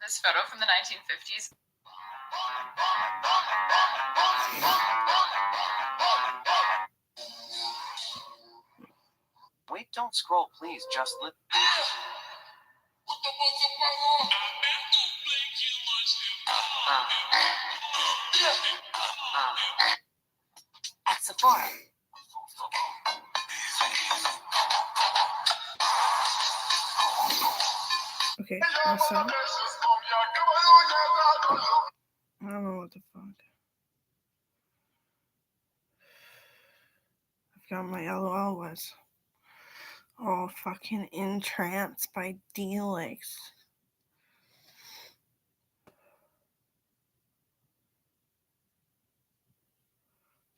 This photo from the 1950s. Wait, don't scroll, please. Just let. At Sephora. Okay, that's all. I don't know what the fuck. I forgot my LOL was. Oh, fucking Entranced by Delix.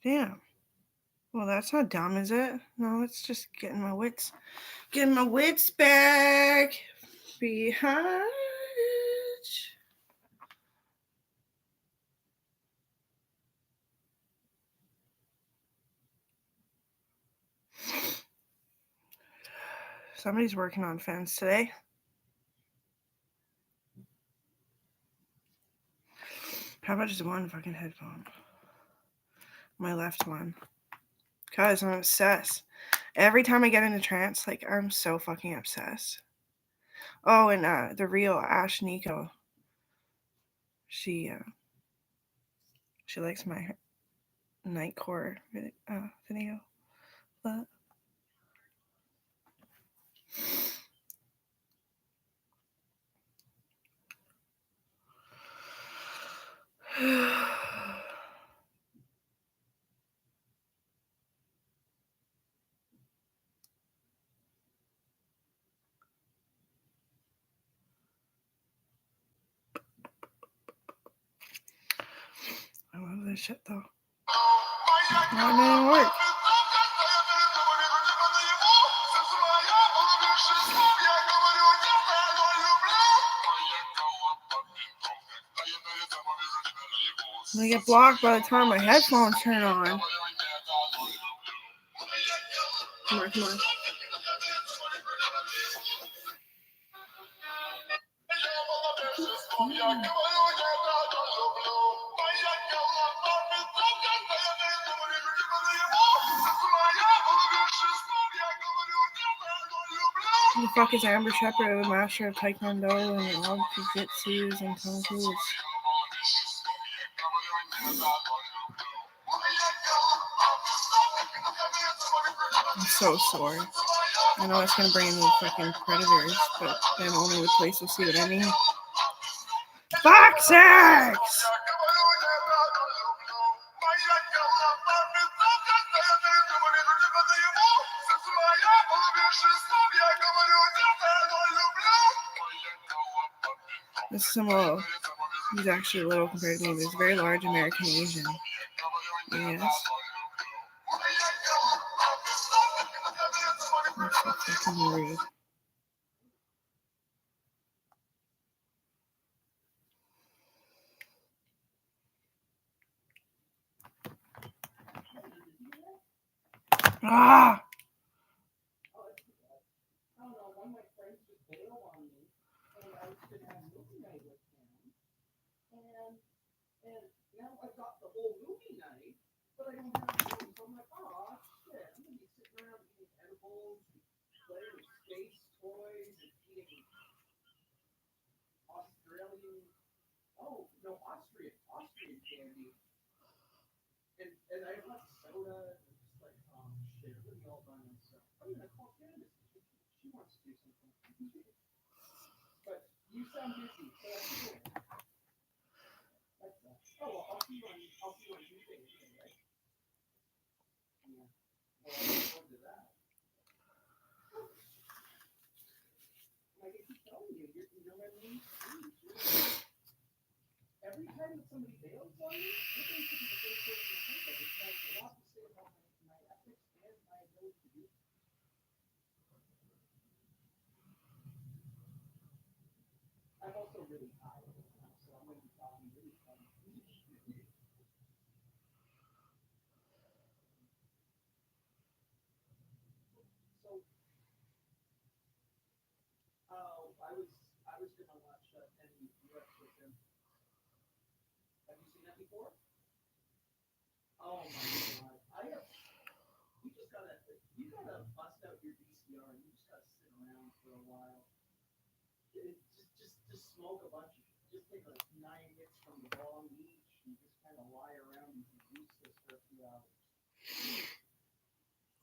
Damn. Well, that's not dumb, is it? No, it's just getting my wits back behind. Somebody's working on fence today. How about just one fucking headphone? My left one. Cause I'm obsessed. Every time I get into trance, like I'm so fucking obsessed. Oh, and the real Ash Nico. She likes my Nightcore video. But I love this shit though. No, it didn't work. I'm gonna get blocked by the time my headphones turn on. Come on, come on. Who the fuck is Amber Shepherd, a master of Taekwondo and all jiu-jitsus and kung fu's? I'm so sore. I know it's gonna bring in the fucking predators, but then only the place will see what I mean. Fuck sex! This is little. He's actually little compared to me, but he's very large American Asian. Yes. That's so fucking rude. Ah!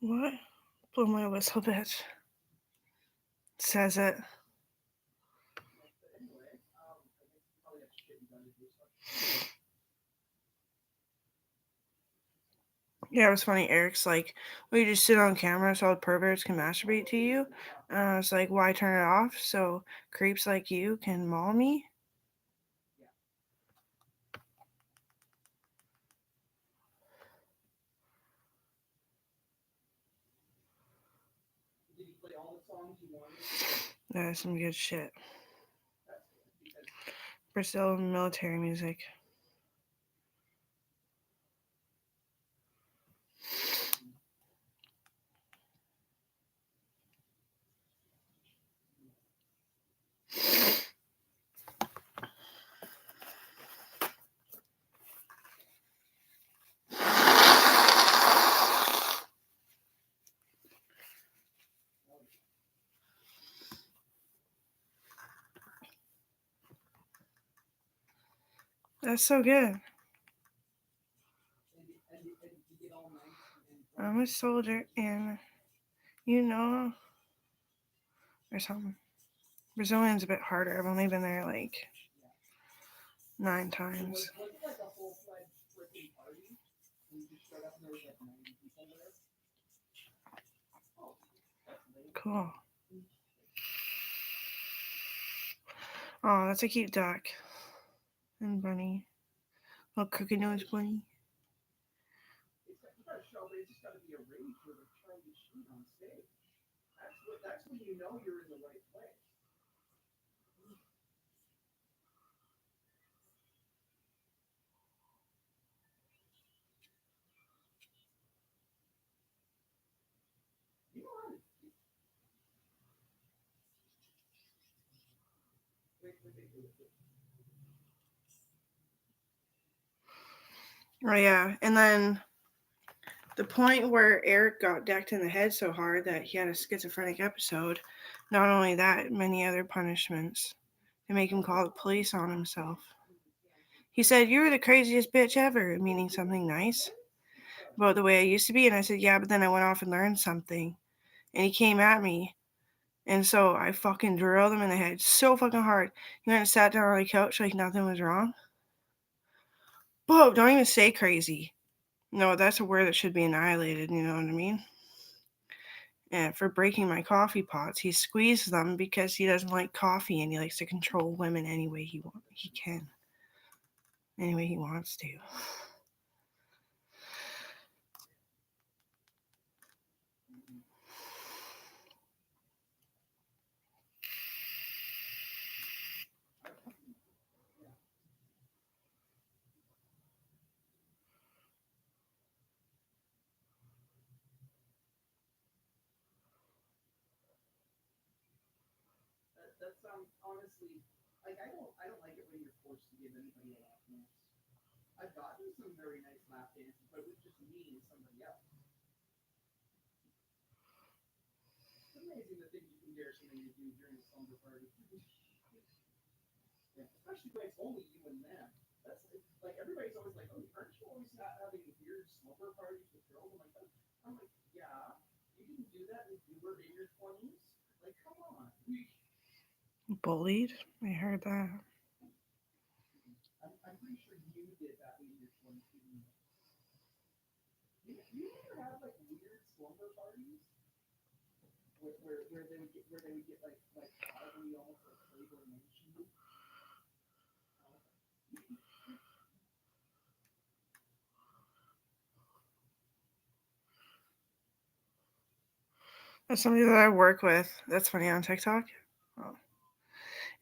What? Blow my whistle, bitch. Says it. Yeah, it was funny. Eric's like, well, you just sit on camera so all perverts can masturbate to you. And I was like, why turn it off so creeps like you can maul me? That's some good shit. Brazil military music. That's so good. I'm a soldier and you know or something. Brazilian's a bit harder. I've only been there like 9 times. Cool. Oh, that's a cute duck. And bunny. Little crooked nose bunny. Oh yeah, and then the point where Eric got decked in the head so hard that he had a schizophrenic episode. Not only that, many other punishments to make him call the police on himself. He said, "You were the craziest bitch ever," meaning something nice about the way I used to be. And I said, "Yeah, but then I went off and learned something." And he came at me. And so I fucking drilled him in the head so fucking hard. He went and sat down on the couch like nothing was wrong. Whoa, don't even say crazy. No, that's a word that should be annihilated, you know what I mean? And for breaking my coffee pots, he squeezed them because he doesn't like coffee and he likes to control women any way he can. Any way he wants to. Bullied? I heard that. That's somebody that I work with. That's funny on TikTok. Oh.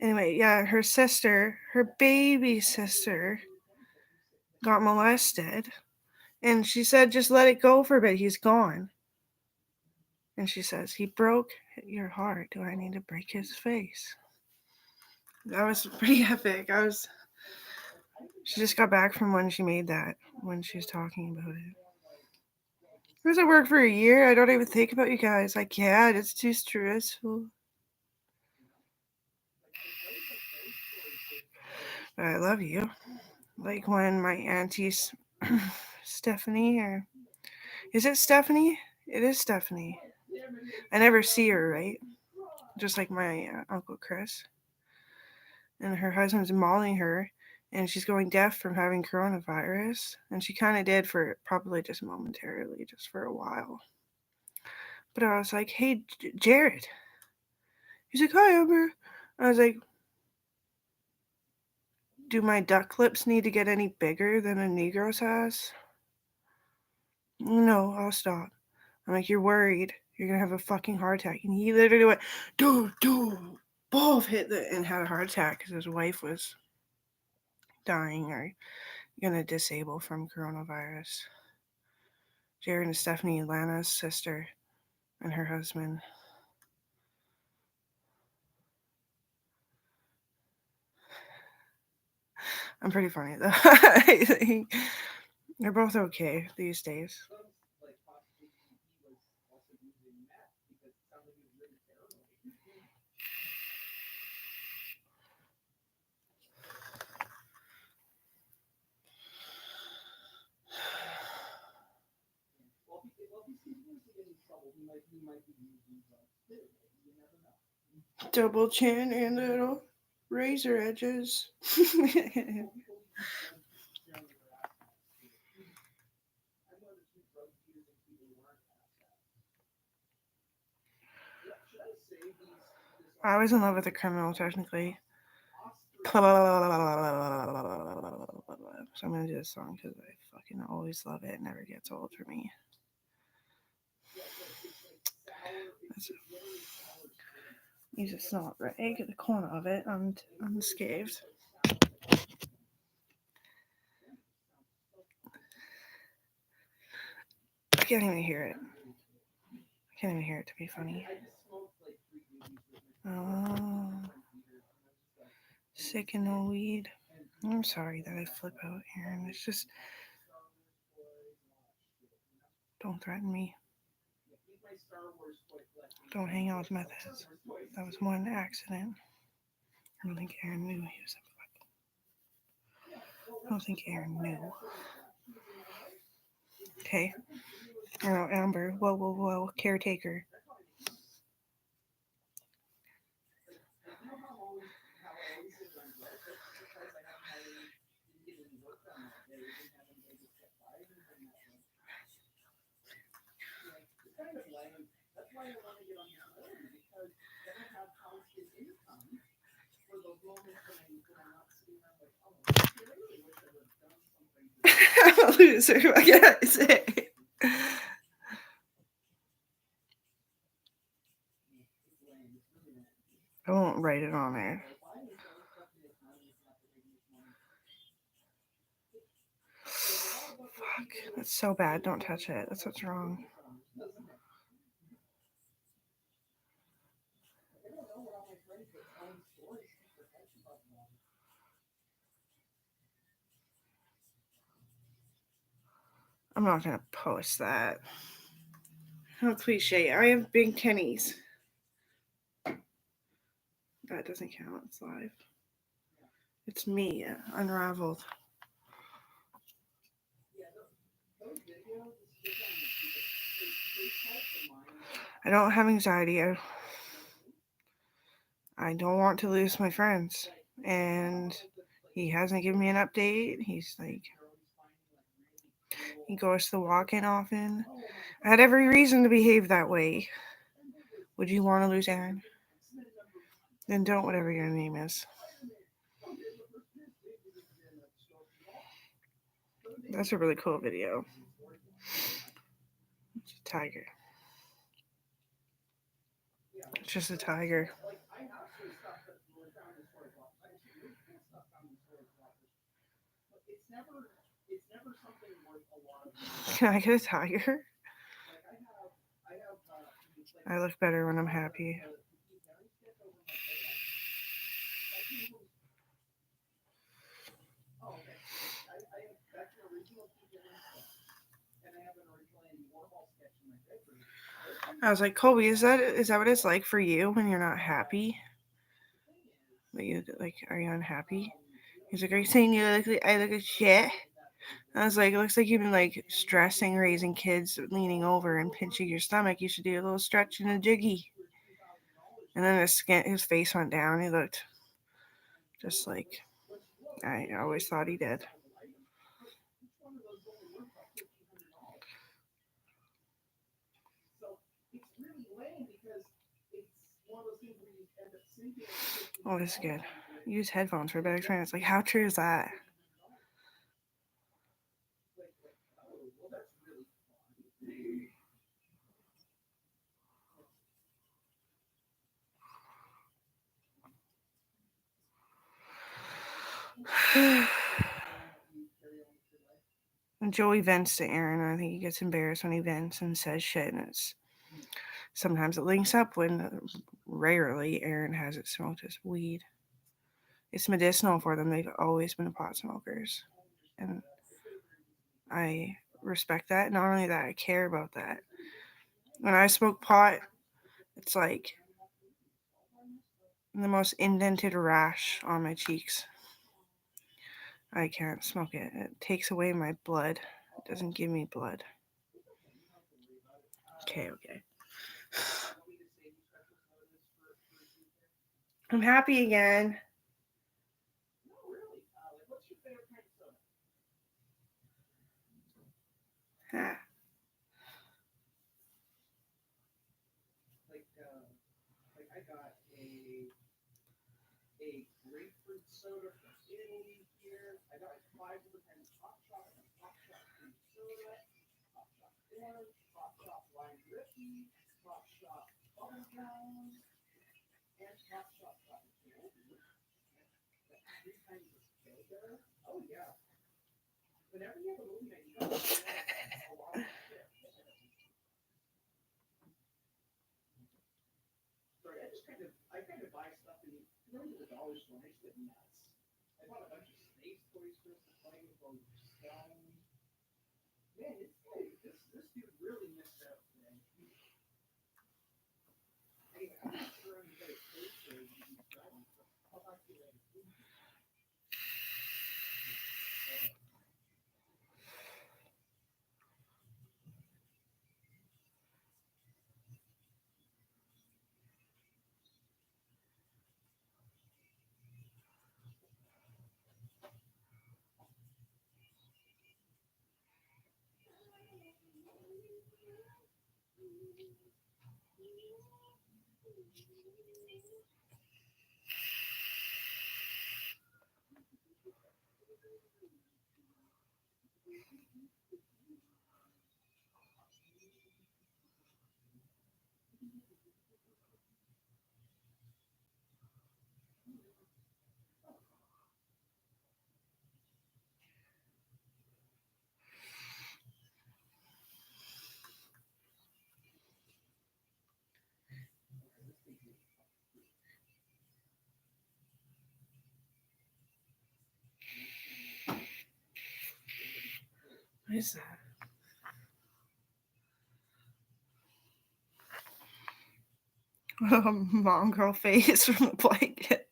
Anyway, yeah, her sister, her baby sister, got molested. And she said, just let it go for a bit. He's gone. And she says, he broke your heart. Do I need to break his face? That was pretty epic. I was She just got back from when she made that, when she was talking about it. I was at work for a year. I don't even think about you guys. I can't. It's too stressful. But I love you. Like when my auntie Stephanie, or is it Stephanie? It is Stephanie. I never see her, right? Just like my Uncle Chris. And her husband's mauling her, and she's going deaf from having coronavirus. And she kind of did for probably just momentarily, just for a while. But I was like, hey, Jared. He's like, hi, Amber. I was like, do my duck lips need to get any bigger than a Negro's ass? No, I'll stop. I'm like, you're worried. You're going to have a fucking heart attack. And he literally went, dude, both hit and had a heart attack because his wife was dying or going to disable from coronavirus. Jared and Stephanie, Lana's sister, and her husband. I'm pretty funny though. They're both okay these days. Double chin and little razor edges. I was in love with a criminal, technically. So I'm gonna do this song because I fucking always love it. It never gets old for me. Use a snot rag at the corner of it unscathed. I can't even hear it. I can't even hear it to be funny. Oh, sick and no weed. I'm sorry that I flip out, Aaron. It's just, don't threaten me. Don't hang out with methods. That was one accident. I don't think Aaron knew he was a fuck. I don't think Aaron knew. Okay. Oh, Amber. Whoa. Caretaker. I'm a loser. What can I say? I won't write it on there. Fuck. That's so bad. Don't touch it. That's what's wrong. I'm not gonna post that. How cliche. I have big kennies. That doesn't count. It's live. It's me, unraveled. I don't have anxiety. I don't want to lose my friends. And he hasn't given me an update. He's like, he goes to the walk-in often. I had every reason to behave that way. Would you want to lose Aaron? Then don't, whatever your name is. That's a really cool video. It's a tiger. It's just a tiger. Can I get a tiger? I look better when I'm happy. I was like, Colby, is that what it's like for you when you're not happy? Like, are you unhappy? He's like, are you saying I look like shit? I was like, it looks like you've been like stressing raising kids, leaning over and pinching your stomach. You should do a little stretch and a jiggy. And then his face went down. He looked just like I always thought he did. Oh, this is good. Use headphones for a better experience. Like, how true is that? And Joey vents to Aaron, and I think he gets embarrassed when he vents and says shit, and sometimes it links up when rarely Aaron hasn't smoked his weed. It's medicinal for them. They've always been pot smokers, and I respect that. Not only that, I care about that. When I smoke pot, it's like the most indented rash on my cheeks. I can't smoke it. It takes away my blood. It doesn't give me blood. Okay. I'm happy again. Ha. What is that? Mongrel face from the blankets.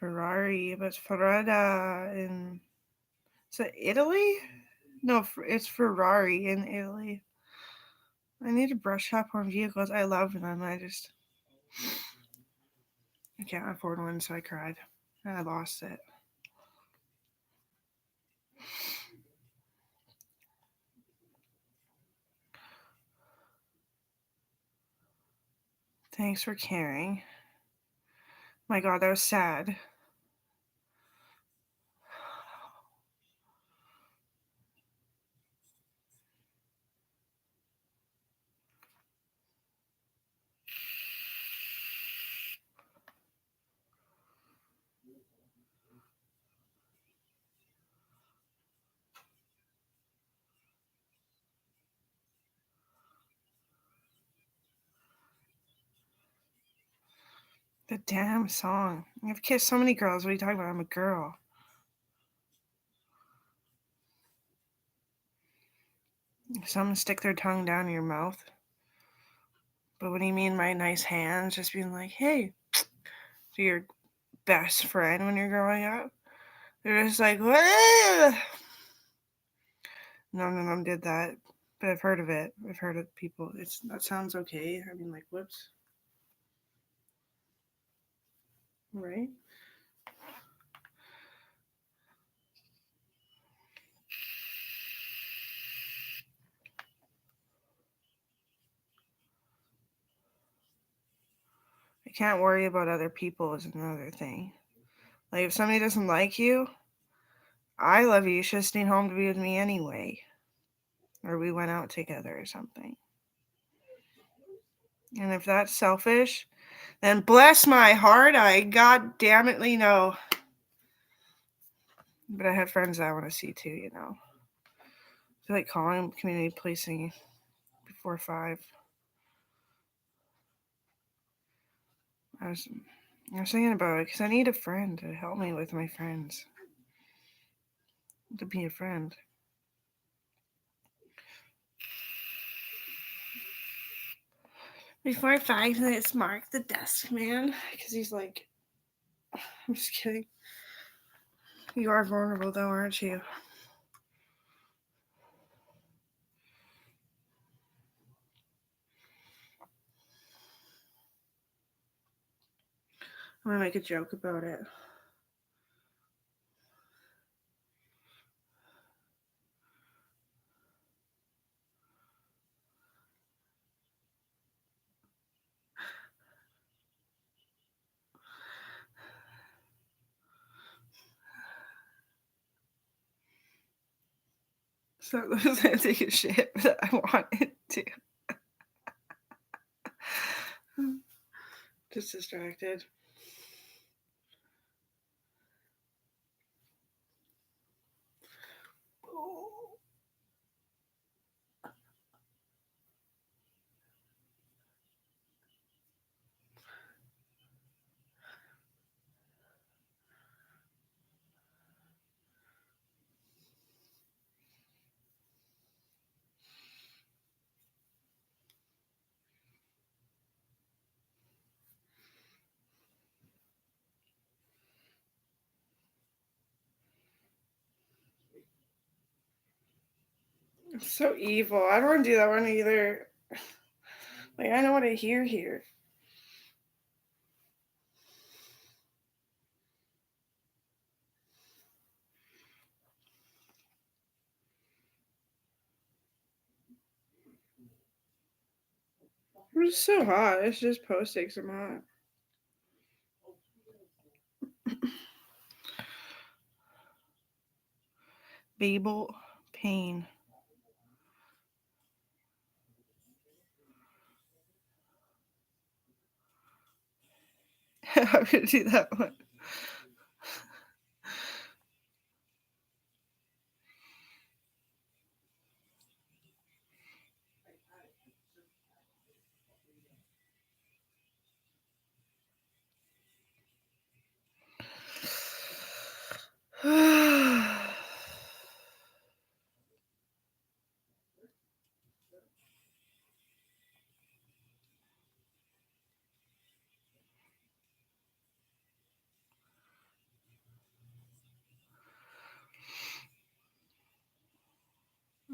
Ferrari, but it's Ferrada in. Is it Italy? No, it's Ferrari in Italy. I need to brush up on vehicles. I love them. I can't afford one, so I cried. I lost it. Thanks for caring. My God, that was sad. The damn song. I've kissed so many girls. What are you talking about? I'm a girl. Some stick their tongue down your mouth. But what do you mean by nice hands? Just being like, hey, to your best friend when you're growing up. They're just like, whoa. None of them did that. But I've heard of it. I've heard of people. That sounds okay. I mean, like, whoops. Right? I can't worry about other people is another thing. Like, if somebody doesn't like you, I love you. You should have stayed home to be with me anyway. Or we went out together or something. And if that's selfish, then bless my heart, I god damn itly know. But I have friends that I want to see too, you know. I feel like calling community policing before 5. I was thinking about it because I need a friend to help me with my friends. To be a friend. Before 5 minutes, Mark the desk man, because he's like, I'm just kidding. You are vulnerable though, aren't you? I'm gonna make a joke about it. So I was gonna take a shit, but I wanted to. Just distracted. It's so evil. I don't want to do that one either. Like, I know what I hear here. It's so hot. It's just posting because I'm hot. Babel pain. I'm gonna do that one.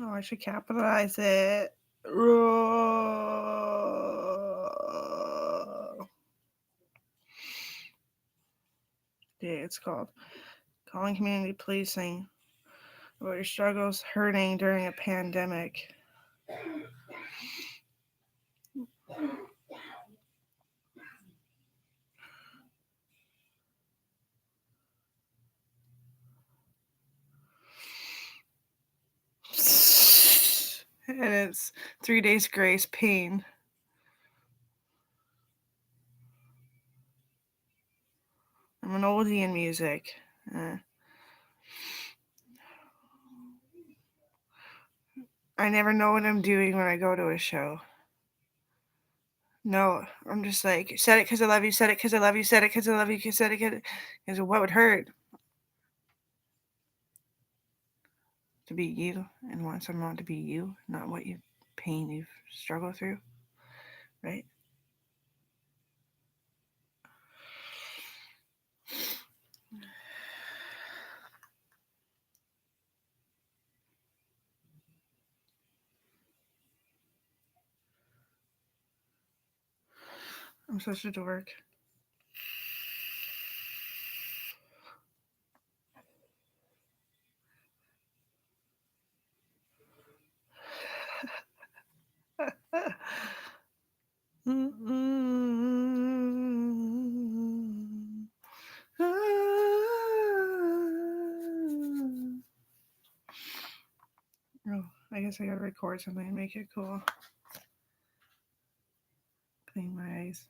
Oh, I should capitalize it. Yeah, it's called Calling Community Policing about your struggles hurting during a pandemic. And it's 3 days grace pain. I'm an oldie in music. I never know what I'm doing when I go to a show. No, I'm just like, said it because I love you, said it because I love you, said it because I love you, said it because what would hurt? To be you and want someone to be you, not what you pain you've struggled through, right? I'm such a dork. Oh, I guess I gotta record something and make it cool. Clean my eyes.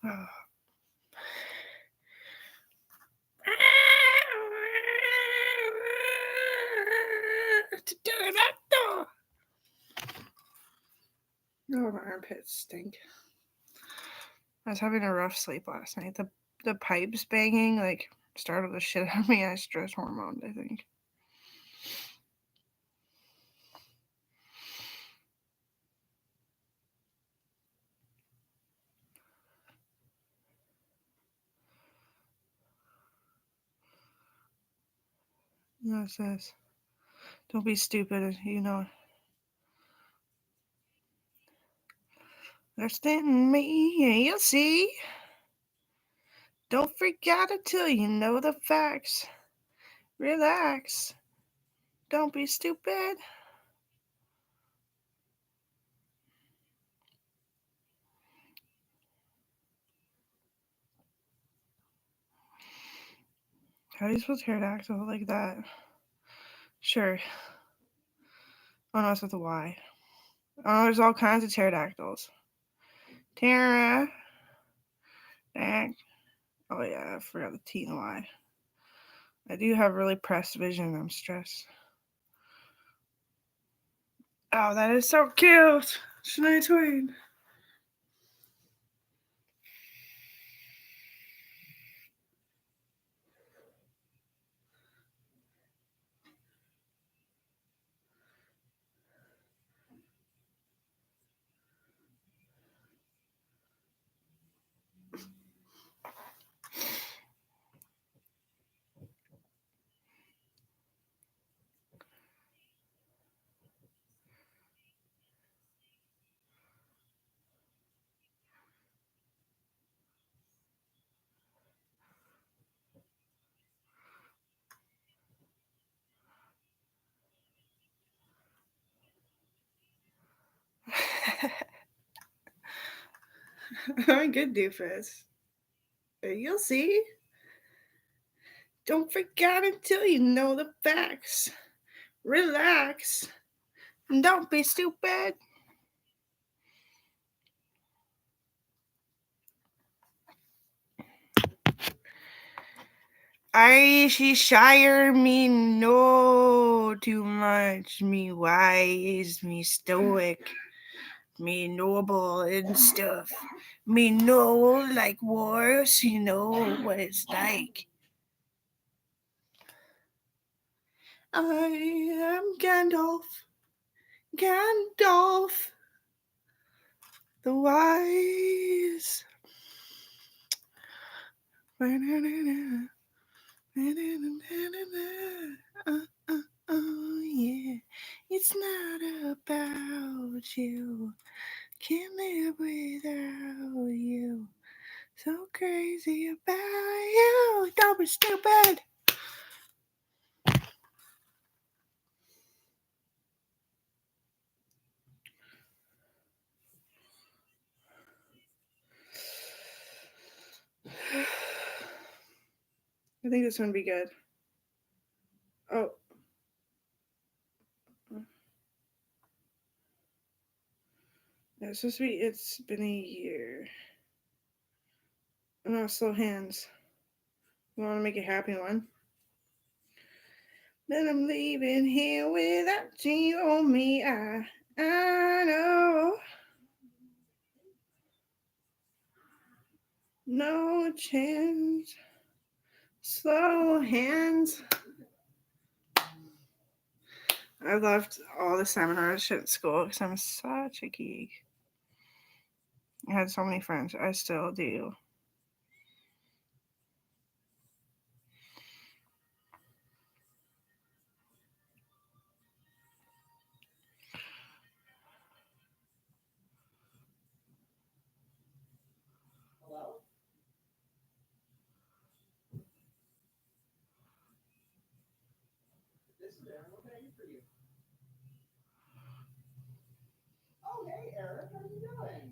Oh. Oh, my armpits stink. I was having a rough sleep last night. The pipes banging like startled the shit out of me. I had stress hormones, I think. No, it says, don't be stupid, you know. Understand me, and you'll see. Don't freak out until you know the facts. Relax. Don't be stupid. How do you spell pterodactyl like that? Sure. Oh no, it's with a Y. Oh, there's all kinds of pterodactyls. Ptera. Oh yeah, I forgot the T and the Y. I do have really pressed vision. I'm stressed. Oh, that is so cute. Shania Twain. I'm a good doofus. You'll see. Don't forget until you know the facts. Relax. Don't be stupid. She shire me no too much, me wise, me stoic, me noble and stuff. Me know like wars, you know what it's like. I am Gandalf the wise. Oh yeah, it's not about you. Can't live without you. So crazy about you. Don't be stupid. I think this one would be good. Oh. Yeah, it's supposed to be. It's been a year. No, slow hands. You want to make a happy one? Then I'm leaving here without you on me. I know. No chance. Slow hands. I loved all the seminars shit at school because I'm such a geek. I had so many friends. I still do. Hello? This is Aaron. What can I do for you? Oh, hey, Eric. How are you doing?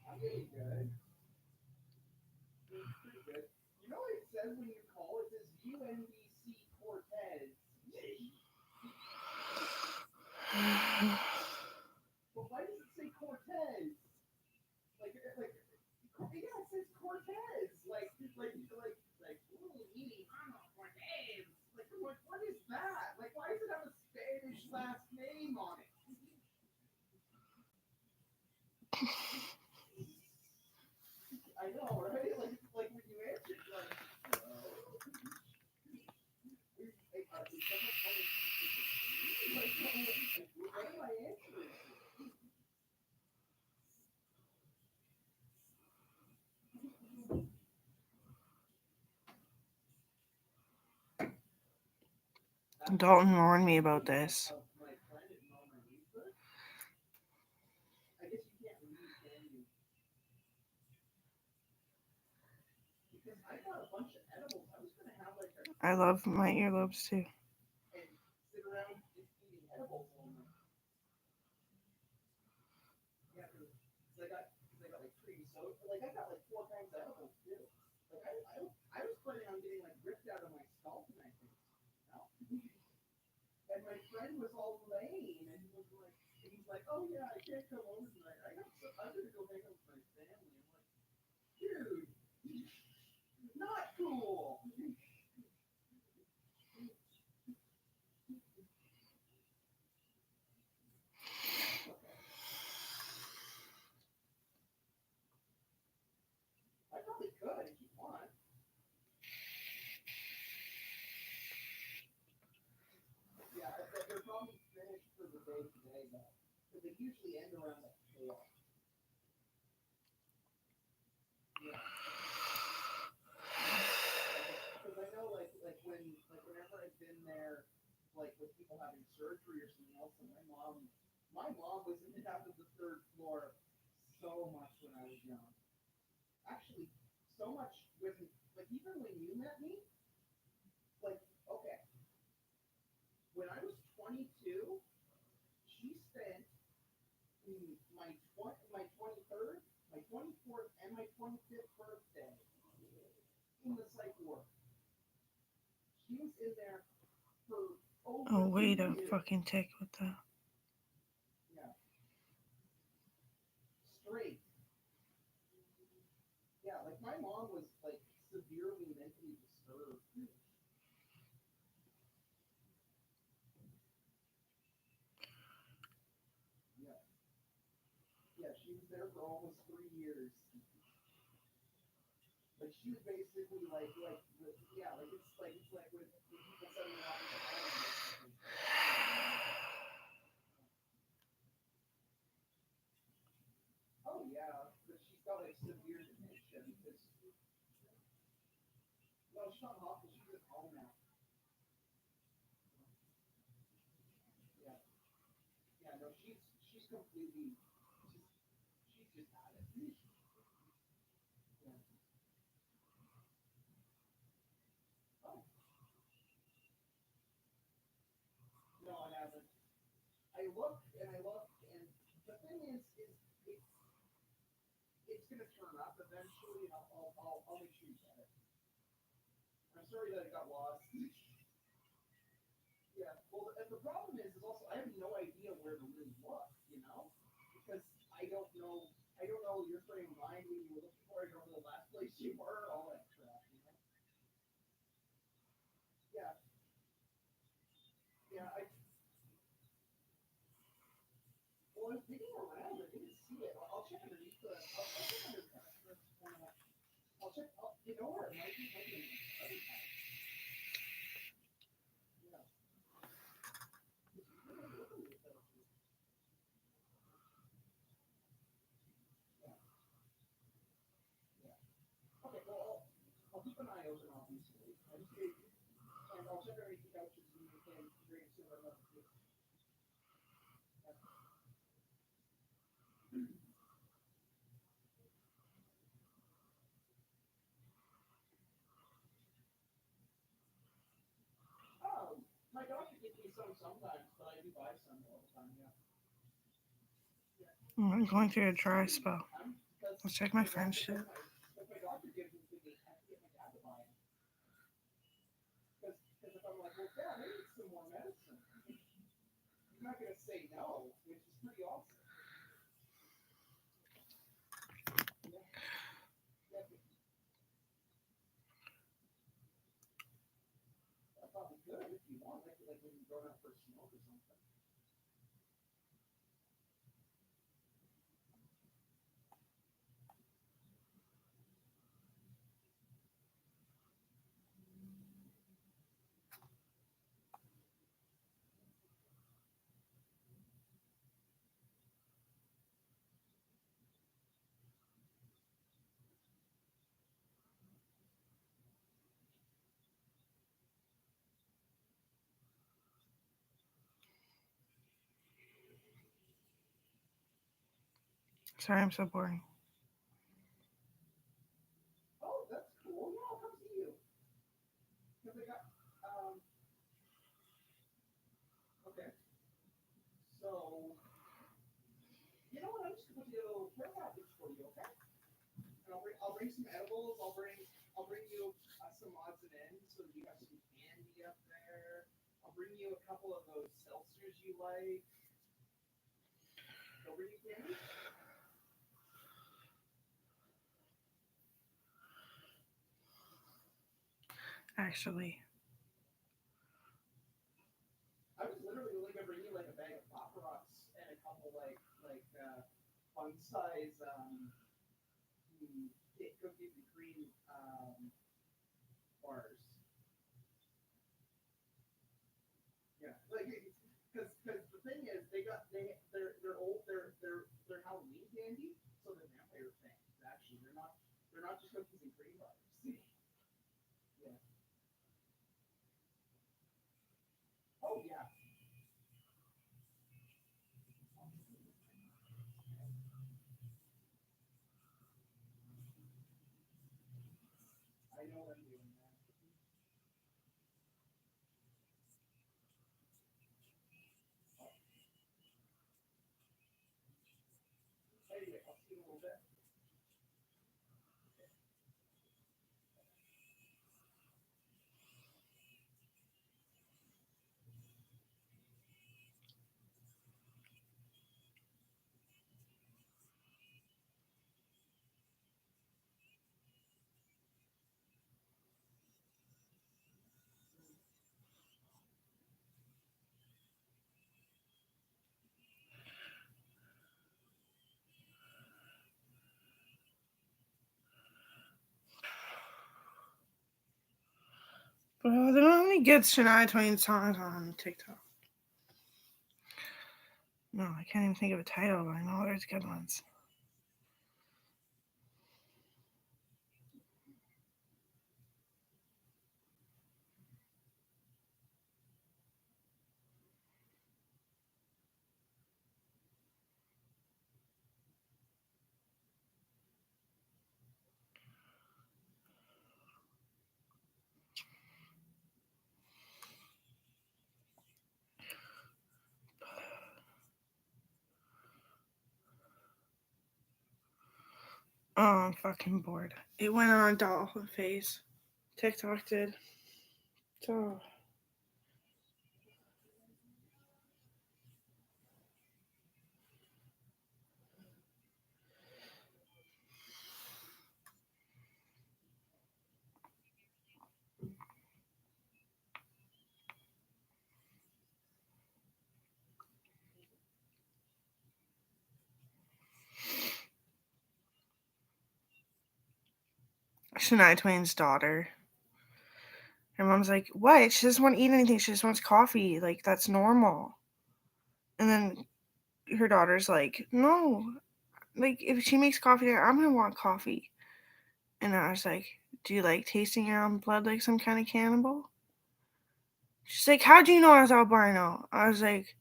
I'm doing good. Doing pretty good. You know what it says when you call? It says UNBC Cortez. But why does it say Cortez? Yeah, it says Cortez. Ooh, Cortez. What is that? Like, why does it have a Spanish last name on it? I know, right? Like when you answered, like, is someone calling you? What am I answering to? Dalton warned me about this. My friend at Mona Lisa? I guess you can't read, can you? Because I got a bunch of edibles. I was gonna have like a I love my earlobes too. and sit around just eating edibles all night. Yeah, because I got like cream soda. Like I got like 4 kinds of edibles too. Like I was planning on getting like ripped out of my skull tonight. You know? And my friend was all lame, and he's like, oh yeah, I can't come over tonight. I'm gonna go hang out with my family. I'm like, dude, not cool. Okay. I probably could if you want. Yeah, they're probably finished for the day today though, because they usually end around like 4. Yeah. Because I know whenever I've been there, like with people having surgery or something else, and my mom was in half of the 3rd floor so much when I was young. Actually, so much when like even when you met me, like okay, when I was 22, she spent my 23rd, my 24th, and my 25th birthday in the psych ward. She was in there for over Oh, wait 2 a years. fucking tick with that. Yeah. Straight. Yeah, like my mom was like severely mentally disturbed. Yeah. Yeah, she was there for almost 3 years. Like she was basically yeah, it's like with people setting off in the home. Oh yeah, but she's got like severe dementia because no, she's not in hospital. She's at home now. Yeah, yeah, no, she's completely she's just had it. Yeah. Oh no, I haven't. I looked, and the thing is it's gonna turn up eventually, and I'll make sure you get it. I'm sorry that it got lost. Yeah. Well, and the problem is also I have no idea where to really look. You know. I don't know your frame of mind when you were looking for it, or the last place you were, all that crap, you know? Yeah. Yeah, well, I was digging around, I didn't see it. I'll check underneath I'll check under the mattress. I'll check, you know where it might be, maybe in the other time. Yeah. It's really early with that. Yeah. Yeah. Okay, well, I'll keep an eye open, obviously. And I'll check underneath the couches and you can bring it to another too. My doctor gives me some sometimes, but I do buy some all the time, yeah. I'm going through a dry spell. Because Let's check my friend's shit. my doctor gives me things, I have to get my dad to buy them. Because if I'm like, well, Dad, I need some more medicine, he's not going to say no, which is pretty awesome. Yeah. Yeah. That's probably good if you want, like when you're going out for a smoke or something. Sorry, I'm so boring. Oh, that's cool. Yeah, I'll come see you. Because I got, okay. So, you know what? I'm just going to put together a little care package for you, okay? And I'll bring some edibles. I'll bring you some odds and ends so that you have some candy up there. I'll bring you a couple of those seltzers you like. They'll bring you candy. Actually, I was literally only gonna bring you like a bag of Pop Rocks and a couple fun size cookies and cream bars. Yeah, like because the thing is they're old they're Halloween candy, so they're vampire things. Actually, they're not just cookies and cream bars. Yeah. Oh yeah. I know what I'm doing now. Anyway, I'll see you in a little bit. but I don't have any good Shania Twain songs on TikTok. No, I can't even think of a title, but I know there's good ones. Oh, I'm fucking bored. It went on a dolphin phase. TikTok did. So Shania Twain's daughter. Her mom's like, what? She doesn't want to eat anything. She just wants coffee. Like, that's normal. And then her daughter's like, no. Like, if she makes coffee, I'm going to want coffee. And I was like, do you like tasting your own blood like some kind of cannibal? She's like, how'd you know I was albino? I was like,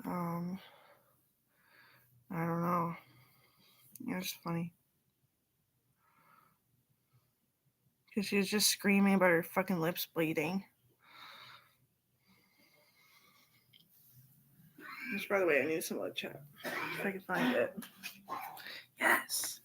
I don't know. It was funny. Because she was just screaming about her fucking lips bleeding. Which, by the way, I need some blood chat. If I can find it. Yes.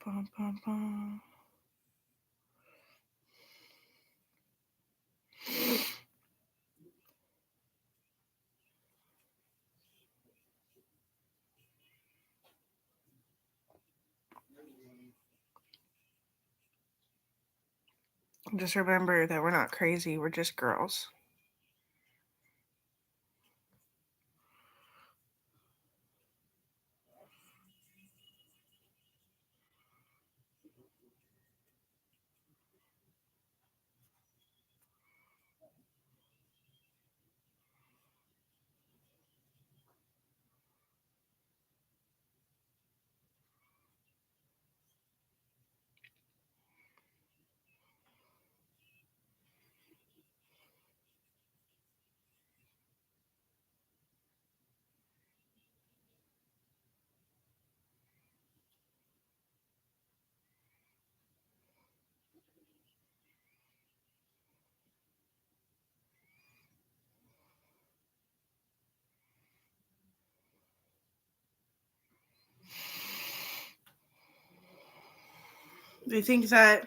Bum, bum, bum. Just remember that we're not crazy. We're just girls. They think that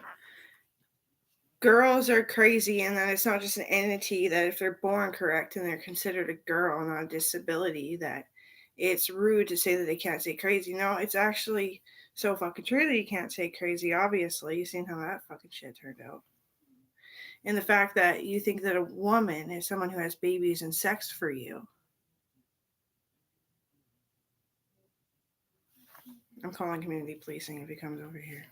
girls are crazy and that it's not just an entity, that if they're born correct and they're considered a girl, not a disability, that it's rude to say that they can't say crazy. No, it's actually so fucking true that you can't say crazy, obviously. You've seen how that fucking shit turned out. And the fact that you think that a woman is someone who has babies and sex for you. I'm calling community policing if he comes over here.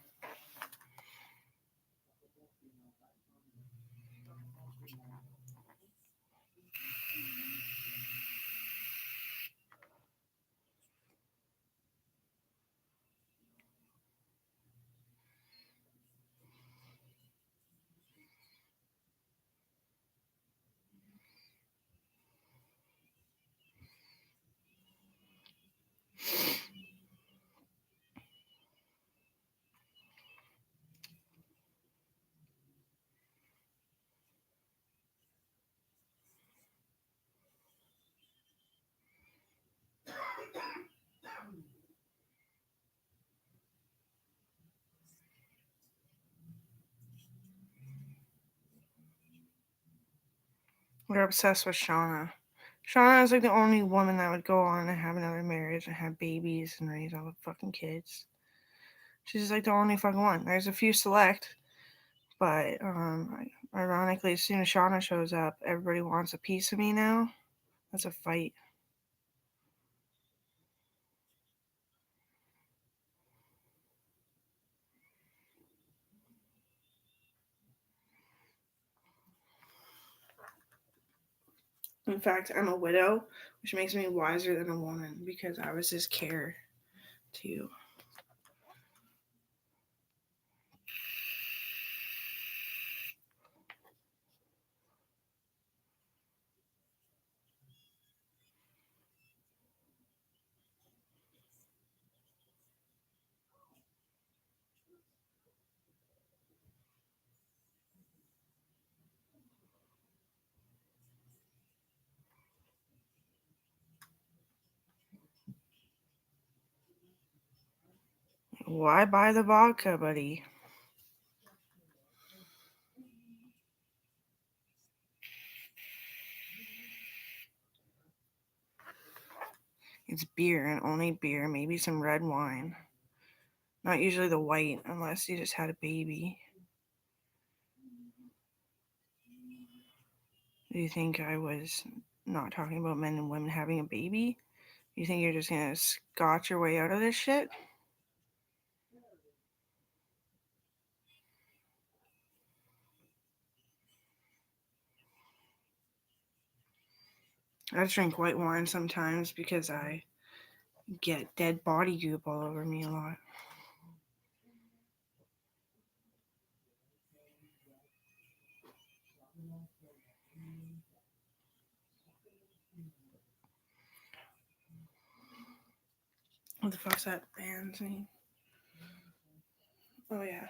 We're obsessed with Shauna. Shauna is like the only woman that would go on and have another marriage and have babies and raise all the fucking kids. She's like the only fucking one. There's a few select, but ironically, as soon as Shauna shows up, everybody wants a piece of me now. That's a fight. In fact, I'm a widow, which makes me wiser than a woman because I was his care too. Why buy the vodka, buddy? it's beer and only beer, maybe some red wine. Not usually the white, unless you just had a baby. Do you think I was not talking about men and women having a baby? You think you're just gonna scotch your way out of this shit? I drink white wine sometimes because I get dead body goop all over me a lot. What the fuck's that band's name? Oh yeah.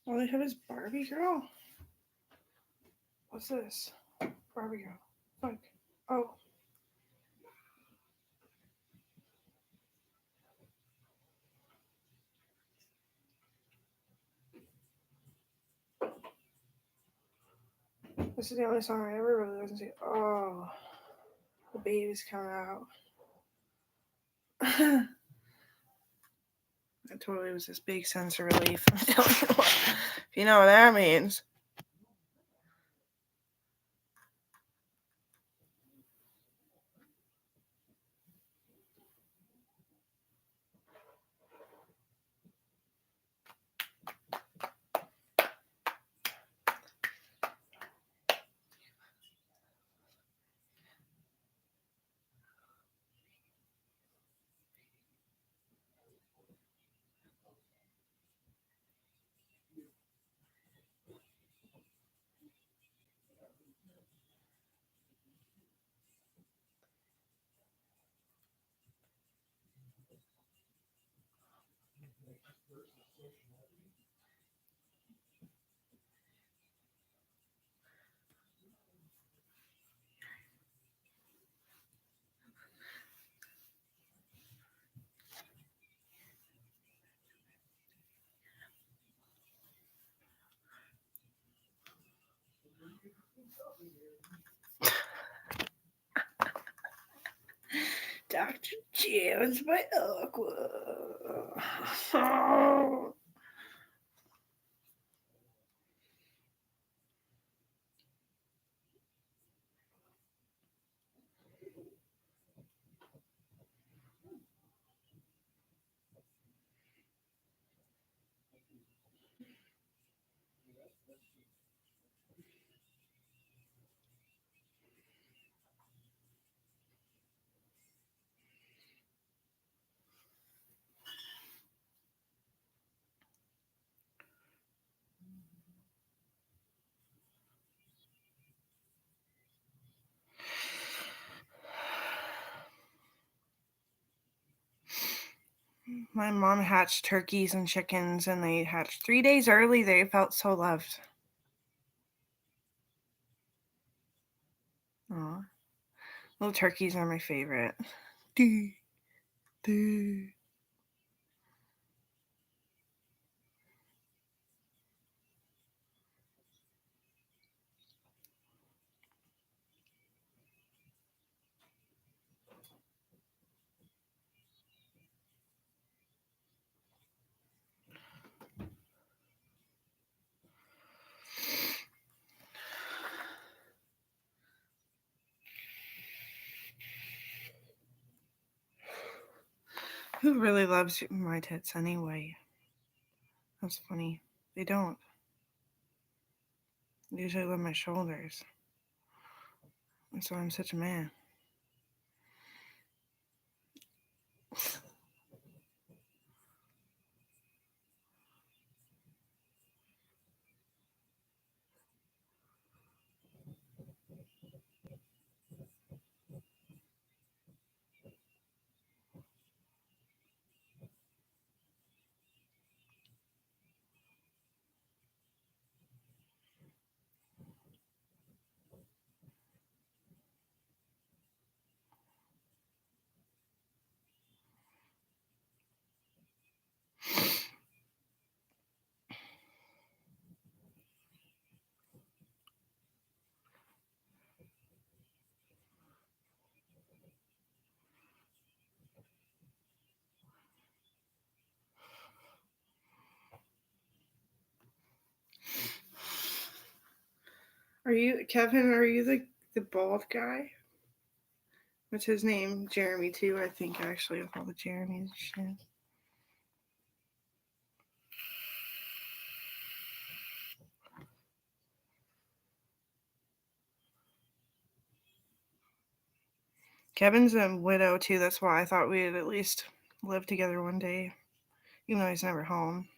All they have is Barbie Girl. What's this? Barbie Girl. Fuck. Oh. This is the only song I ever really listen to. Oh. The baby's coming out. That totally was this big sense of relief. I'm telling you what. If you know what that means. Dr. Jones by Aqua. Oh. My mom hatched turkeys and chickens, and they hatched 3 days early. They felt so loved. Aw. Little turkeys are my favorite. Dee, dee. Who really loves my tits anyway? That's funny. They don't. They usually love my shoulders. That's why I'm such a man. Are you Kevin? Are you the bald guy? What's his name? Jeremy too, I think, actually, with all the Jeremys and shit. Kevin's a widow too. That's why I thought we'd at least live together one day, even though he's never home.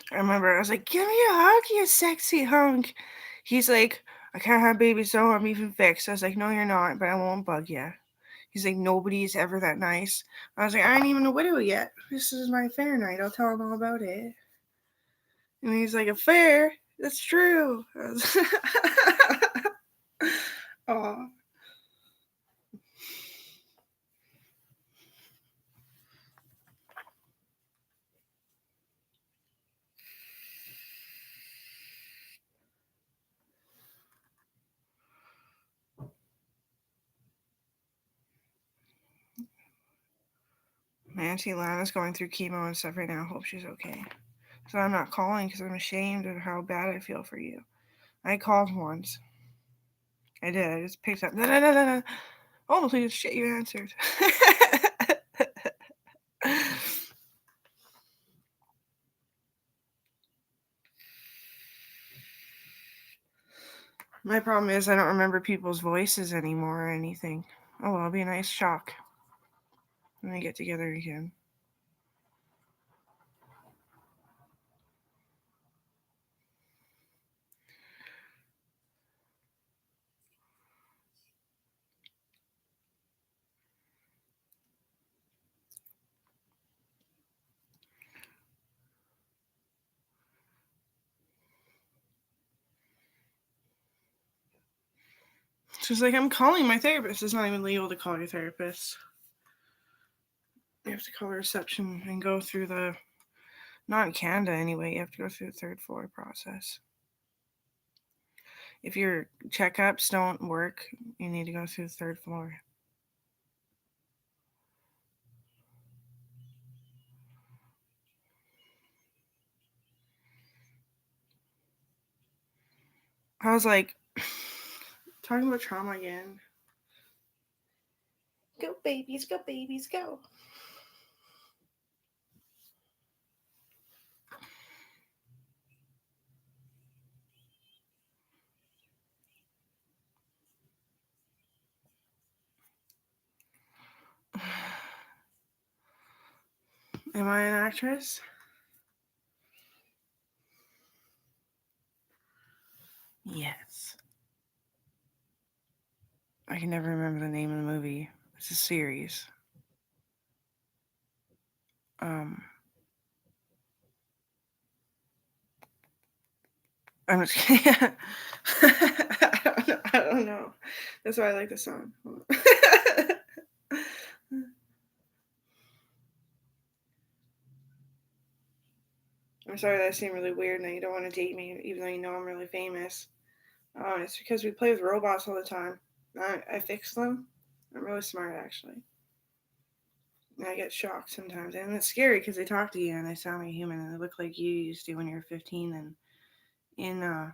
I remember I was like, "Give me a hug, you sexy hunk." He's like, "I can't have babies, so I'm even fixed." I was like, "No, you're not, but I won't bug you." He's like, "Nobody's ever that nice." I was like, "I ain't even a widow yet. This is my affair night. I'll tell him all about it." And he's like, "Affair? That's true." I was Aw. My Auntie Lana's going through chemo and stuff right now. Hope she's okay. So I'm not calling because I'm ashamed of how bad I feel for you. I called once. I did. I just picked up. No. Oh, please, shit, you answered. My problem is I don't remember people's voices anymore or anything. Oh, well, it'll be a nice shock when we get together again. She's like, "I'm calling my therapist." It's not even legal to call your therapist. You have to call the reception and go through the, not in Canada anyway, you have to go through the third floor process. If your checkups don't work, you need to go through the third floor. I was like, talking about trauma again. Go babies, go babies, go. Am I an actress? Yes. I can never remember the name of the movie. It's a series. I'm just kidding. I don't know. That's why I like the song. I'm sorry that seemed really weird and you don't want to date me even though you know I'm really famous. It's because we play with robots all the time. I fix them. I'm really smart, actually. And I get shocked sometimes. And it's scary because they talk to you and they sound like a human and they look like you used to when you were 15 and in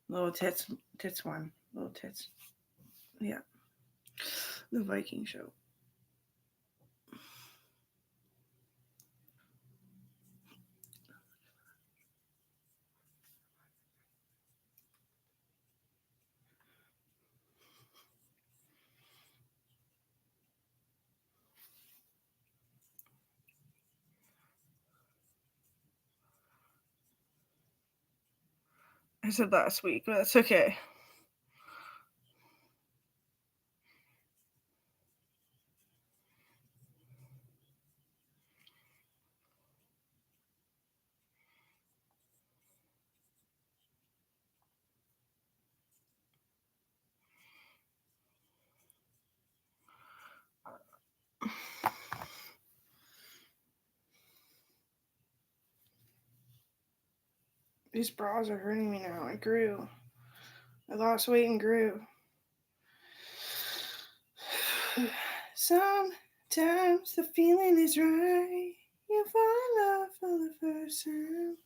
Little Tits one. Little Tits. Yeah. The Viking show. I said last week, but that's okay. These bras are hurting me now. I grew. I lost weight and grew. Sometimes the feeling is right. You fall in love for the first time.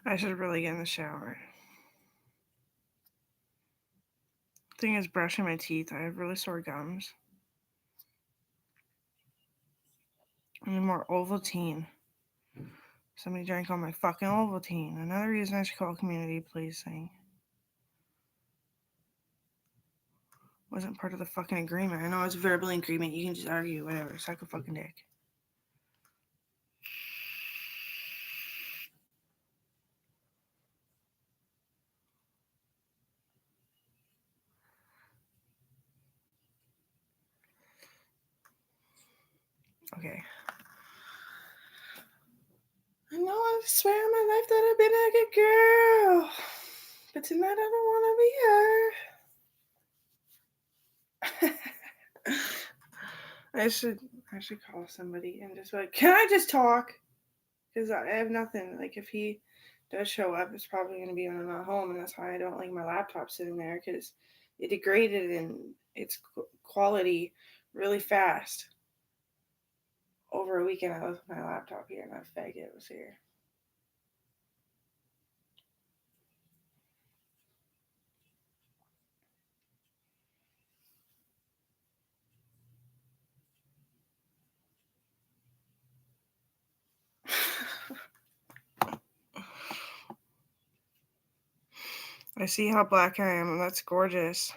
I should really get in the shower. Thing is, brushing my teeth. I have really sore gums. I need more Ovaltine. Somebody drank all my fucking Ovaltine. Another reason I should call community policing. Wasn't part of the fucking agreement. I know it's a verbal agreement. You can just argue, whatever. Suck a fucking dick. Okay. I know I swear on my life that I've been a good girl. But tonight I don't want to be her. I should call somebody and just be like, can I just talk? Because I have nothing. Like, if he does show up, it's probably going to be when I'm not home, and that's why I don't like my laptop sitting there, because it degraded in its quality really fast. Over a weekend, I left my laptop here, and that faggot was here. I see how black I am, and that's gorgeous.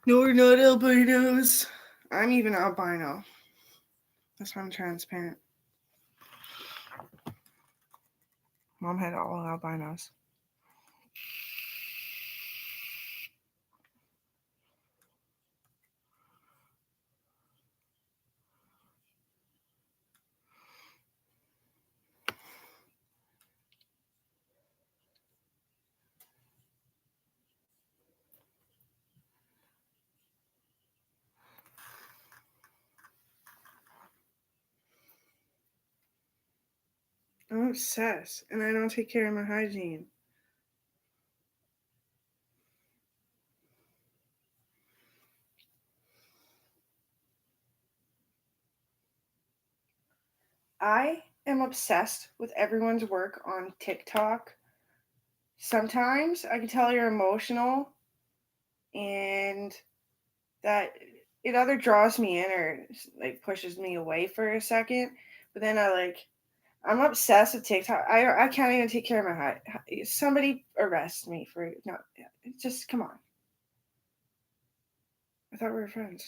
No, we're not albinos. I'm even albino. That's why I'm transparent. Mom had all albinos. I'm obsessed, and I don't take care of my hygiene. I am obsessed with everyone's work on TikTok. Sometimes I can tell you're emotional, and that it either draws me in or like pushes me away for a second. But then I'm obsessed with TikTok. I can't even take care of my somebody arrest me for no. Just come on. I thought we were friends.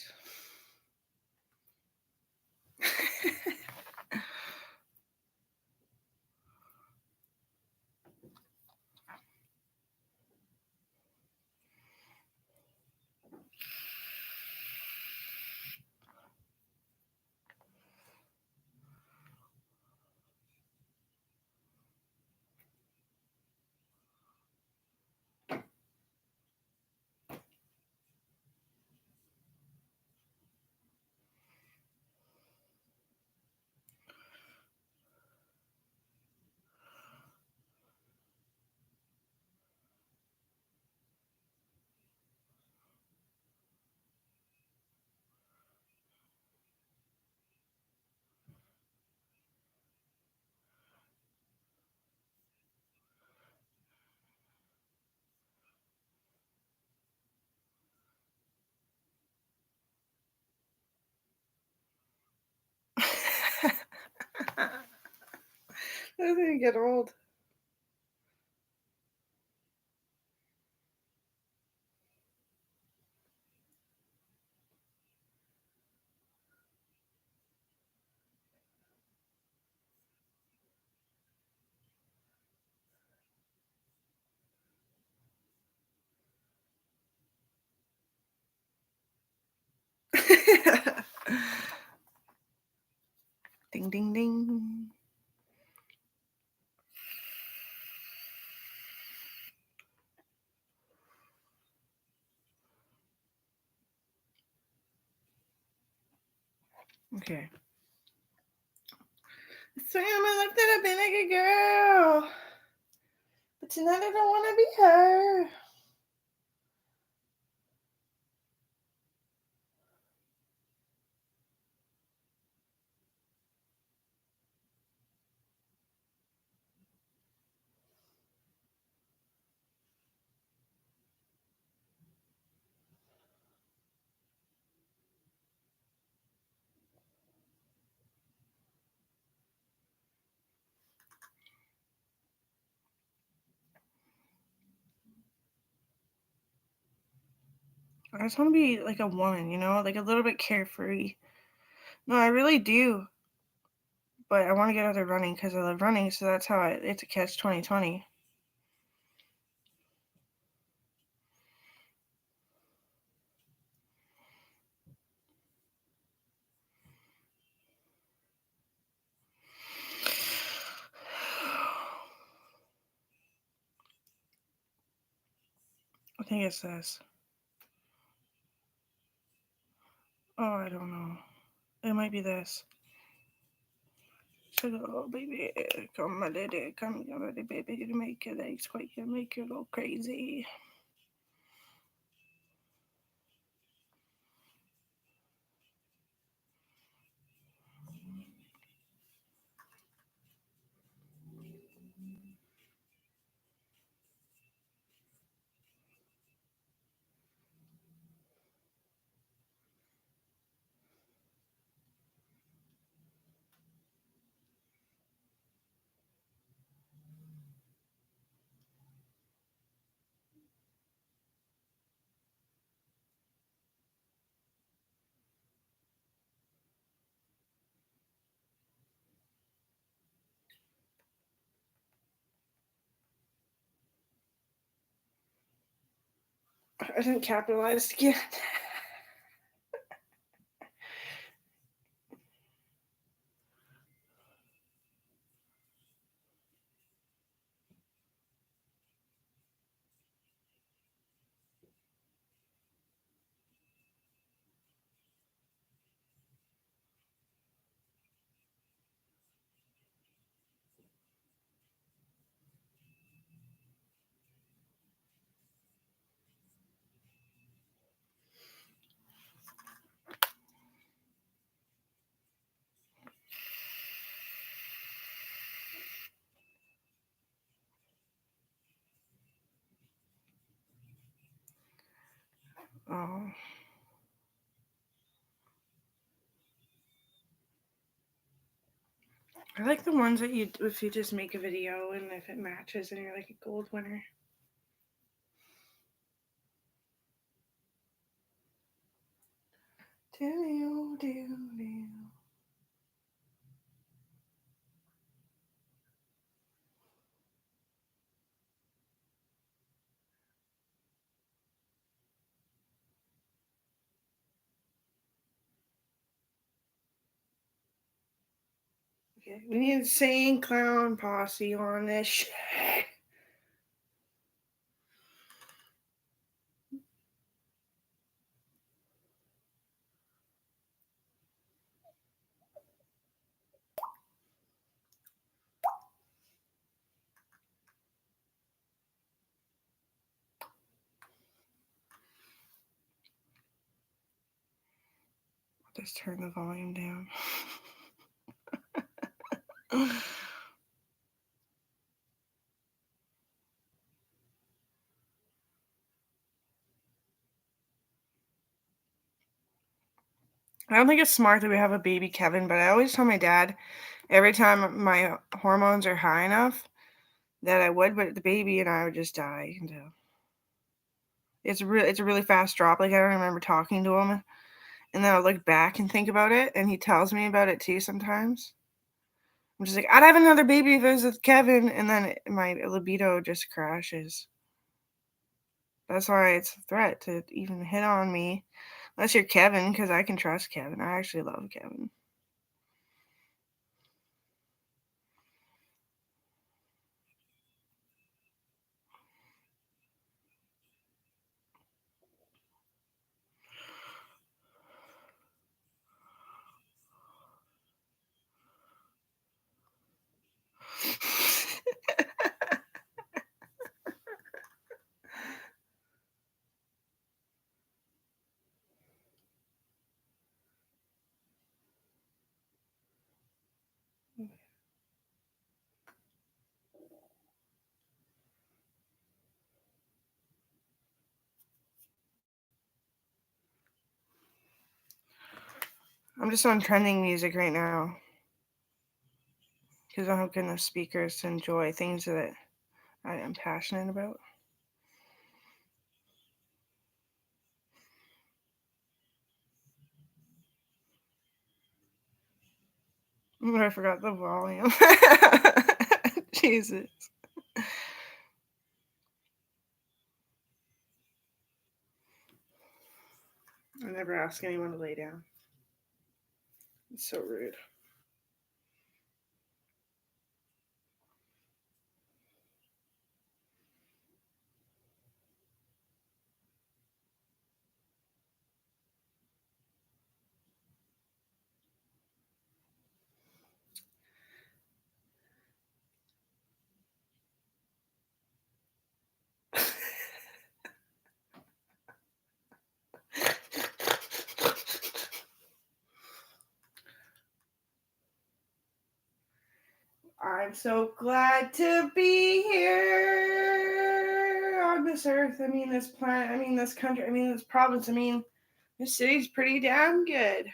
I think get old. Ding ding ding. Okay. So I looked at a been like a girl. But tonight I don't want to be her. I just want to be like a woman, you know, like a little bit carefree. No, I really do. But I want to get out there running because I love running, so that's how it's a catch 2020. I think it's this. Oh, I don't know. It might be this. Sugar, oh baby, come my lady, come my lady, baby, you make your legs quake, you make you go crazy. I didn't capitalize again. Oh. I like the ones that if you just make a video and if it matches and you're like a gold winner. Okay, we need a insane clown posse on this shit. Just turn the volume down. I don't think it's smart that we have a baby Kevin, but I always tell my dad every time my hormones are high enough that I would, but the baby and I would just die. It's a really fast drop. Like I don't remember talking to him, and then I'll look back and think about it, and he tells me about it too sometimes. I'm just like, I'd have another baby if it was with Kevin, and then my libido just crashes. That's why it's a threat to even hit on me, unless you're Kevin, because I can trust Kevin. I actually love Kevin. I'm just on trending music right now because I don't have good enough speakers to enjoy things that I am passionate about. Oh, I forgot the volume. Jesus. I never ask anyone to lay down. It's so rude. I'm so glad to be here on this earth. I mean, this planet. I mean, this country. I mean, this province. I mean, this city's pretty damn good.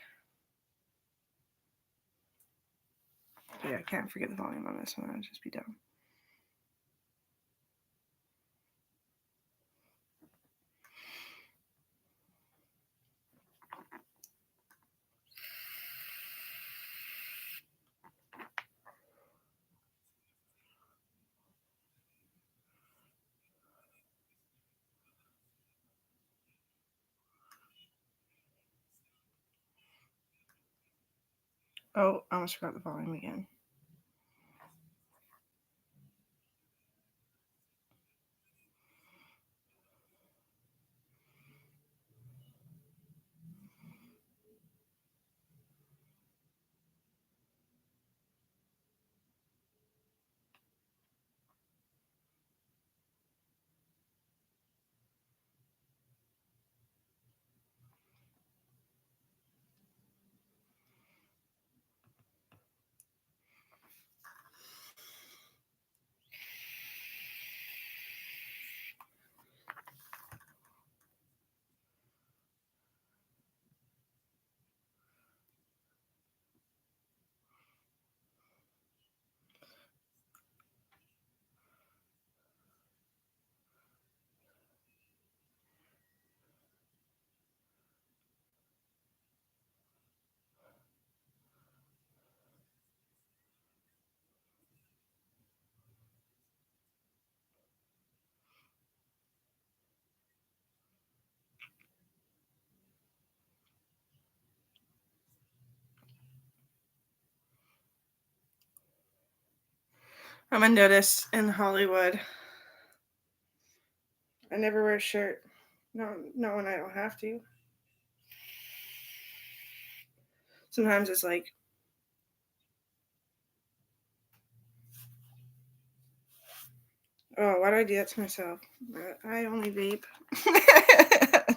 Yeah, I can't forget the volume on this one. I'll just be dumb. Oh, I almost forgot the volume again. I'm a nudist in Hollywood. I never wear a shirt. No, not when I don't have to. Sometimes it's like, oh, why do I do that to myself? I only vape.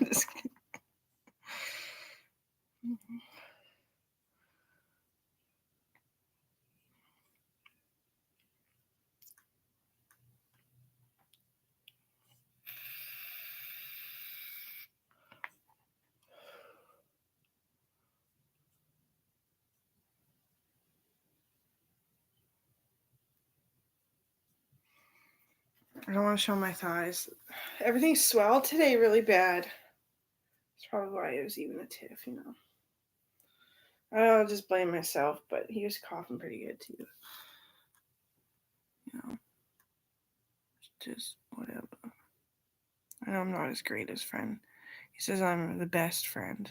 Just kidding. I don't want to show my thighs. Everything swelled today really bad. That's probably why it was even a tiff, you know. I'll just blame myself, but he was coughing pretty good too. You know, just whatever. I know I'm not his greatest friend. He says I'm the best friend.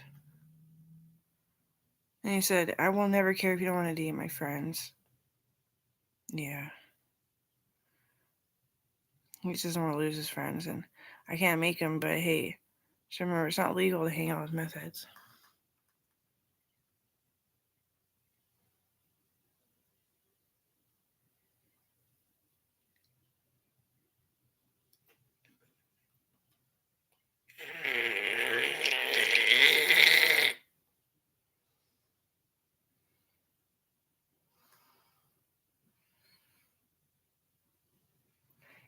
And he said, I will never care if you don't want to date my friends. Yeah. He just doesn't want to lose his friends, and I can't make him, but hey, just remember, it's not legal to hang out with meth heads.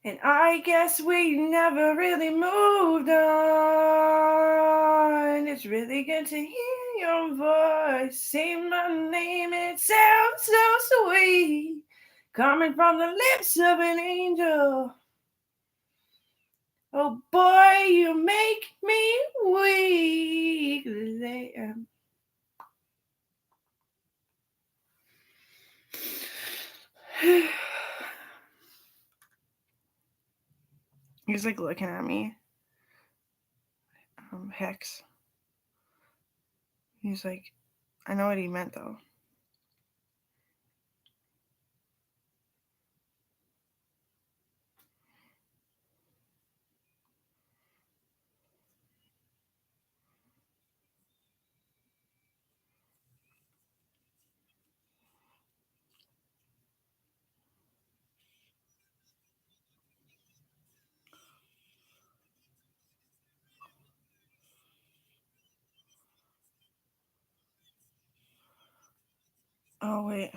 And I guess we never really moved on. It's really good to hear your voice, say my name, it sounds so sweet, coming from the lips of an angel. Oh boy, you make me weak. He's like looking at me. Hex. He's like, I know what he meant though. Oh, wait.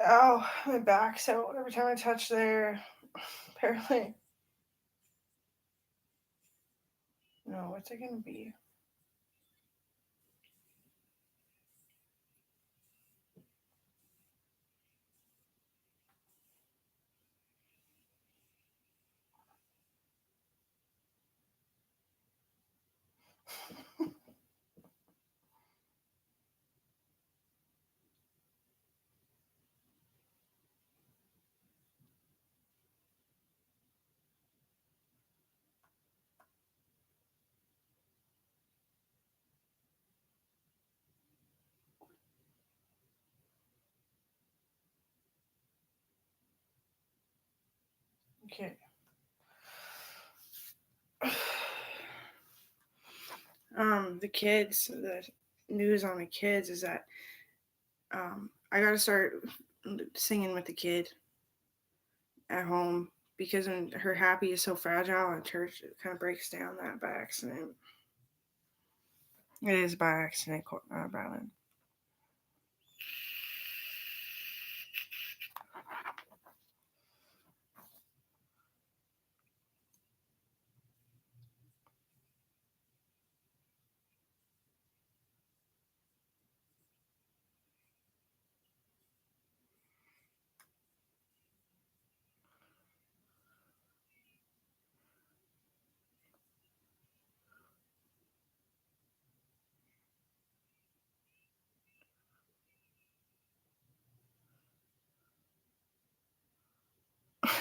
Ow, my back's out every time I touch there. Apparently. No, what's it gonna be? Okay. The kids, the news on the kids is that I gotta start singing with the kid at home because when her happy is so fragile in church, it kind of breaks down that by accident. It is by accident, Brylin.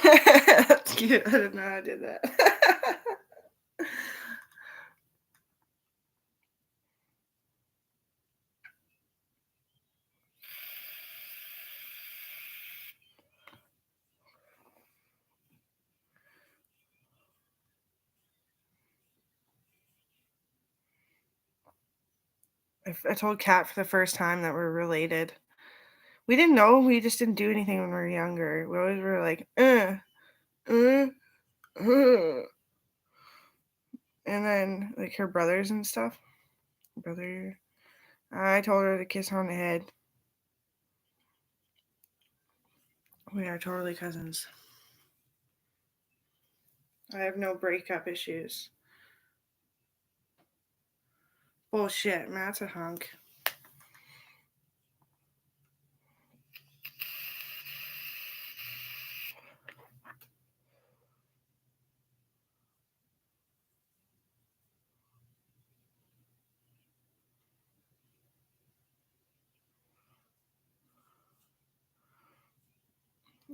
That's cute. I didn't know I did that. I told Kat for the first time that we're related. We didn't know. We just didn't do anything when we were younger. We always were like, uh. And then, like, her brothers and stuff. Brother. I told her to kiss her on the head. We are totally cousins. I have no breakup issues. Bullshit, Matt's a hunk.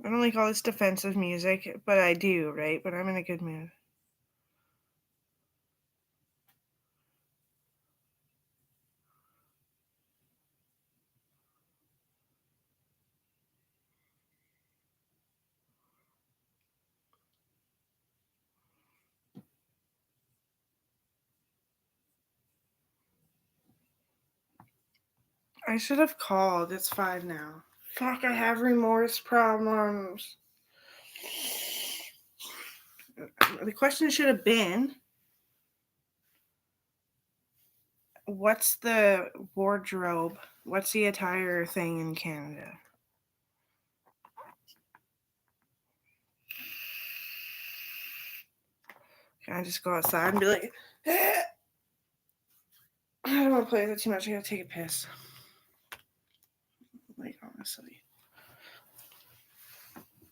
I don't like all this defensive music, but I do, right? But I'm in a good mood. I should have called. It's 5 now. Fuck, I have remorse problems. The question should have been, what's the wardrobe? What's the attire thing in Canada? Can I just go outside and be like, I don't want to play with it too much. I gotta take a piss. Like, honestly.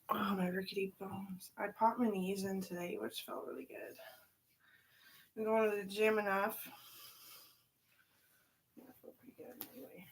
Oh, my rickety bones. I popped my knees in today, which felt really good. I'm going to the gym enough. Yeah, I feel pretty good anyway.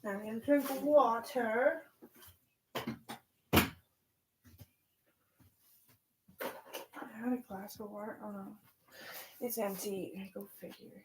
I'm gonna drink water. I had a glass of water. Oh no, it's empty. Go figure.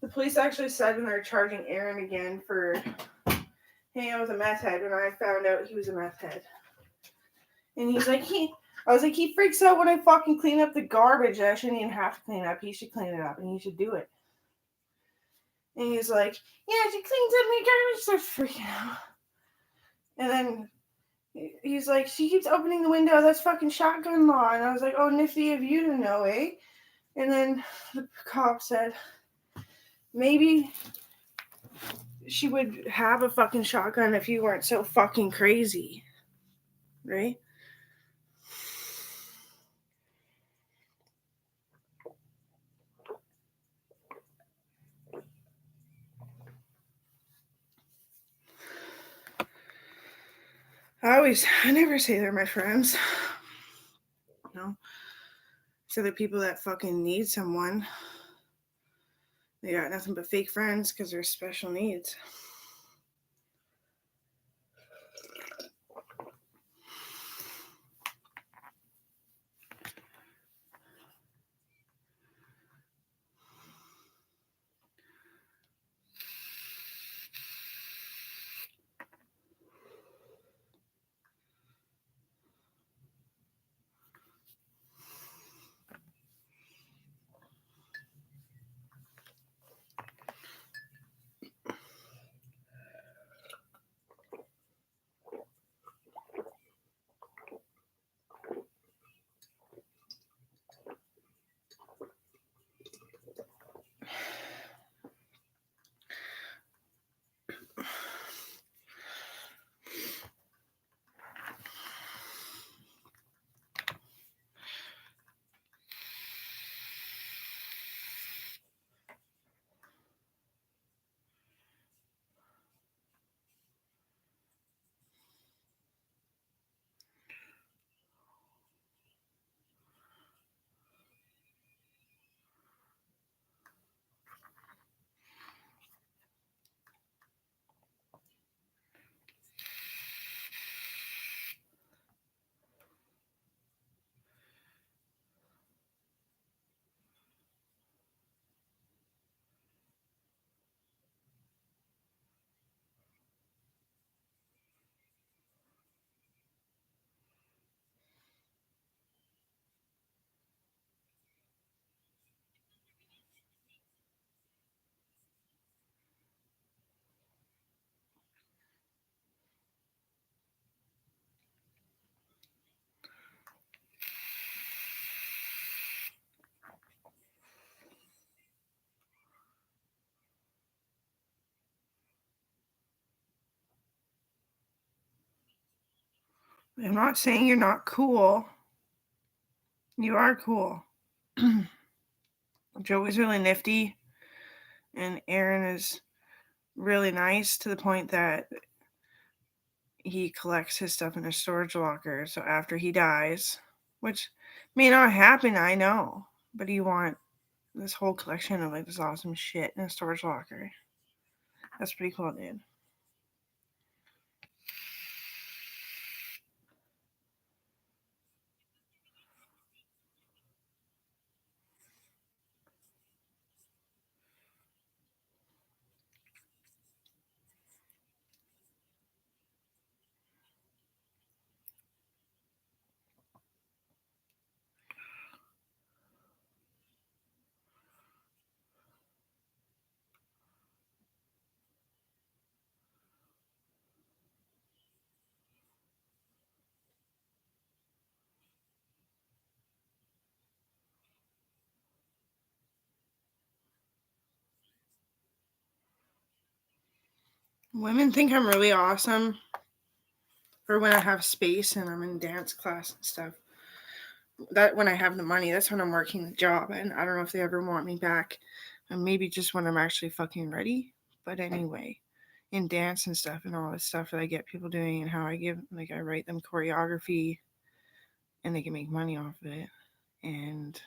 The police actually said when they were charging Aaron again for hanging out with a meth head, when I found out he was a meth head. And he's like, I was like, he freaks out when I fucking clean up the garbage that I shouldn't even have to clean up. He should clean it up and he should do it. And he's like, yeah, she cleans up my garbage. Starts freaking out. And then he's like, she keeps opening the window. That's fucking shotgun law. And I was like, oh, nifty of you to know, eh? And then the cop said, maybe she would have a fucking shotgun if you weren't so fucking crazy. Right? I never say they're my friends. No. So the people that fucking need someone, they got nothing but fake friends because they're special needs. I'm not saying you're not cool. You are cool. Joey's really nifty, and Aaron is really nice to the point that he collects his stuff in a storage locker. So after he dies, which may not happen, I know, but you want this whole collection of like this awesome shit in a storage locker. That's pretty cool, dude. Women think I'm really awesome for when I have space and I'm in dance class and stuff. That when I have the money, that's when I'm working the job, and I don't know if they ever want me back. And maybe just when I'm actually fucking ready. But anyway, in dance and stuff and all this stuff that I get people doing and how I write them choreography and they can make money off of it. And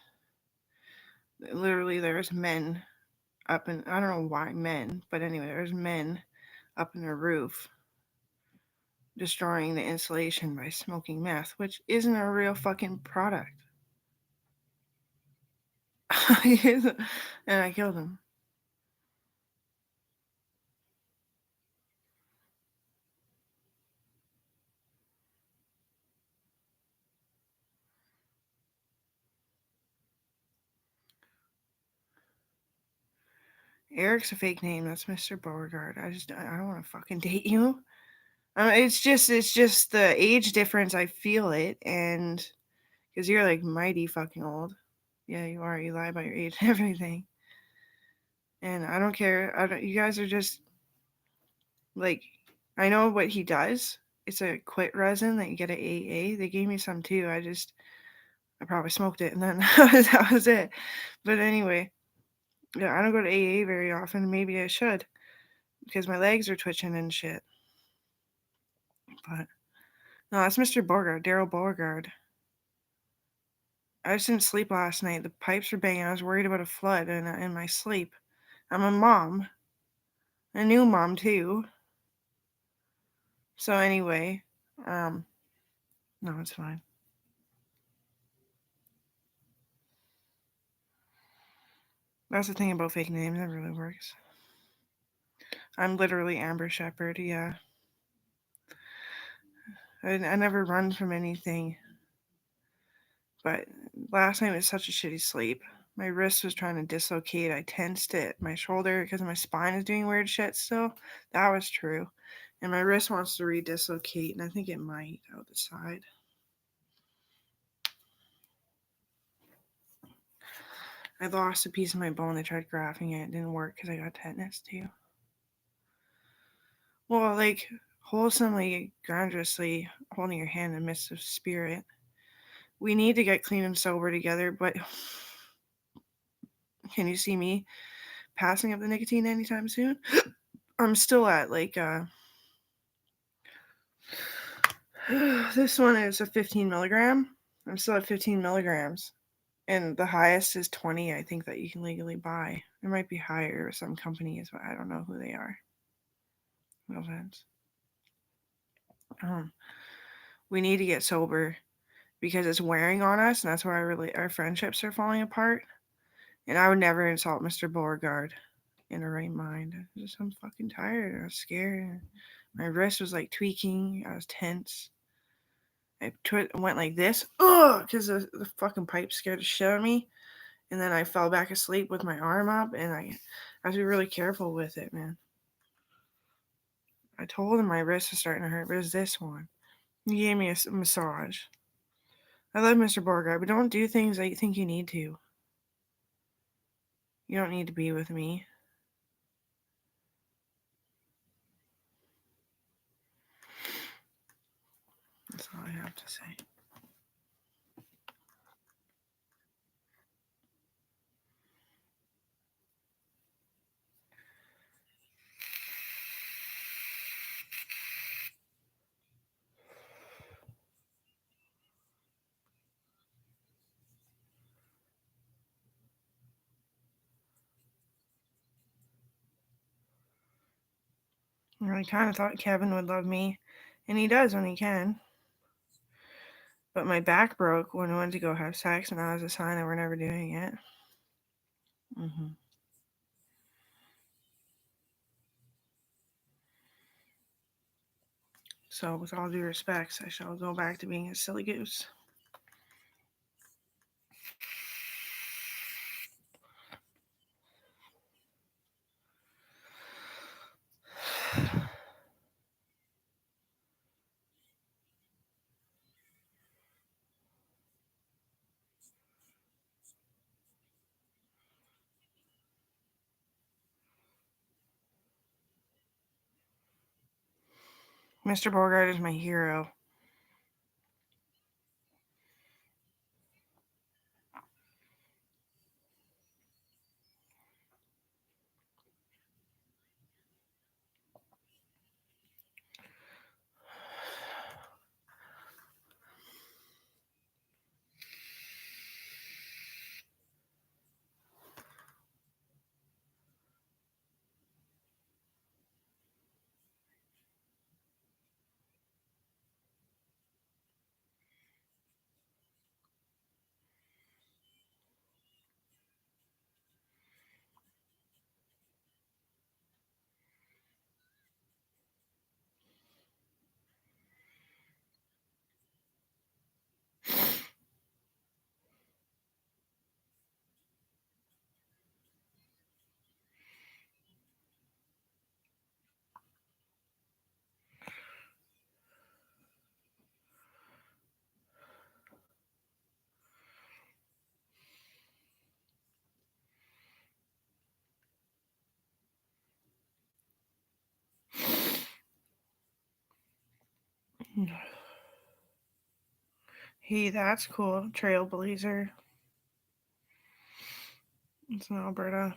literally there's men up in, I don't know why men, but anyway, there's men up in the roof destroying the insulation by smoking meth, which isn't a real fucking product. And I killed him. Eric's a fake name. That's Mr. Beauregard. I don't want to fucking date you. It's just the age difference. I feel it, and because you're like mighty fucking old. Yeah, you are. You lie about your age and everything. And I don't care. You guys are just like, I know what he does. It's a quit resin that you get at AA. They gave me some too. I probably smoked it, and then that was it. But anyway, yeah, I don't go to AA very often. Maybe I should, because my legs are twitching and shit. But no, that's Mr. Beauregard, Daryl Beauregard. I just didn't sleep last night. The pipes were banging. I was worried about a flood in my sleep. I'm a mom, a new mom too. So anyway, no, it's fine. That's the thing about fake names. It really works. I'm literally Amber Shepherd. Yeah, I never run from anything. But last night was such a shitty sleep. My wrist was trying to dislocate. I tensed it. My shoulder, because my spine is doing weird shit still. That was true. And my wrist wants to re-dislocate, and I think it might out the side. I lost a piece of my bone. I tried grafting it. It didn't work because I got tetanus too. Well, like, wholesomely, grandiously holding your hand in the midst of spirit. We need to get clean and sober together, but can you see me passing up the nicotine anytime soon? I'm still at like this one is a 15 milligram. I'm still at 15 milligrams, and the highest is 20. I think that you can legally buy. It might be higher with some companies, but I don't know who they are. No offense. We need to get sober because it's wearing on us, and that's why our friendships are falling apart. And I would never insult Mr. Beauregard in a right mind. I'm fucking tired. I was scared. My wrist was like tweaking. I was tense. I went like this, because the fucking pipe scared the shit out of me. And then I fell back asleep with my arm up, and I have to be really careful with it, man. I told him my wrist was starting to hurt, but it's this one. He gave me a massage. I love Mr. Beauregard, but don't do things that you think you need to. You don't need to be with me. That's all I have. have to say. I kind of thought Kevin would love me, and he does when he can. But my back broke when I went to go have sex, and that was a sign that we're never doing it. So, with all due respects, I shall go back to being a silly goose. Mr. Bogart is my hero. Hey, that's cool. Trailblazer. It's in Alberta.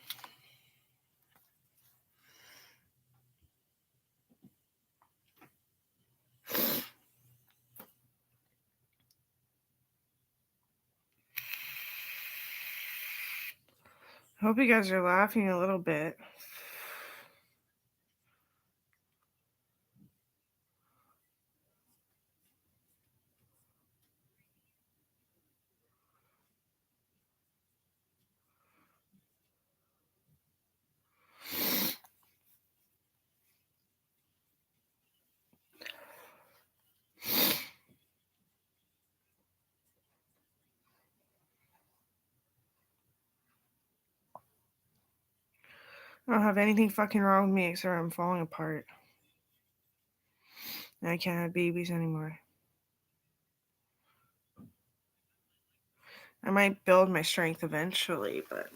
I hope you guys are laughing a little bit. I don't have anything fucking wrong with me except I'm falling apart. And I can't have babies anymore. I might build my strength eventually, but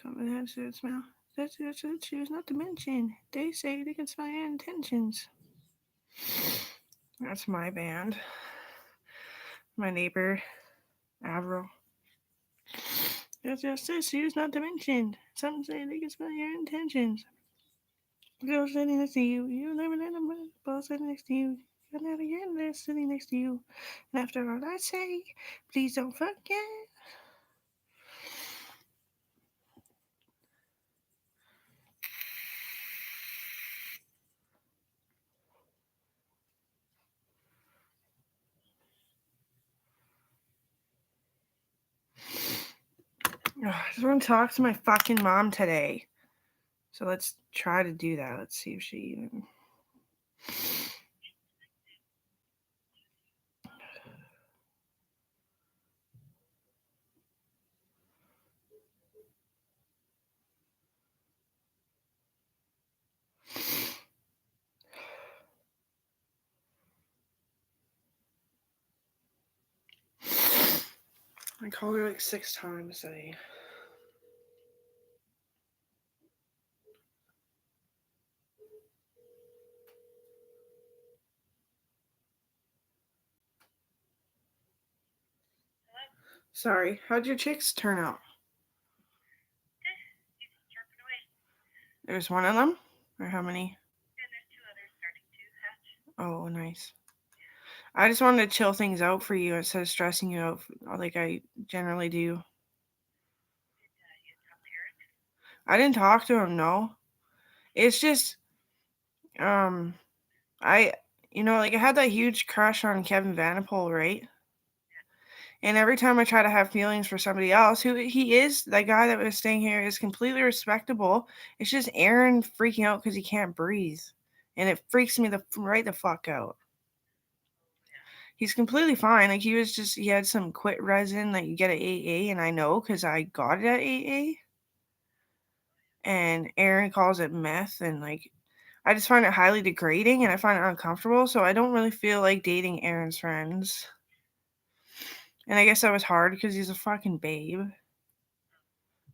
common heads to smell. That's what choose not to mention. They say they can smell your intentions. That's my band. My neighbor, Avril. That's just this choose not to mention. Some say they can smell your intentions. Girl sitting next to you, you never let them ball sitting next to you. You're never getting there sitting next to you. And after all I say, please don't forget. I just want to talk to my fucking mom today. So let's try to do that. Let's see if she even. I called her like 6 times today. Sorry, how'd your chicks turn out? There's one of them? Or how many? Oh, nice. I just wanted to chill things out for you instead of stressing you out like I generally do. I didn't talk to him, no. It's just, I, like I had that huge crush on Kevin Vanderpool, right? And every time I try to have feelings for somebody else, who he is, that guy that was staying here is completely respectable. It's just Aaron freaking out because he can't breathe. And it freaks me right the fuck out. He's completely fine. Like he had some quit resin that you get at AA, and I know because I got it at AA. And Aaron calls it meth, and like I just find it highly degrading and I find it uncomfortable. So I don't really feel like dating Aaron's friends. And I guess that was hard because he's a fucking babe.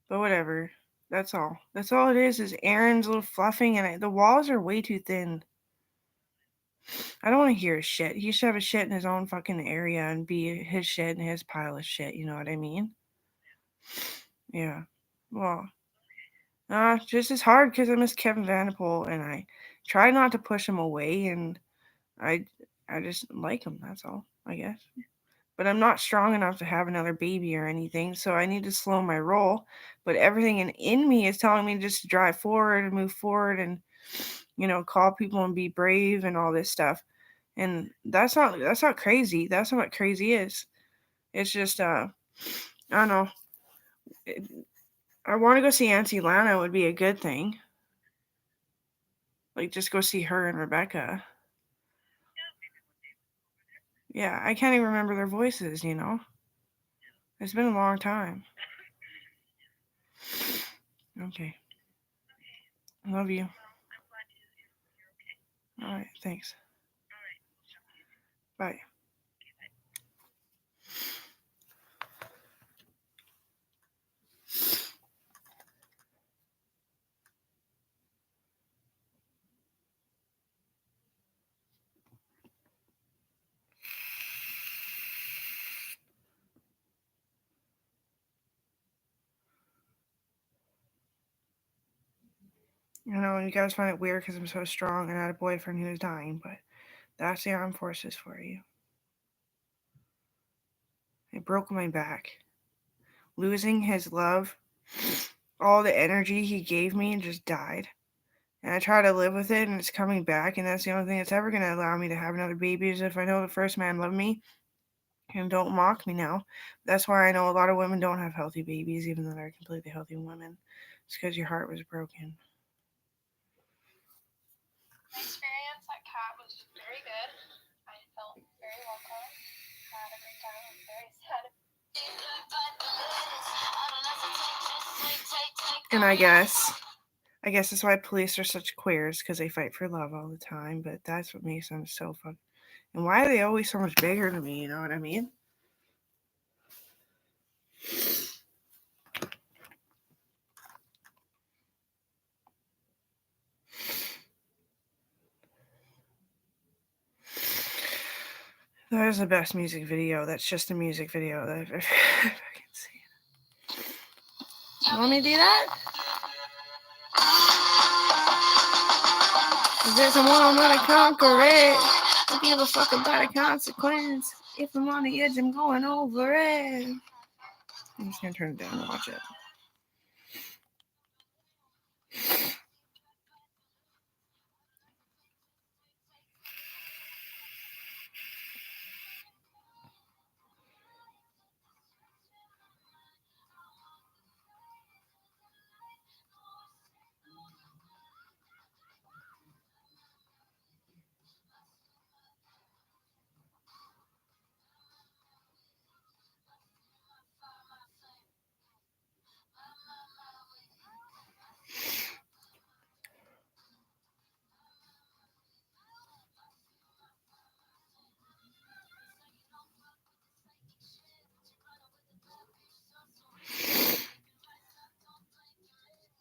But whatever. That's all. That's all it is Aaron's a little fluffing and the walls are way too thin. I don't want to hear his shit. He should have a shit in his own fucking area and be his shit and his pile of shit. You know what I mean? Yeah. Well, just as hard because I miss Kevin Vanderpool and I try not to push him away and I just like him. That's all, I guess. But I'm not strong enough to have another baby or anything, so I need to slow my roll. But everything in me is telling me just to drive forward and move forward and, call people and be brave and all this stuff. And that's not crazy. That's not what crazy is. It's just, I don't know. I want to go see Auntie Lana would be a good thing. Like, just go see her and Rebecca. Yeah, I can't even remember their voices, It's been a long time. Okay. I love you. All right, thanks. Bye. I know you guys find it weird because I'm so strong and I had a boyfriend who was dying, but that's the armed forces for you. It broke my back. Losing his love, all the energy he gave me, and just died. And I try to live with it, and it's coming back, and that's the only thing that's ever going to allow me to have another baby is if I know the first man loved me. And don't mock me now. That's why I know a lot of women don't have healthy babies, even though they're completely healthy women. It's because your heart was broken. My experience at CAT was very good. I felt very welcome. I had a great time. I'm very sad. And I guess that's why police are such queers, because they fight for love all the time. But that's what makes them so fun. And why are they always so much bigger than me? You know what I mean? That is the best music video. That's just a music video that I've ever seen. You want me to do that? If there's a one, I'm gonna conquer it. Don't give a fuck about the consequence. If I'm on the edge, I'm going over it. I'm just gonna turn it down and watch it.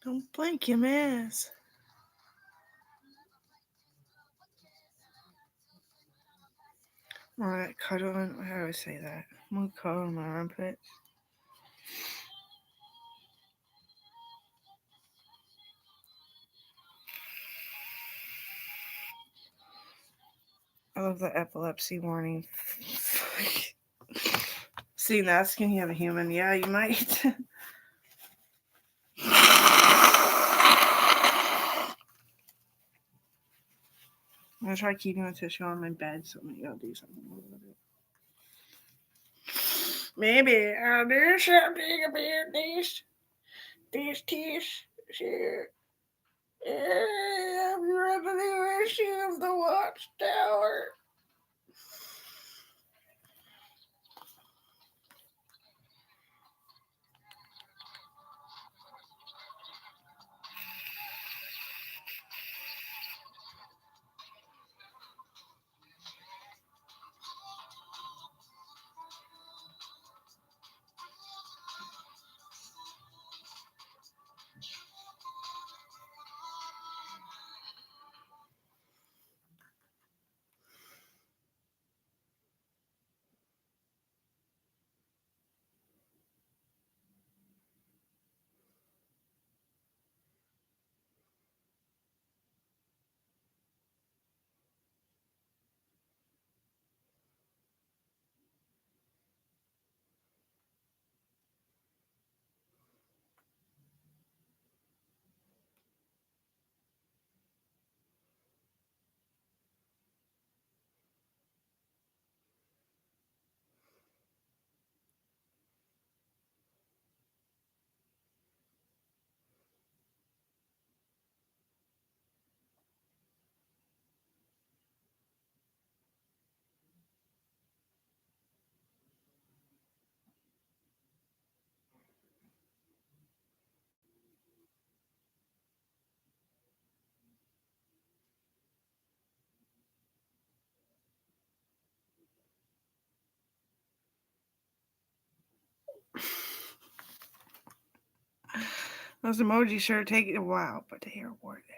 Don't blink your ass. Alright, cuddle. How do I say that? I'm gonna cuddle my armpit. I love the epilepsy warning. Seeing that, can you have a human? Yeah, you might. I'm gonna try keeping the tissue on my bed, so maybe I'll do something with it. Maybe I'll do something about this tissue. I'm running the issue of the watchtower. Those emojis sure take a while, but they are worth it.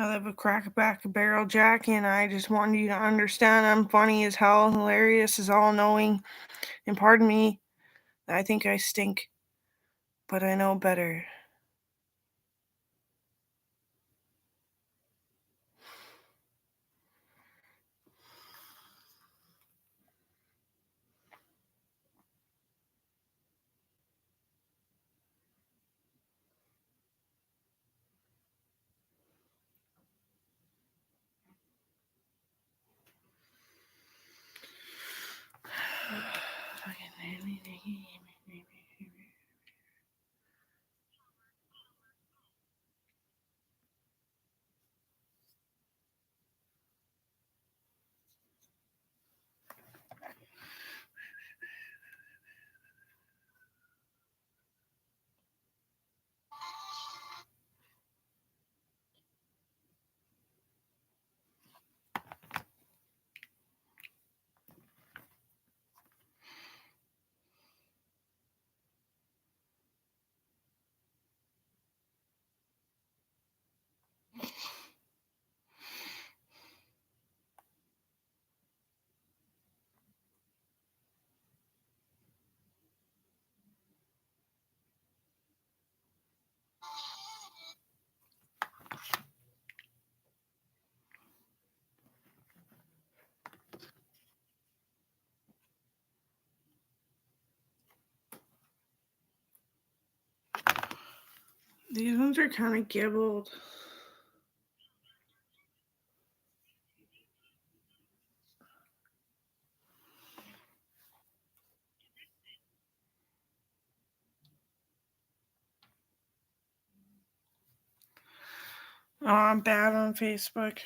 I live a crackback barrel Jack, and I just want you to understand I'm funny as hell, hilarious as all knowing, and pardon me, I think I stink, but I know better. These ones are kind of gibbled. Oh, I'm bad on Facebook.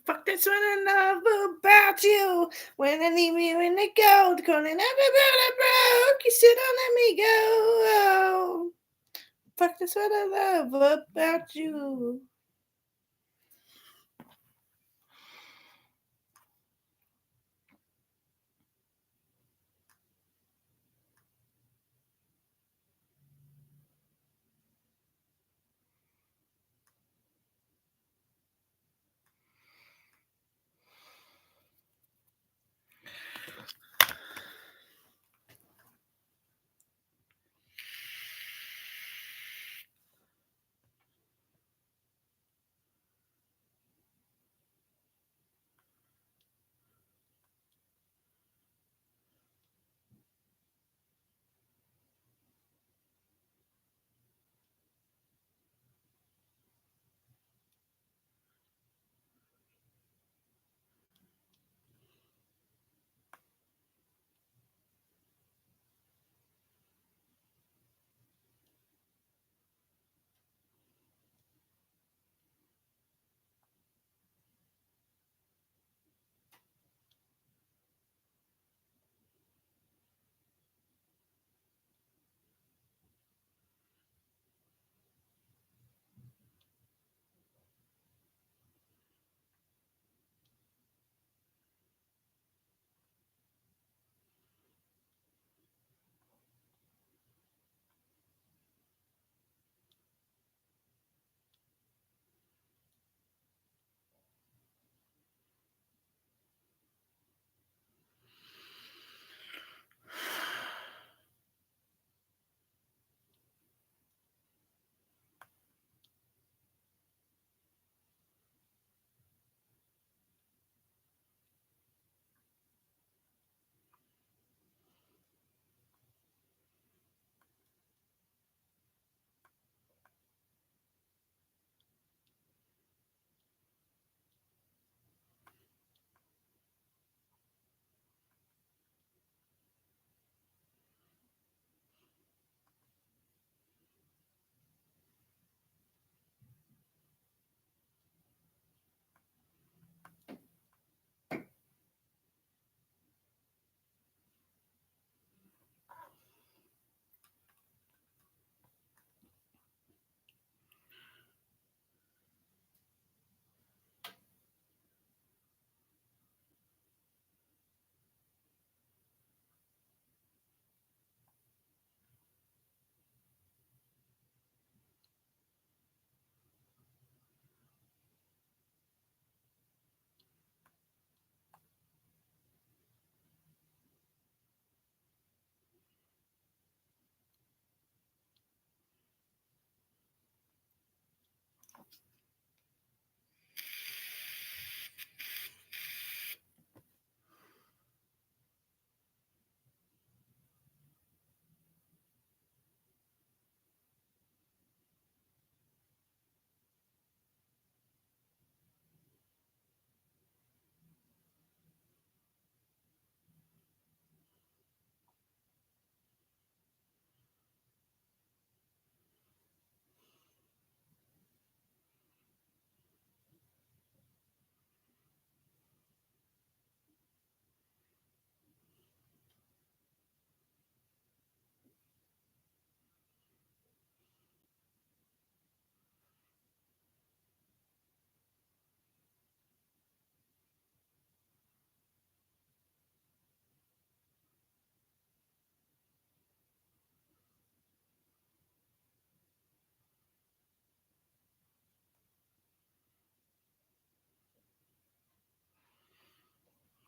Fuck, that's what I love about you. When I leave you in the cold, calling up about I broke, you still don't let me go. Oh, fuck, that's what I love about you.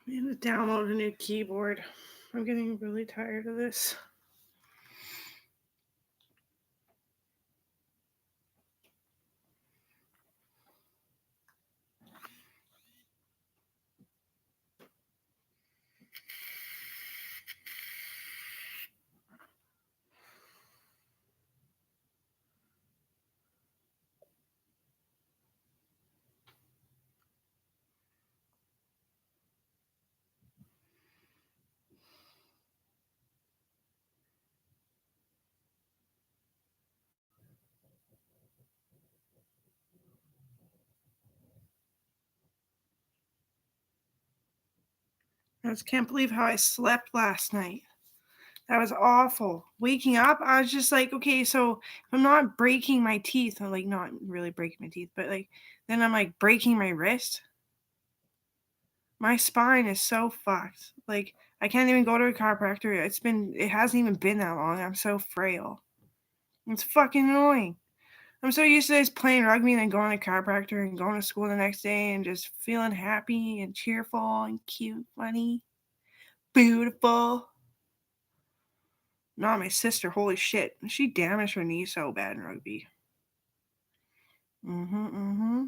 I need to download a new keyboard. I'm getting really tired of this. I just can't believe how I slept last night. That was awful. Waking up, I was just like, okay, so if I'm not breaking my teeth, or like not really breaking my teeth, but like then I'm like breaking my wrist. My spine is so fucked. Like I can't even go to a chiropractor. It hasn't even been that long. I'm so frail. It's fucking annoying. I'm so used to just playing rugby and then going to chiropractor and going to school the next day and just feeling happy and cheerful and cute, funny, beautiful. Not my sister, holy shit. She damaged her knee so bad in rugby. Mm-hmm.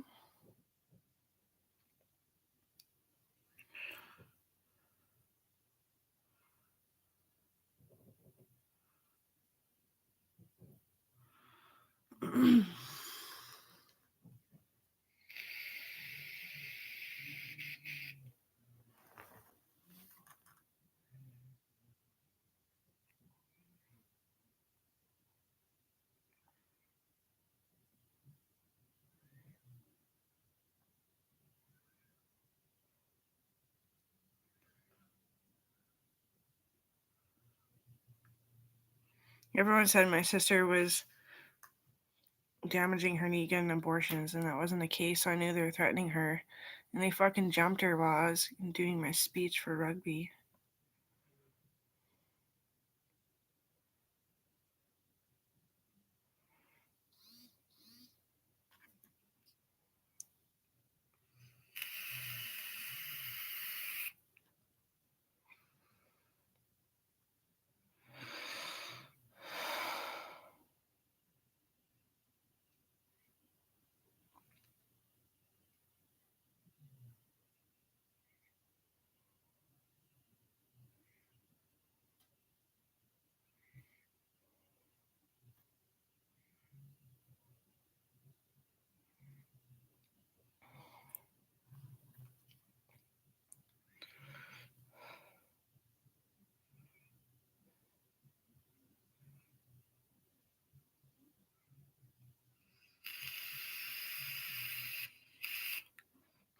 Everyone said my sister was damaging her knee getting abortions, and that wasn't the case, so I knew they were threatening her. And they fucking jumped her while I was doing my speech for rugby.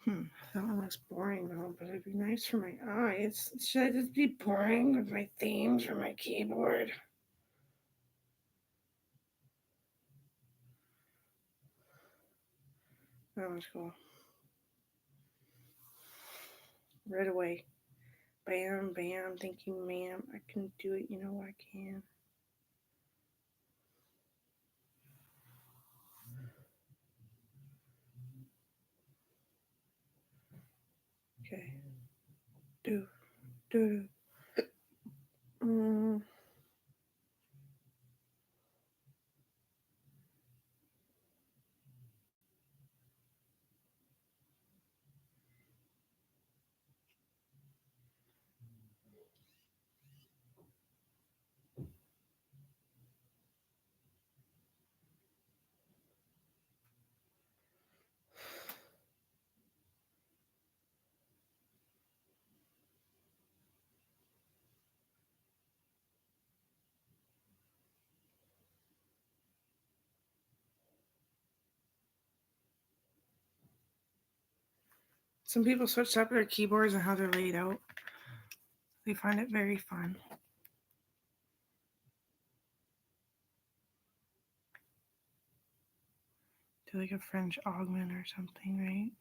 That one looks boring though, but it'd be nice for my eyes. Should I just be boring with my themes for my keyboard? That one's cool. Right away. Bam, bam, thank you, ma'am. I can do it, you know I can. Okay. Do, do, do. Some people switch up their keyboards and how they're laid out. They find it very fun. Do like a French augment or something, right?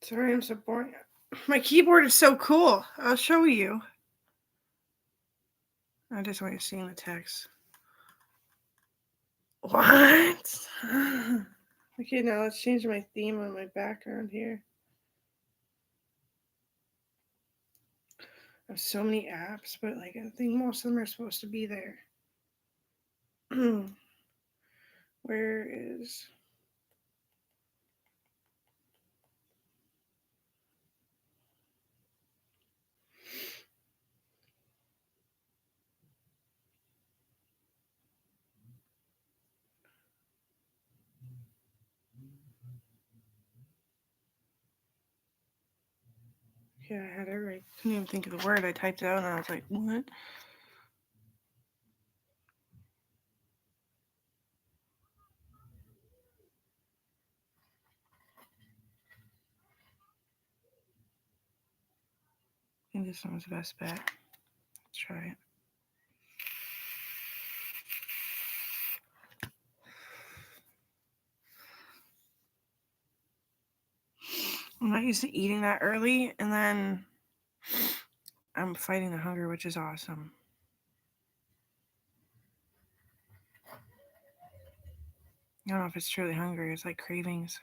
Sorry, I'm so boring. My keyboard is so cool. I'll show you. I just want you seeing the text. What? Okay, now let's change my theme on my background here. I have so many apps, but like I think most of them are supposed to be there. Where is... Yeah, I had it right. Couldn't even think of the word. I typed it out and I was like, what? I think this one's the best bet. Let's try it. I'm not used to eating that early, and then I'm fighting the hunger, which is awesome. I don't know if it's truly hungry. It's like cravings.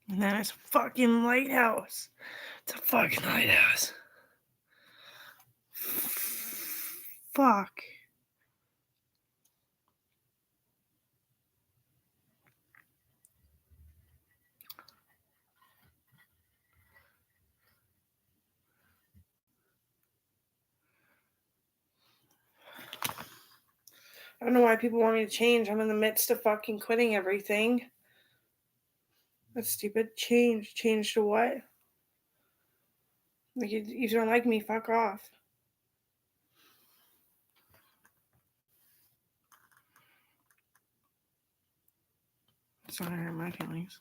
And then it's fucking lighthouse. It's a fucking lighthouse. Fuck. I don't know why people want me to change. I'm in the midst of fucking quitting everything. That's stupid. Change. Change to what? Like, you don't like me, fuck off. It's not hurt my feelings.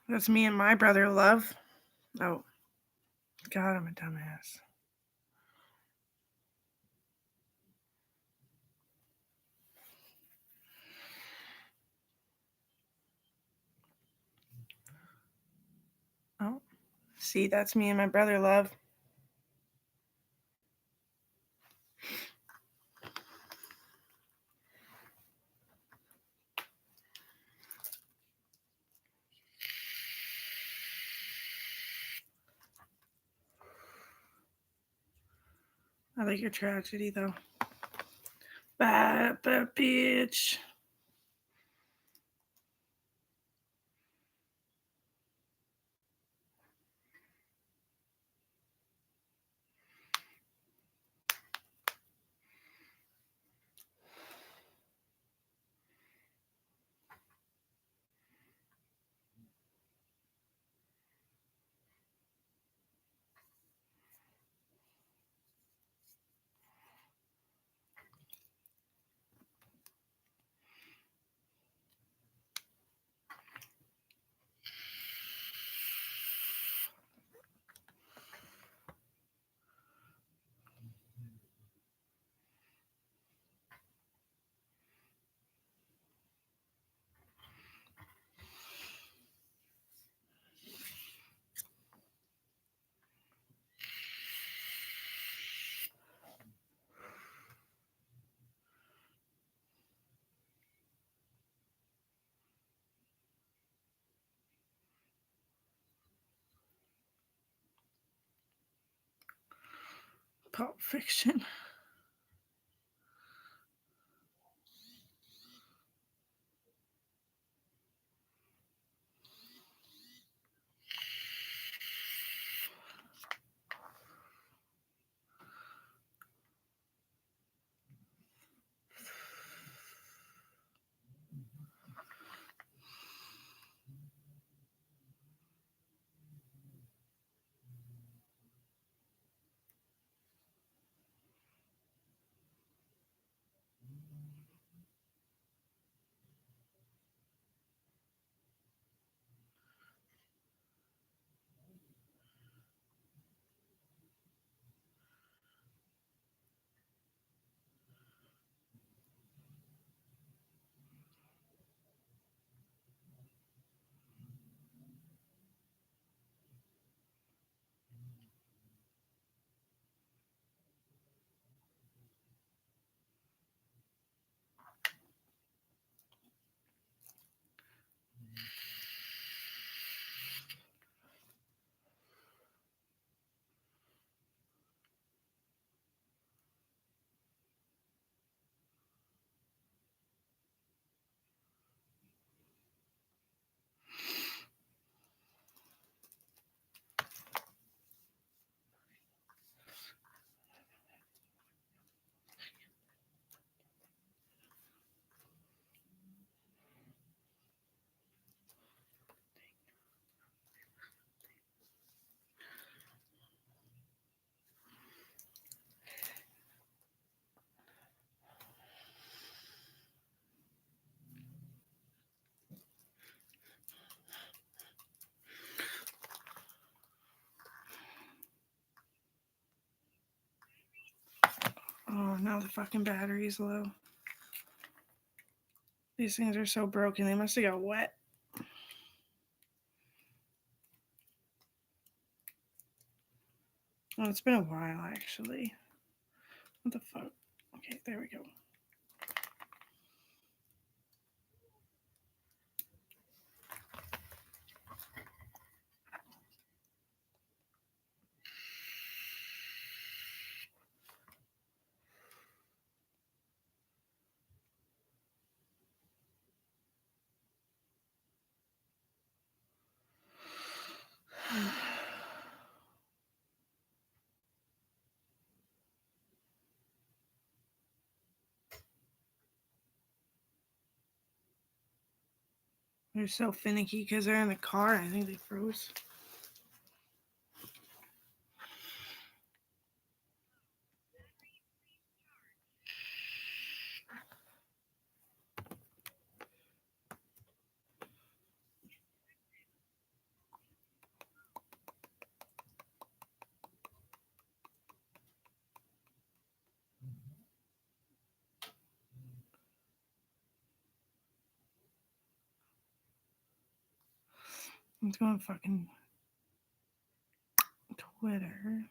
That's me and my brother, love. Oh, God, I'm a dumbass. Oh, see, that's me and my brother, love. I like your tragedy, though. Bad bitch. Pulp Fiction. Oh, now the fucking battery's low. These things are so broken. They must have got wet. Oh, it's been a while, actually. What the fuck? Okay, there we go. They're so finicky because they're in the car. I think they froze. Let's go on fucking Twitter.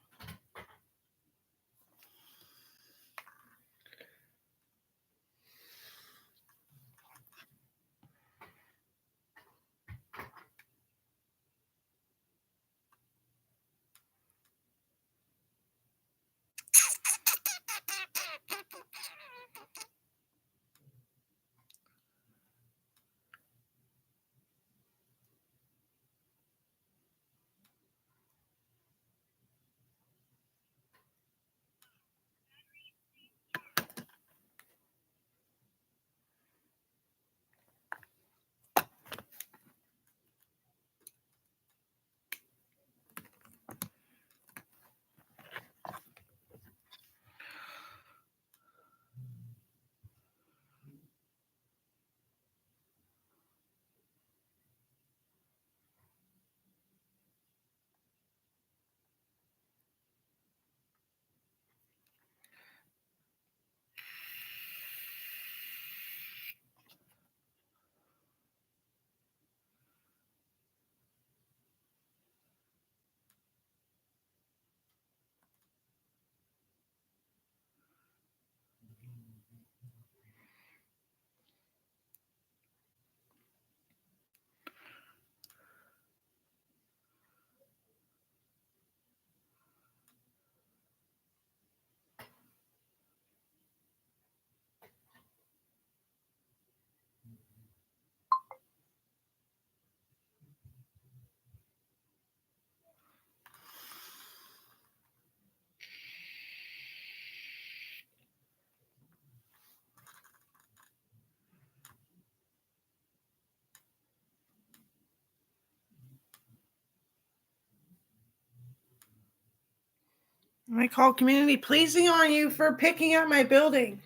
I call community policing on you for picking up my building.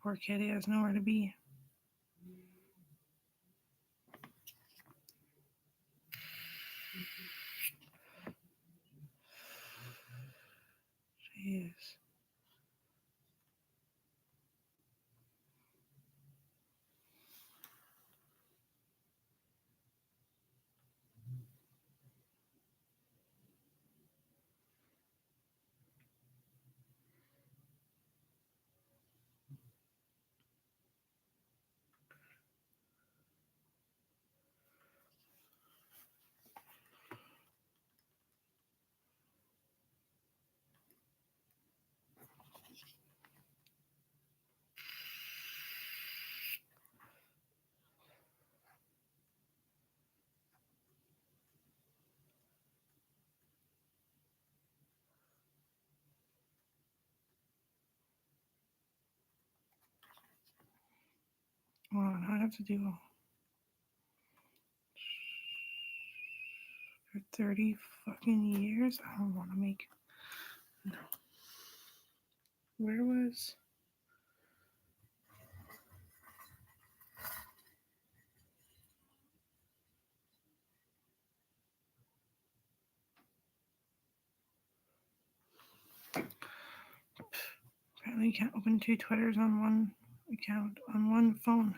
Poor kitty has nowhere to be. Jeez. Well, I have to do for 30 fucking years. I don't want to make. No. Where was. Apparently, you can't open 2 Twitters on one account, on one phone.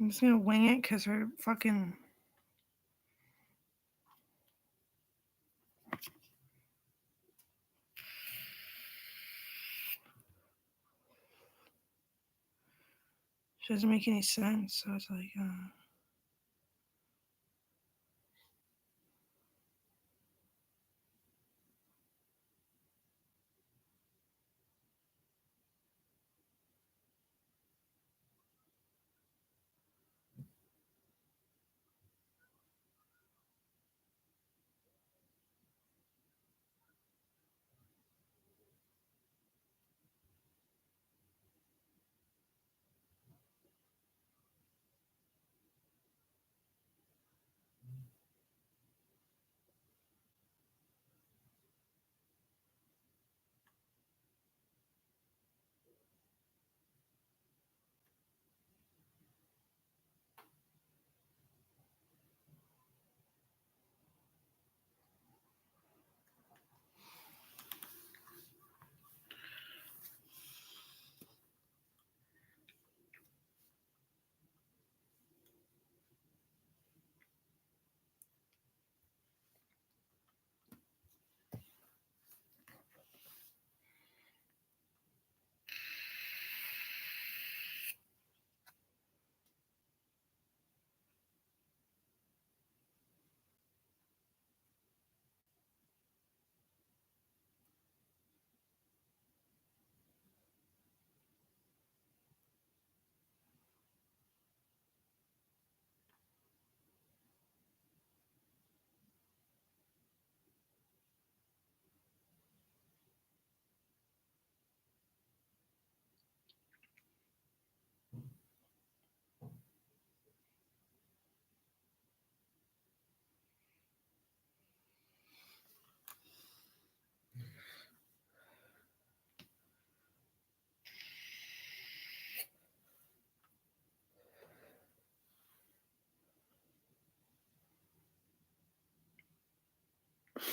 I'm just gonna wing it because her fucking. She doesn't make any sense. So it's like.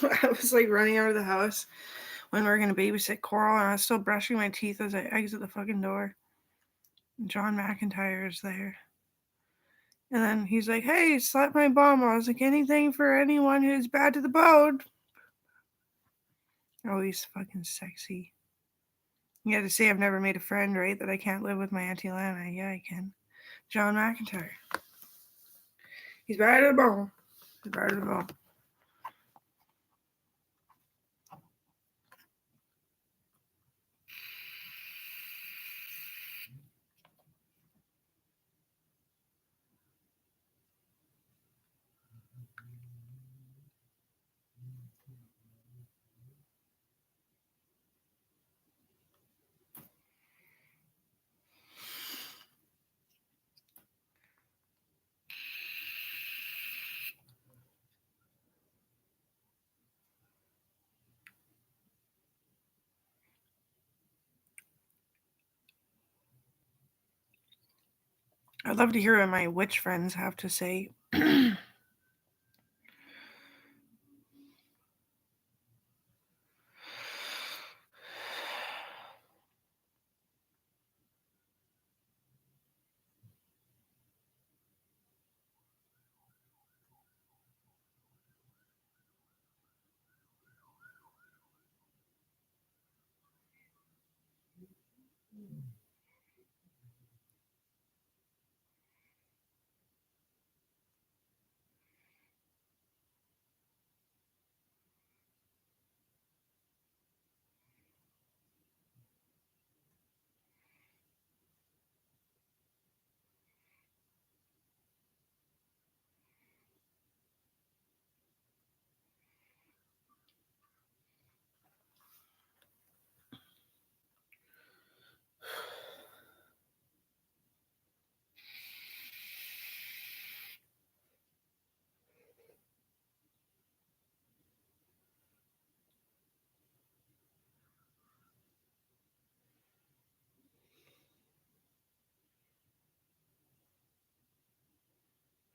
I was like running out of the house when we were gonna babysit Coral, and I was still brushing my teeth as I exit the fucking door. John McIntyre is there. And then he's like, "Hey, slap my bum." I was like, "Anything for anyone who's bad to the bone." Oh, he's fucking sexy. You had to say I've never made a friend, right? That I can't live with my Auntie Lana. Yeah, I can. John McIntyre. He's bad to the bone. He's bad to the bone. I'd love to hear what my witch friends have to say.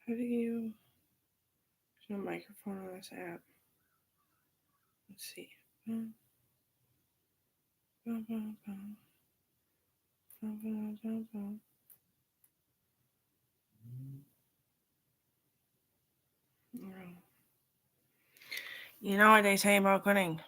How do you... There's no microphone on this app. Let's see. You know what they say about quitting?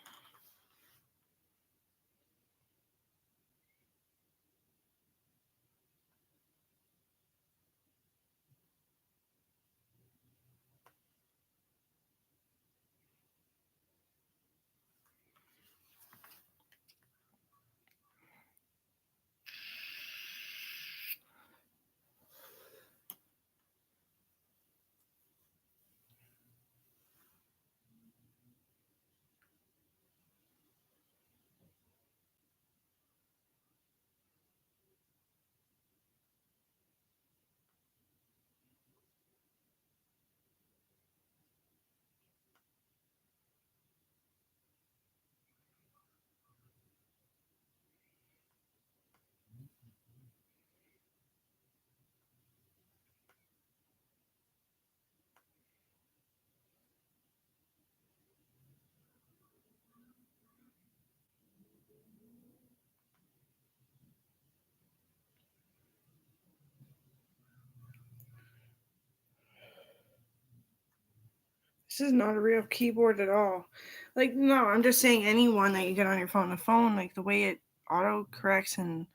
This is not a real keyboard at all. Like, no, I'm just saying any one that you get on your phone. The phone, like the way it auto corrects and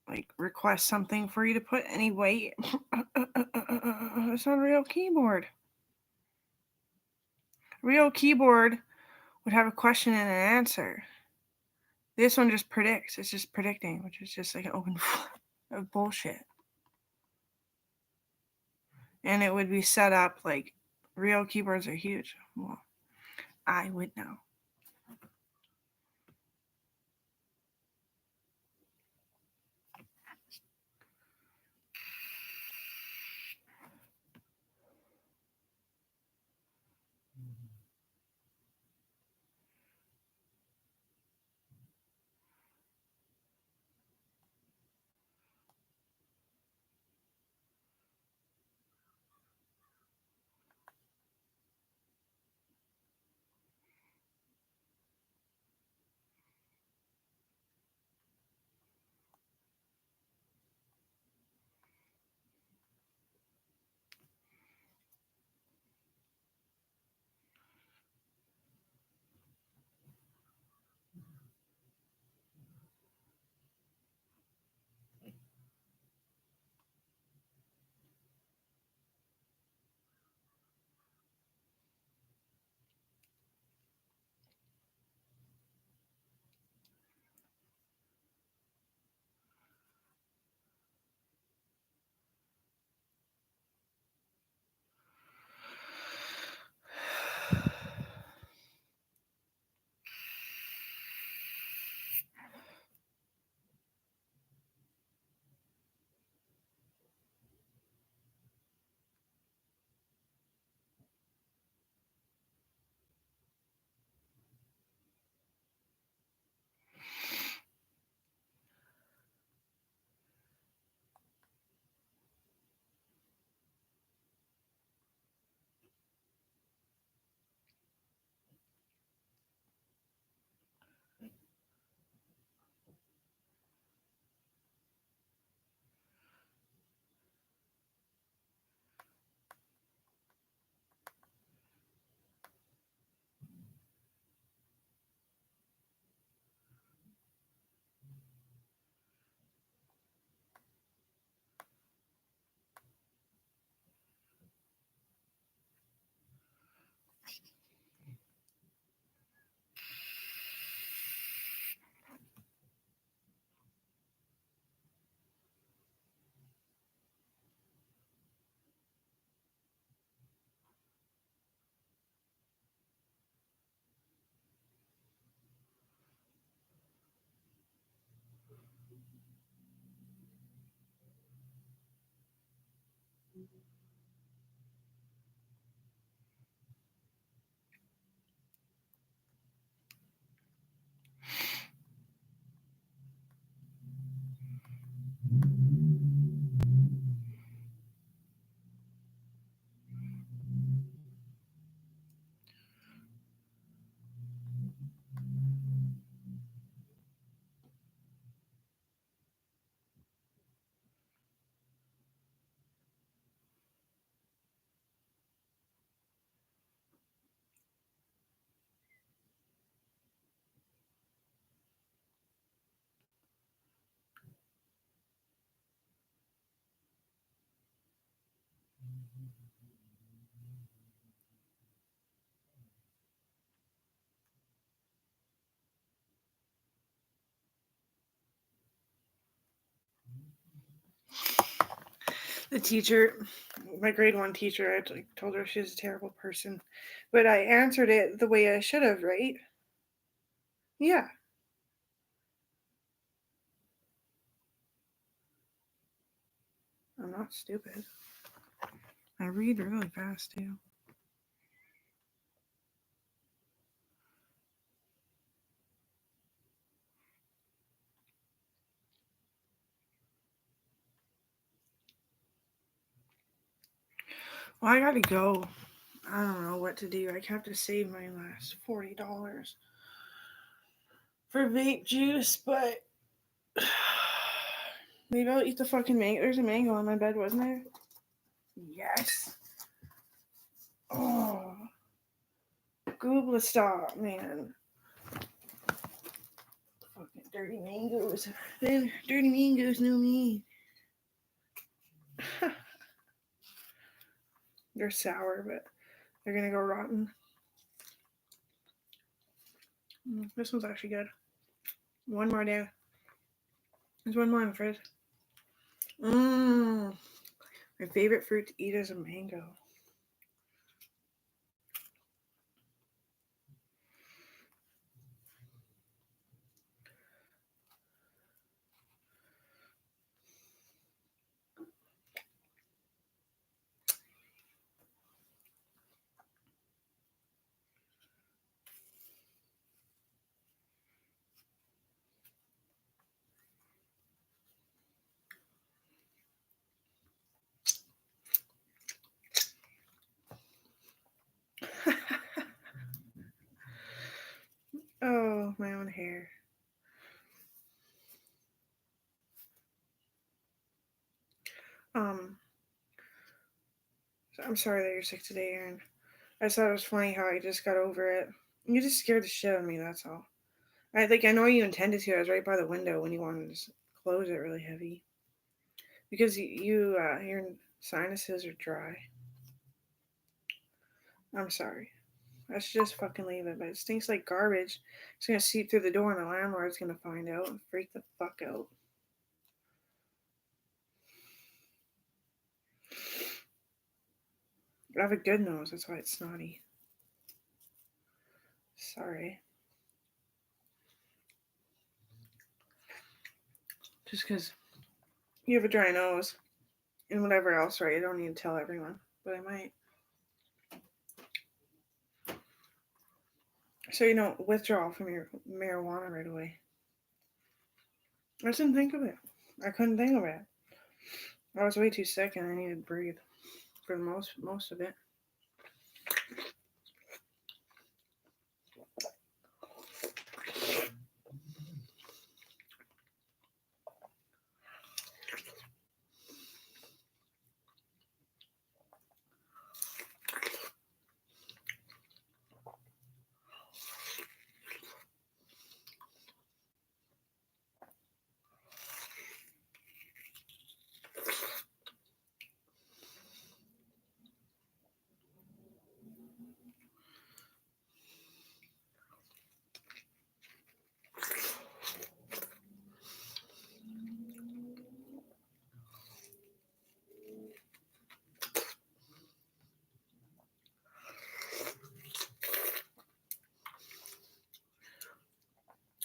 like request something for you to put any weight. It's not a real keyboard. A real keyboard would have a question and an answer. This one just predicts. It's just predicting, which is just like an open of bullshit. And it would be set up like real keyboards are huge. Well, I would know. The teacher, my grade 1 teacher, I told her she was a terrible person, but I answered it the way I should have, right? Yeah. I'm not stupid. I read really fast too. Well, I gotta go. I don't know what to do. I have to save my last $40 for vape juice, but maybe I'll eat the fucking mango. There's a mango on my bed, wasn't there? Yes. Oh. Google stop, man. Fucking dirty mangoes. Dirty mangoes know me. They're sour, but they're gonna go rotten. This one's actually good. One more day. There's one more in the fridge. My favorite fruit to eat is a mango. Oh, my own hair. I'm sorry that you're sick today, Aaron. I just thought it was funny how I just got over it. You just scared the shit out of me, that's all. I know you intended to. I was right by the window when you wanted to close it really heavy. Because your sinuses are dry. I'm sorry. I should just fucking leave it, but it stinks like garbage. It's gonna seep through the door and the landlord's gonna find out and freak the fuck out. I have a good nose, that's why it's snotty. Sorry. Just because you have a dry nose and whatever else, right? I don't need to tell everyone, but I might. So you don't withdraw from your marijuana right away. I just didn't think of it. I couldn't think of it. I was way too sick and I needed to breathe for the most of it.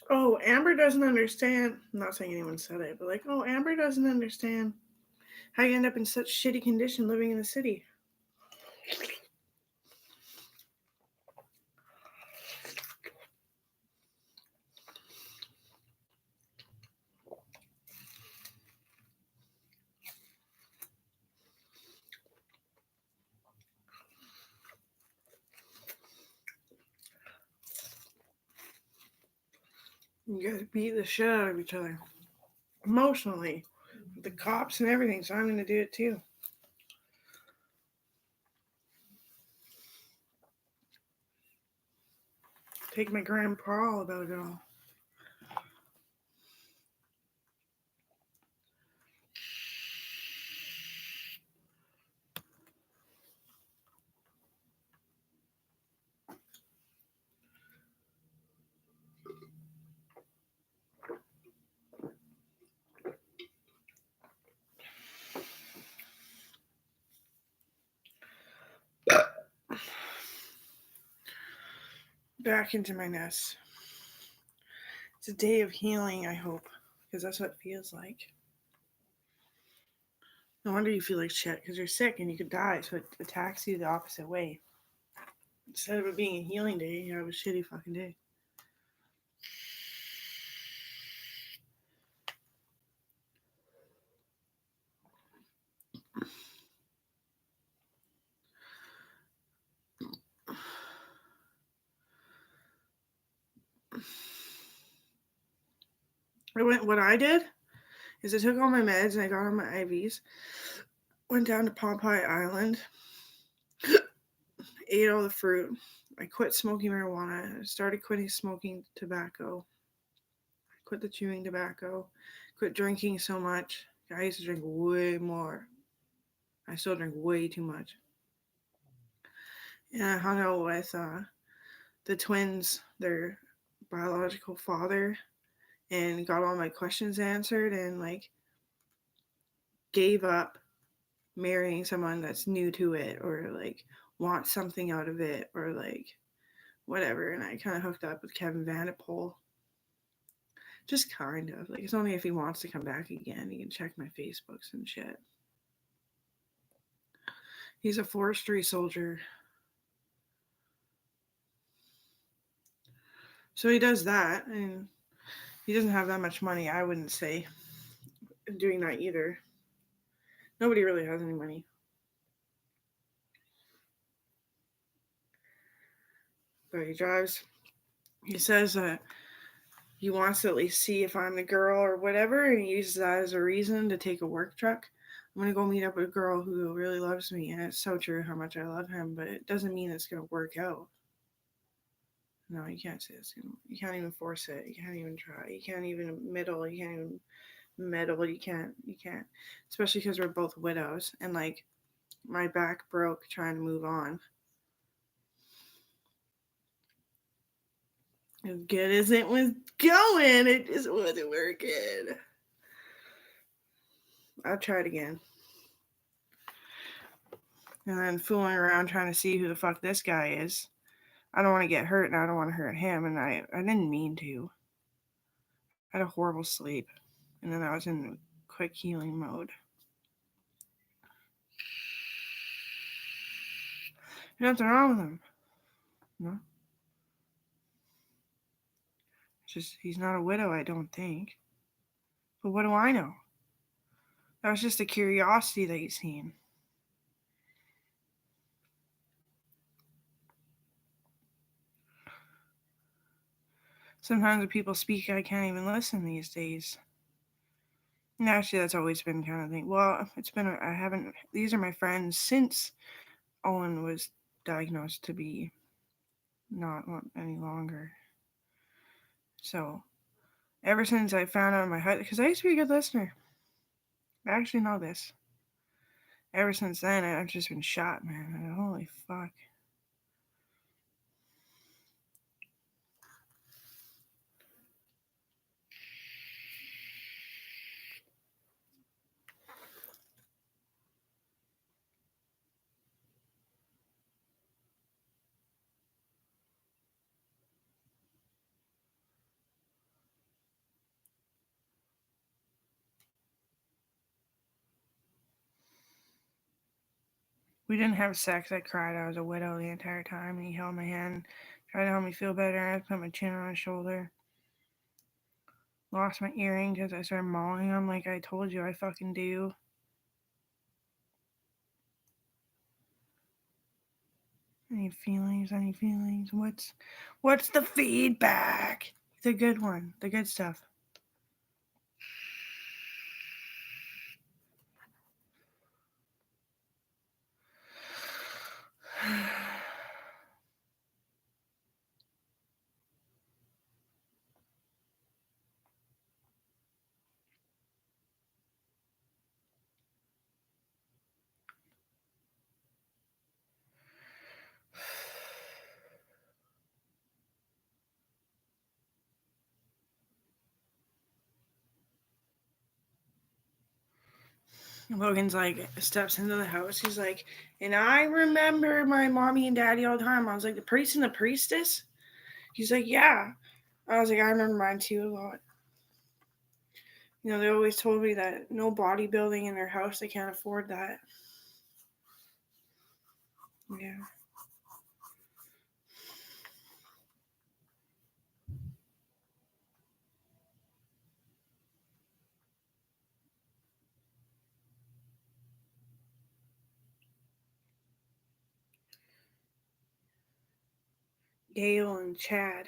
Oh, Amber doesn't understand. I'm not saying anyone said it, but Amber doesn't understand How you end up in such shitty condition living in the city? You guys beat the shit out of each other emotionally, with the cops and everything. So I'm gonna do it too. Take my grandpa about it all. Back into my nest. It's a day of healing, I hope, because that's what it feels like. No wonder you feel like shit, because you're sick and you could die, so it attacks you the opposite way. Instead of it being a healing day, you have a shitty fucking day. What I did is I took all my meds and I got on my IVs, went down to Pompeii Island, ate all the fruit. I quit smoking marijuana. I started quitting smoking tobacco. I quit the chewing tobacco. Quit drinking so much. I used to drink way more. I still drink way too much. And I hung out with the twins, their biological father, and got all my questions answered and like gave up marrying someone that's new to it or like wants something out of it or like whatever. And I kind of hooked up with Kevin Vanderpool. Just kind of. Like, it's only if he wants to come back again. You can check my Facebooks and shit. He's a forestry soldier. So he does that, and he doesn't have that much money, I wouldn't say, doing that either. Nobody really has any money. But he drives. He says he wants to at least see if I'm the girl or whatever, and he uses that as a reason to take a work truck. I'm going to go meet up with a girl who really loves me, and it's so true how much I love him, but it doesn't mean it's going to work out. No, you can't say it's gonna. You can't even force it. You can't even try. You can't even middle. You can't even meddle. You can't. Especially because we're both widows, and like my back broke trying to move on. As good as it was going, it just wasn't working. I'll try it again. And then fooling around trying to see who the fuck this guy is. I don't want to get hurt, and I don't want to hurt him, and I didn't mean to. I had a horrible sleep, and then I was in quick healing mode. There's nothing wrong with him. No. It's just he's not a widow, I don't think. But what do I know? That was just a curiosity that he's seen. Sometimes when people speak, I can't even listen these days. And actually, that's always been kind of thing. Well, these are my friends since Owen was diagnosed to be not any longer. So, ever since I found out my husband, because I used to be a good listener. I actually know this. Ever since then, I've just been shot, man. Holy fuck. we didn't have sex. I cried. I was a widow the entire time, and he held my hand, tried to help me feel better. I put my chin on his shoulder. Lost my earring because I started mauling him like I told you I fucking do. Any feelings? Any feelings? What's the feedback? The good one. The good stuff. Logan's like, steps into the house. He's like, and I remember my mommy and daddy all the time. I was like, the priest and the priestess? He's like, yeah. I was like, I remember mine too a lot. You know, they always told me that no bodybuilding in their house, they can't afford that. Yeah. Gail and Chad.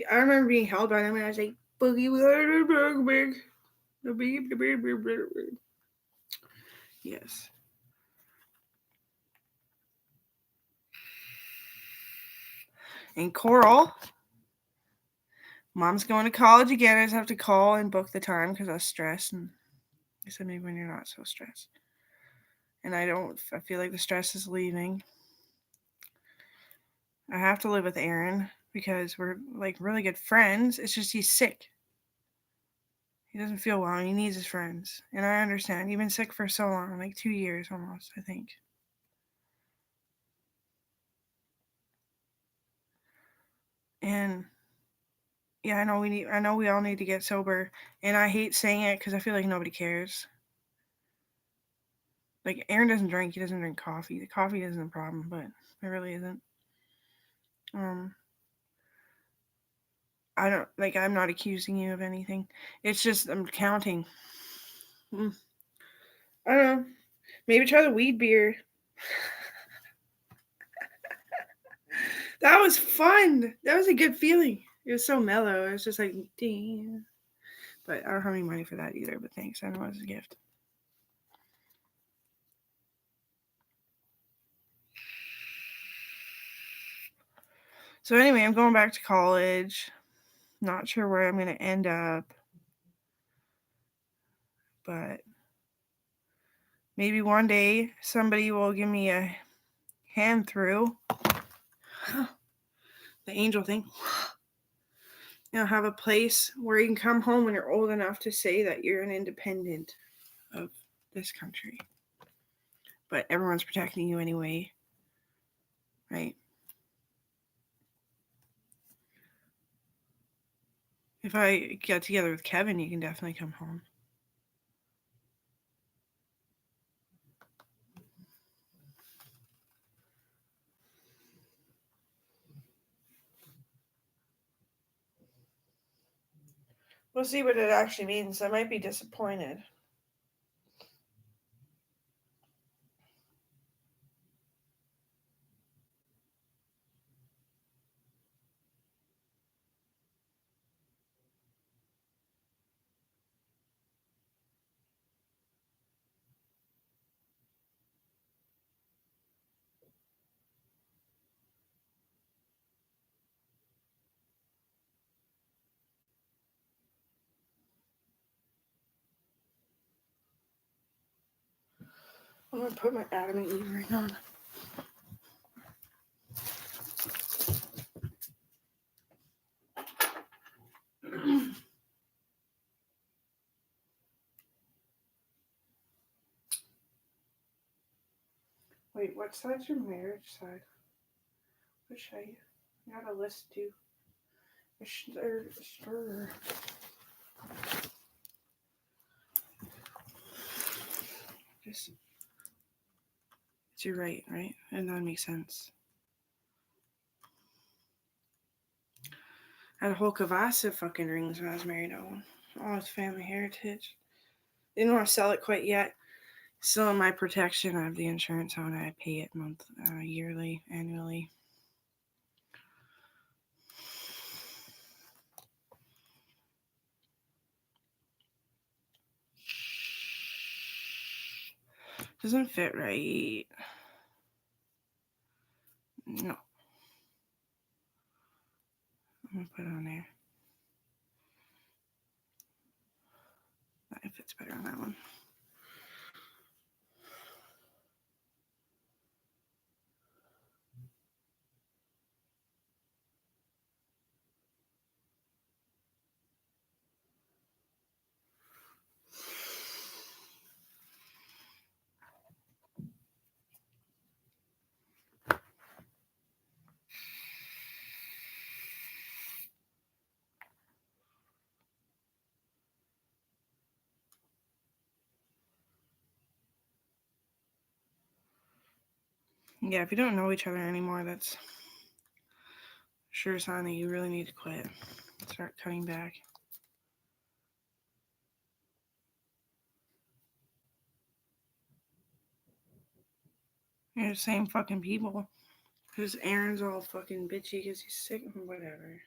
I remember being held by them and I was like, boogie, yes. And Coral, mom's going to college again. I just have to call and book the time because I was stressed. And I said, maybe when you're not so stressed. And I feel like the stress is leaving. I have to live with Aaron because we're like really good friends. It's just he's sick. He doesn't feel well and he needs his friends. And I understand. He's been sick for so long, like 2 years almost, I think. And yeah, I know we all need to get sober. And I hate saying it because I feel like nobody cares. Like Aaron doesn't drink, he doesn't drink coffee. The coffee isn't a problem, but it really isn't. I'm not accusing you of anything. It's just I'm counting. I don't know. Maybe try the weed beer. That was fun. That was a good feeling. It was so mellow. It was just like, damn. But I don't have any money for that either, but thanks. I know it was a gift. So anyway, I'm going back to college. Not sure where I'm going to end up. But maybe one day somebody will give me a hand through. The angel thing. Have a place where you can come home when you're old enough to say that you're an independent of this country. But everyone's protecting you anyway. Right? If I get together with Kevin, you can definitely come home. We'll see what it actually means. I might be disappointed. I'm going to put my Adam and Eve ring on. Wait, what side's your marriage side? What should I got a list too? Sure. It's you're right, right? And that makes sense. I had a whole kvass of fucking rings when I was married. All it's family heritage. Didn't want to sell it quite yet. Still in my protection. I have the insurance on it. I pay it yearly, annually. Doesn't fit right. No. I'm gonna put it on there. It fits better on that one. Yeah, if you don't know each other anymore, that's sure sign that you really need to quit. Start cutting back. You're the same fucking people. Because Aaron's all fucking bitchy because he's sick. Whatever.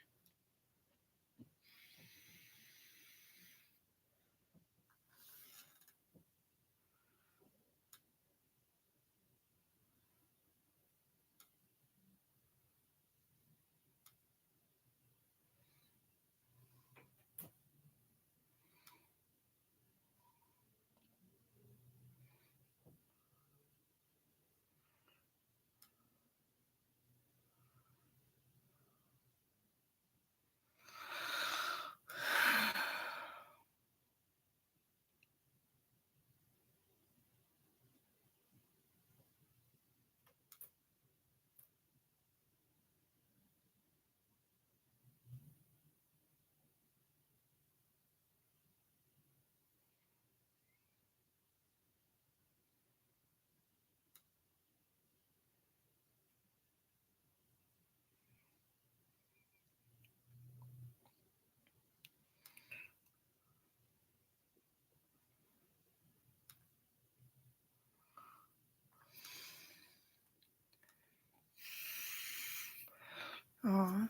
Aw.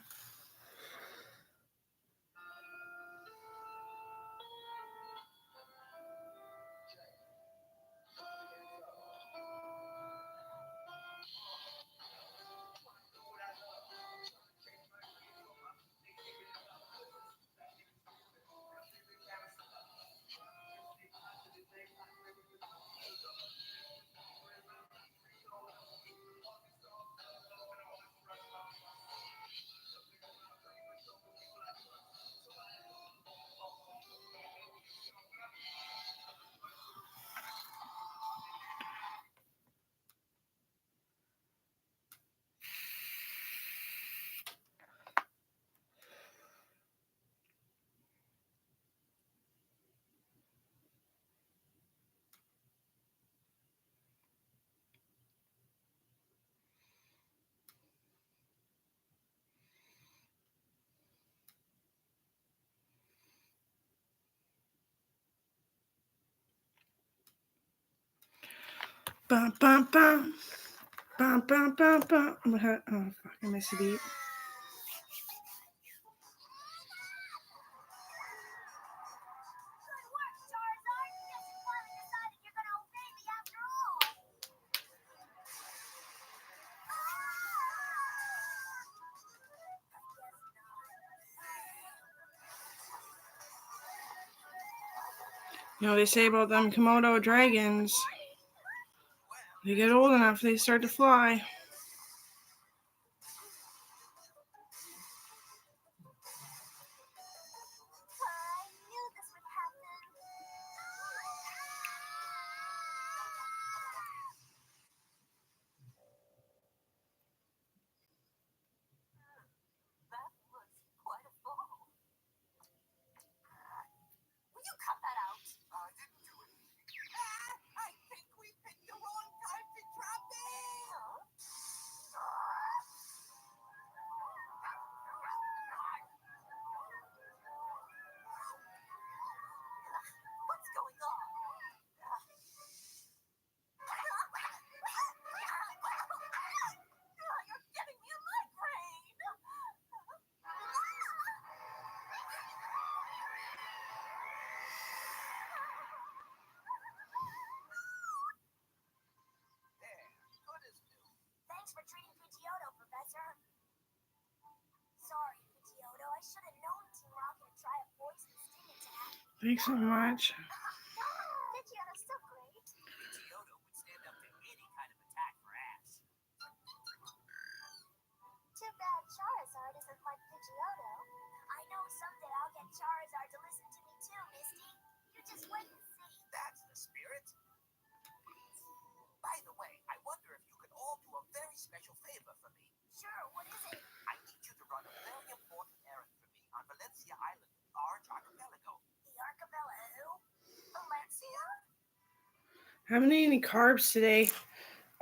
Bum, bum, bum. Bum, bum, bum, bum. Oh, fuck. I missed a beat. You know, they say about them Komodo dragons. They get old enough, they start to fly. That was quite a fall. Will you cut that out? I didn't do anything. I think we picked the wrong time to drop it. for treating Pidgeotto, Professor. Sorry, Pidgeotto. I should have known Team Rocket would try a poison sting attack. Thanks so much. Pidgeotto's so great. Pidgeotto would stand up to any kind of attack for Ash. Too bad Charizard isn't like Pidgeotto. I know someday I'll get Charizard to listen to me too, Misty. You just wait and see. That's the spirit. By the way, I wonder if you could all do a very special favor for me. Sure, what is it? I need you to run a very important errand for me on Valencia Island, Orange Archipelago. The Archipelago? Valencia? Haven't eaten any carbs today.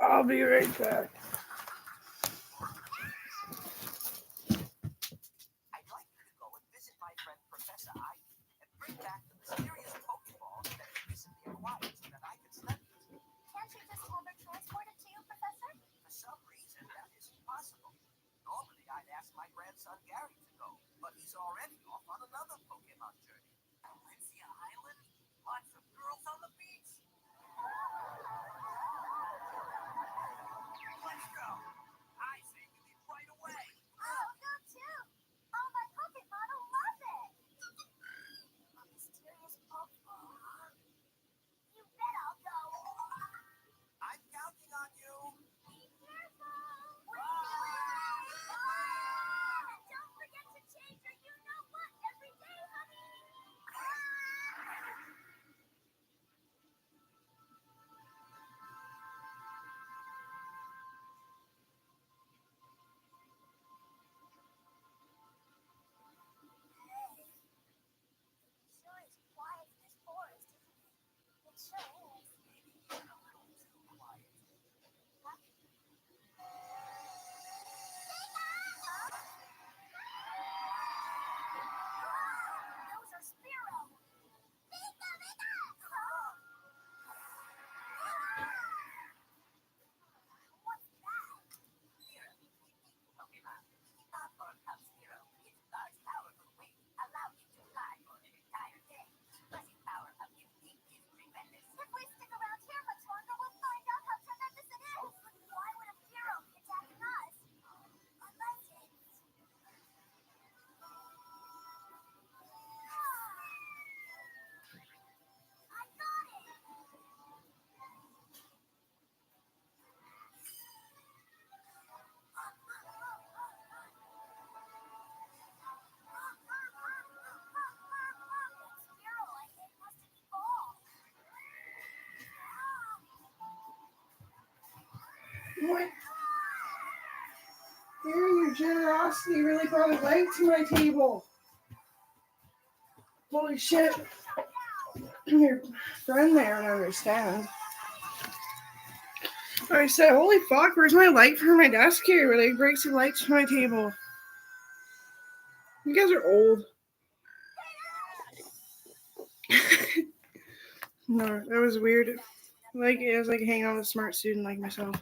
I'll be right back. I'd like you to go and visit my friend Professor Ivy and bring back the mysterious Pokeball that you recently acquired so that I can study it. Can't you just have her transport it to you, Professor? For some reason, that isn't possible. Normally, I'd ask my grandson Gary to go, but he's already off on another Pokemon journey. Valencia Island? Lots of girls on the beach? Let's go. I say we leave right away. I'll go too. All my Pokemon will love it. A mysterious Pokeball, huh? You bet I'll go. I'm counting on you. Be careful. And don't forget to change your you-know-what every day, honey. Sure is quiet in this forest, isn't it? It sure is. Maybe even a little too quiet. Those are Spearow. Vika, Vika! What's that? Here, Pokemon. Not for Sub-Zero. Its large, powerful wings allow you to fly for an entire day. Plus, its power of unique is tremendous. If we stick around here much longer, we'll find out how tremendous it is. Why would a Spearow be attacking us? Unless it's... I got it! Spearow, I think, must have evolved. What? Aaron, your generosity really brought a light to my table. Holy shit. Your friend there don't understand. I said, holy fuck, where's my light for my desk here? Really breaks the light to my table. You guys are old. No, that was weird. Like, it was like hanging out with a smart student like myself.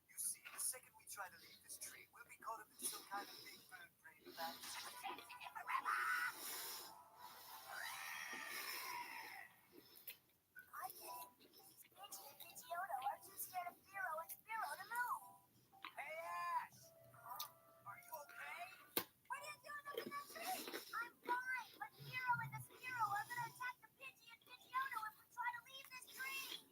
You see, the second we try to leave this tree, we'll be caught up in some kind of big bird brain battle. I get it. Pidgey and Pidgeotto are too scared of Spearow and Spearow to move. Hey, Ash! Are you okay? What are you doing up in that tree? I'm fine, but Spearow and the Spearow are going to attack the Pidgey and Pidgeotto if we try to leave this tree.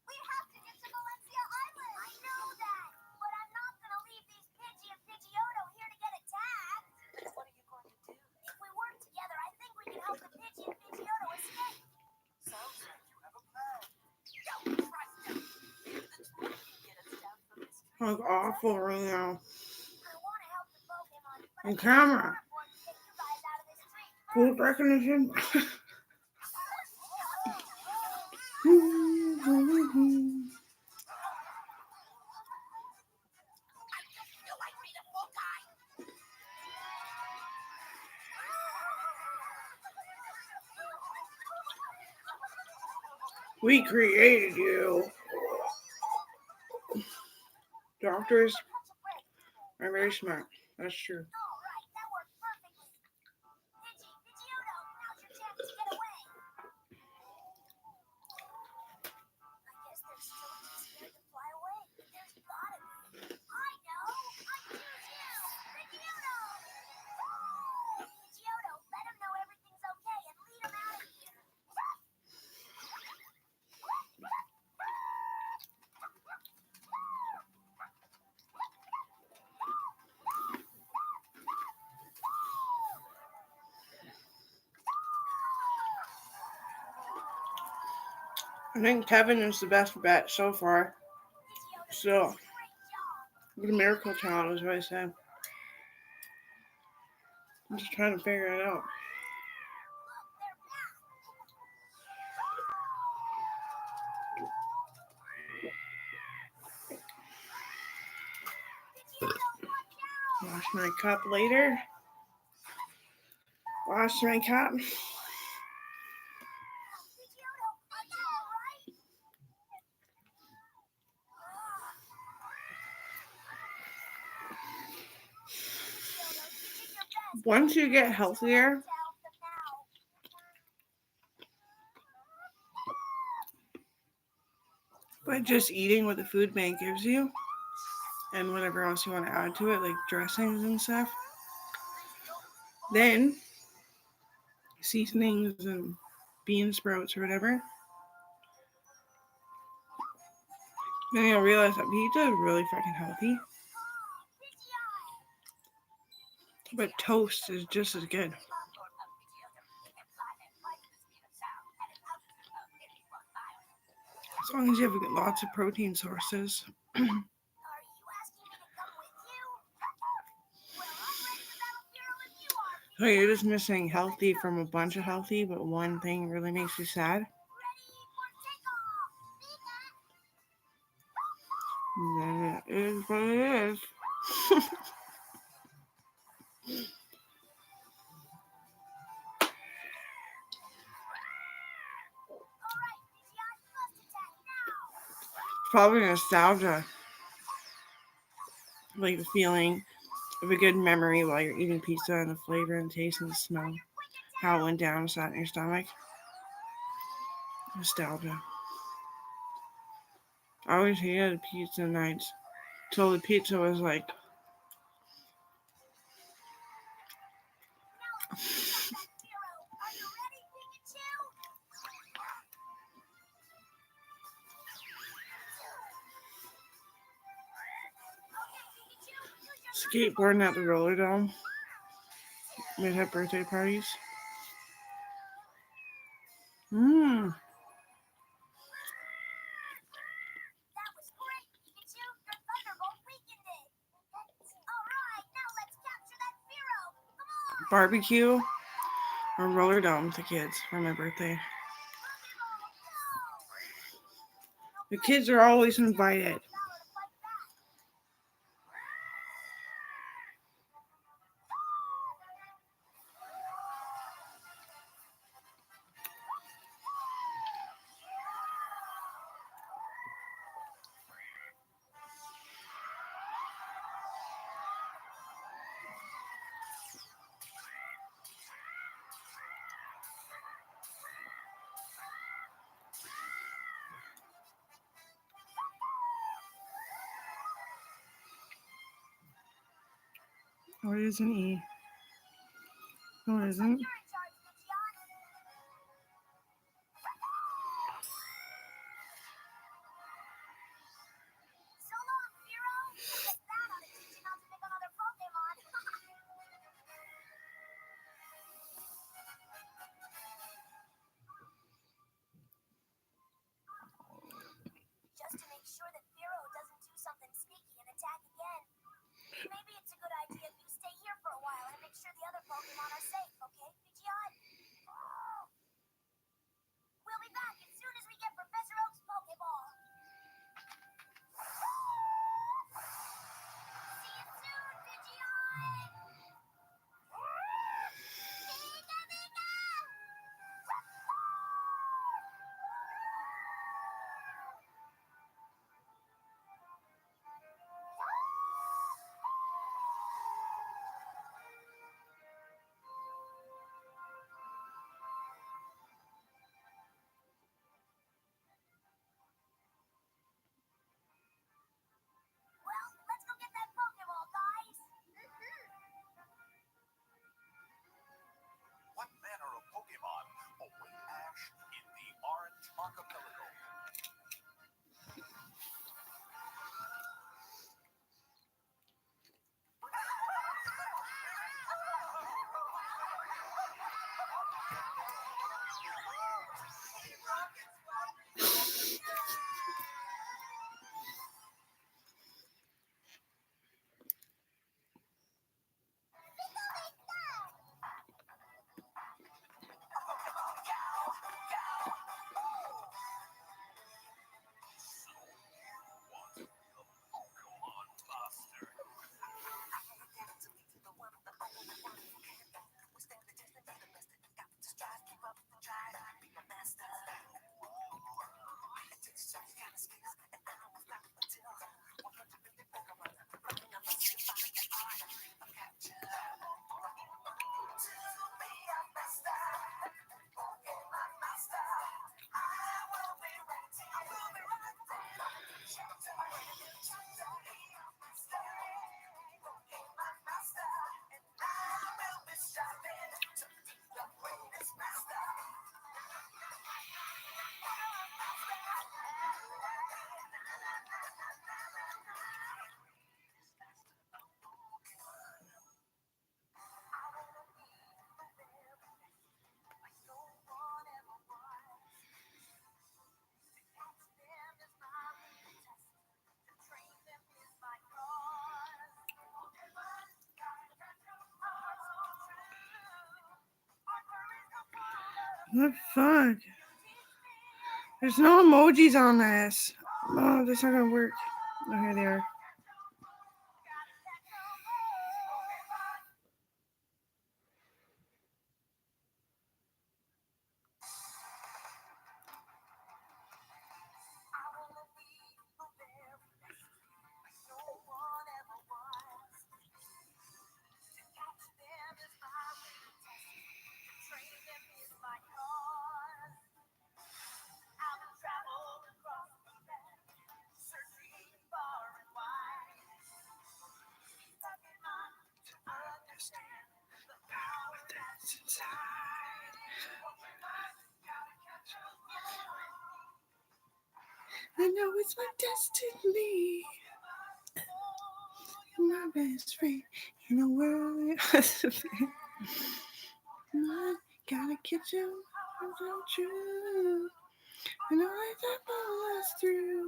We have to get to Valencia Island. I know that, but I'm not going to leave these Pidgey and Pidgeotto here to get attacked. What are you going to do? If we work together, I think we can help the Pidgey and Pidgeotto escape. Sounds like you have a plan. Don't trust him. The twin can get us down from this tree. I look awful right now. I want to help the Pokemon, but On I think camera. it's more important to get you guys out of this tree Full first. recognition. We created you. Doctors are very smart. That's true. All right, that worked perfectly. I think Kevin is the best bet so far. Still, the miracle child is what I said. I'm just trying to figure it out. Wash my cup later. Wash my cup. Once you get healthier, by just eating what the food bank gives you and whatever else you want to add to it, like dressings and stuff, then seasonings and bean sprouts or whatever, then you'll realize that pizza is really fucking healthy. But toast is just as good. As long as you have lots of protein sources. So you're just missing healthy from a bunch of healthy, but one thing really makes you sad. Then it is what it is. It's probably nostalgia. Like the feeling of a good memory while you're eating pizza and the flavor and the taste and the smell. How it went down, sat in your stomach. Nostalgia. I always hated pizza nights. Till the pizza was like skateboarding at the roller dome. We'd have birthday parties. Mmm. That was great, Pikachu. Your Thunderbolt weakened it. Alright, now let's capture that Fearow. Come on! Barbecue or roller dome with the kids for my birthday. The kids are always invited. Oh, it is an E. No, it isn't. You're in charge, Pidgeot. So long, Fearow. I guess that ought to teach you not to pick on other Pokemon. Just to make sure that Fearow doesn't do something sneaky and attack again. Maybe it's a good idea if you stay here for a while and make sure the other Pokemon are safe, okay, Pidgeot? We'll be back as soon as we get Professor Oak's Pokeball. See you soon, Pidgeot! Pika, Pika! What the fuck? There's no emojis on this. Oh, that's not gonna work. Oh, here they are. I know it's my destiny. My best friend in the world. Gotta get you. Don't you? I know it's that pull us through.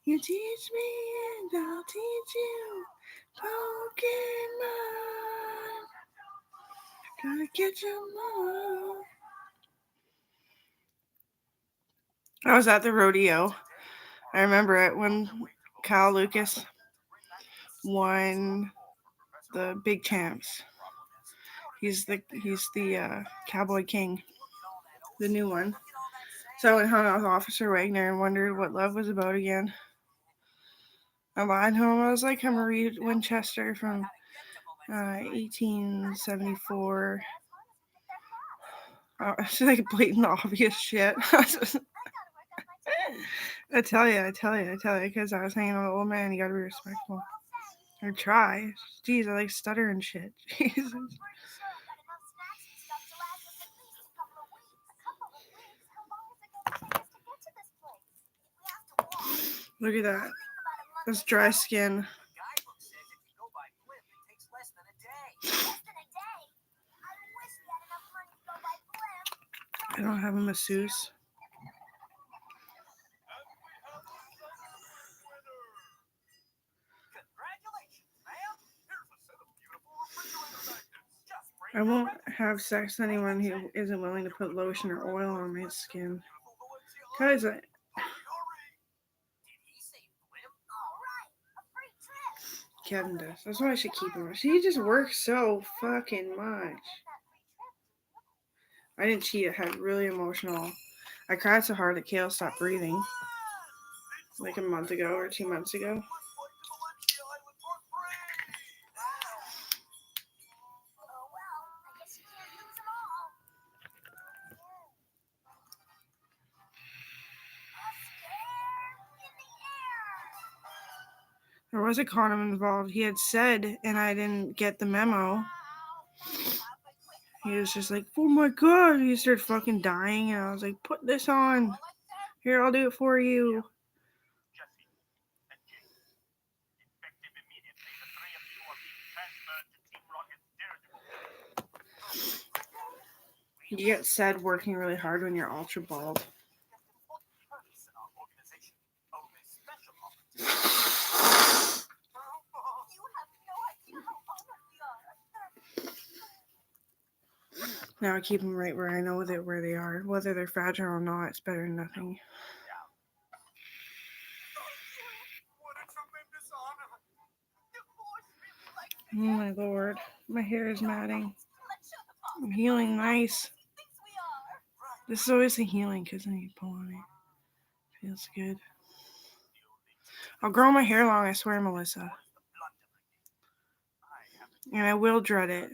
You teach me and I'll teach you. Pokemon. Gotta get you more. I was at the rodeo. I remember it when Kyle Lucas won the big champs. He's the Cowboy King, the new one. So I went hung out with Officer Wagner and wondered what love was about again. I lied to him. I was like, I'm Marie Winchester from 1874. It's like blatant obvious shit. I tell you, because I was hanging with an old man. You gotta be respectful. Or try. Jeez, I like stutter and shit. Jesus. Look at that. That's dry skin. I don't have a masseuse. I won't have sex with anyone who isn't willing to put lotion or oil on my skin. Guys, Kevin does. That's why I should keep him. She just works so fucking much. I didn't cheat. I had really emotional. I cried so hard that Kale stopped breathing. Like a month ago or 2 months ago. There was a condom involved. He had said, and I didn't get the memo. He was just like, oh my god. He started fucking dying, and I was like, put this on. Here, I'll do it for you. You get said working really hard when you're ultra bald. Now I keep them right where I know where they are. Whether they're fragile or not, it's better than nothing. Oh my lord. My hair is matting. I'm healing nice. This is always a healing because then you pull on it. Feels good. I'll grow my hair long, I swear, Melissa. And I will dread it.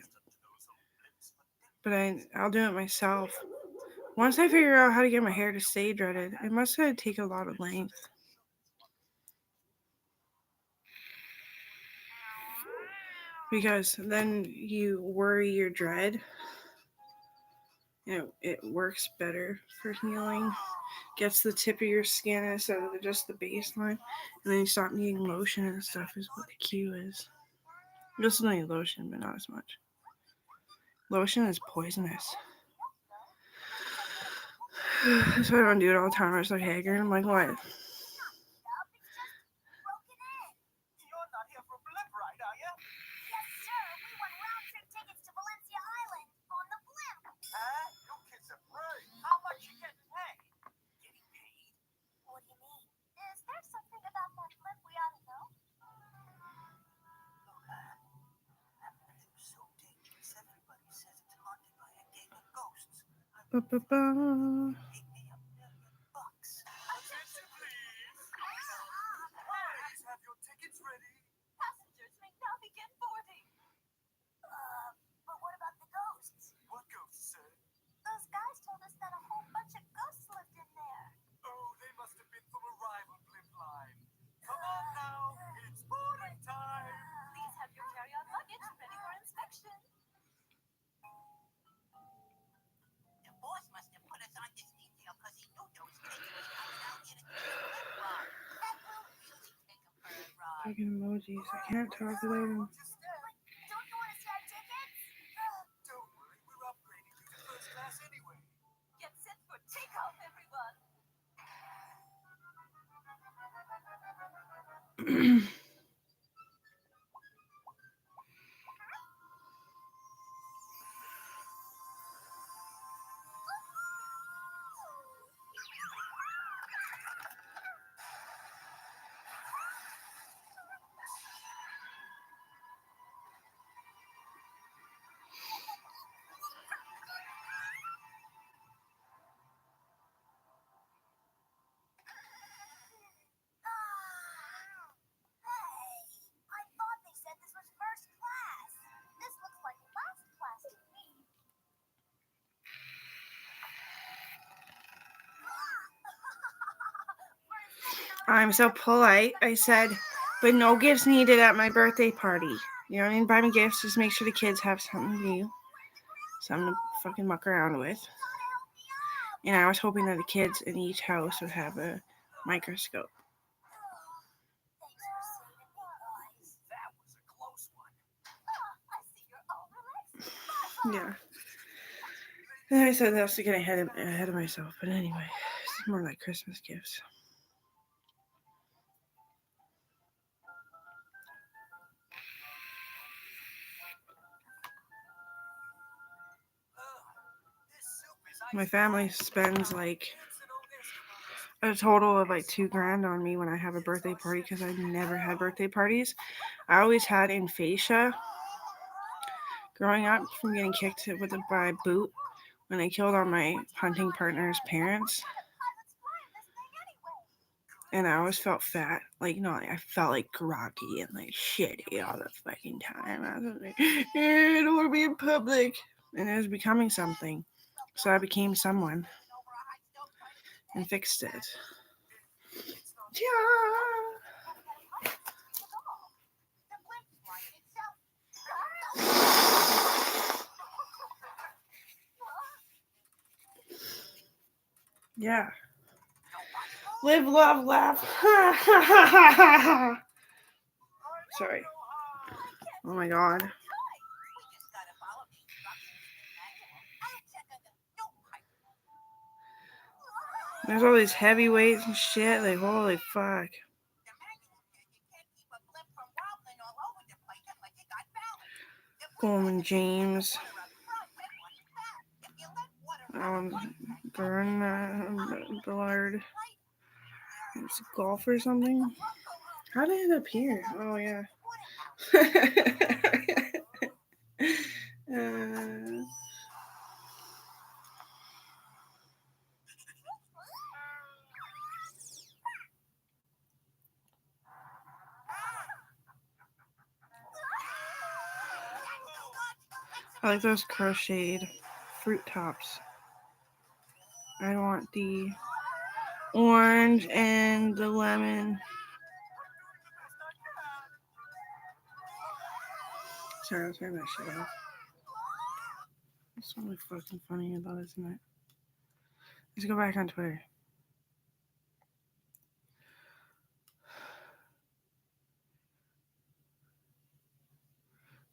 But I'll do it myself. Once I figure out how to get my hair to stay dreaded, it must take a lot of length. Because then you worry your dread. It works better for healing. Gets the tip of your skin instead of just the baseline. And then you stop needing lotion and stuff is what the cue is. You still need lotion, but not as much. Lotion is poisonous. That's why I don't do it all the time. I was like, Hager, and I'm like, what? Ba-ba-ba. Make me $1,000,000. Attention, please. Please have your tickets ready. Passengers may now begin boarding. But what about the ghosts? What ghosts, sir? Those guys told us that a whole bunch of ghosts lived in there. Oh, they must have been from a rival blimp line. Come on now, it's boarding time. Please have your carry-on luggage ready for inspection. The boss must have put us on this detail because he knew those kids was coming out here to take a blimp ride. That will really take them for a ride. Fucking emojis. I can't talk without them. Just Don't you want to see our tickets? don't worry, we're upgrading you to first class anyway. Get set for takeoff, everyone. Hey, I thought they said this was first class. This looks like last class to me. I'm so polite. I said, but no gifts needed at my birthday party. You know what I mean? Buy me gifts. Just make sure the kids have something to do. Something to fucking muck around with. And I was hoping that the kids in each house would have a microscope. Thanks for saving me, guys. That was a close one. I see you're all relaxed. Yeah. And I said that was to get ahead of myself. But anyway, it's more like Christmas gifts. This soup is My family spends like a total of like $2,000 on me when I have a birthday party because I never had birthday parties. I always had aphasia growing up from getting kicked by a boot when they killed all my hunting partner's parents. And I always felt fat. Like, no, I felt like groggy and like shitty all the fucking time. I was like, I don't want to be in public. And it was becoming something. So I became someone and fixed it. Yeah. Yeah. Live, love, laugh. Sorry. Oh my god. We just gotta follow the instructions in the manual. I'll check on the new pipe. There's all these heavyweights and shit. Like, holy fuck. The manual says you can't keep a blimp from wobbling all over the place unless you got balance. The Coleman James. water up front and one back. If you let water Ballard. It's golf or something. How did it appear? Oh, yeah. I like those crocheted fruit tops. I want the orange and the lemon. Sorry, I'll turn that shit off. It's really fucking funny about it, isn't it? Let's go back on Twitter.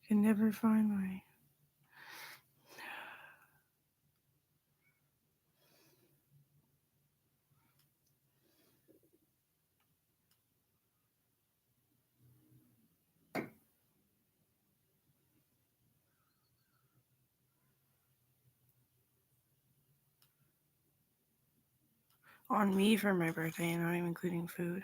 Can never find my... On me for my birthday, not even including food.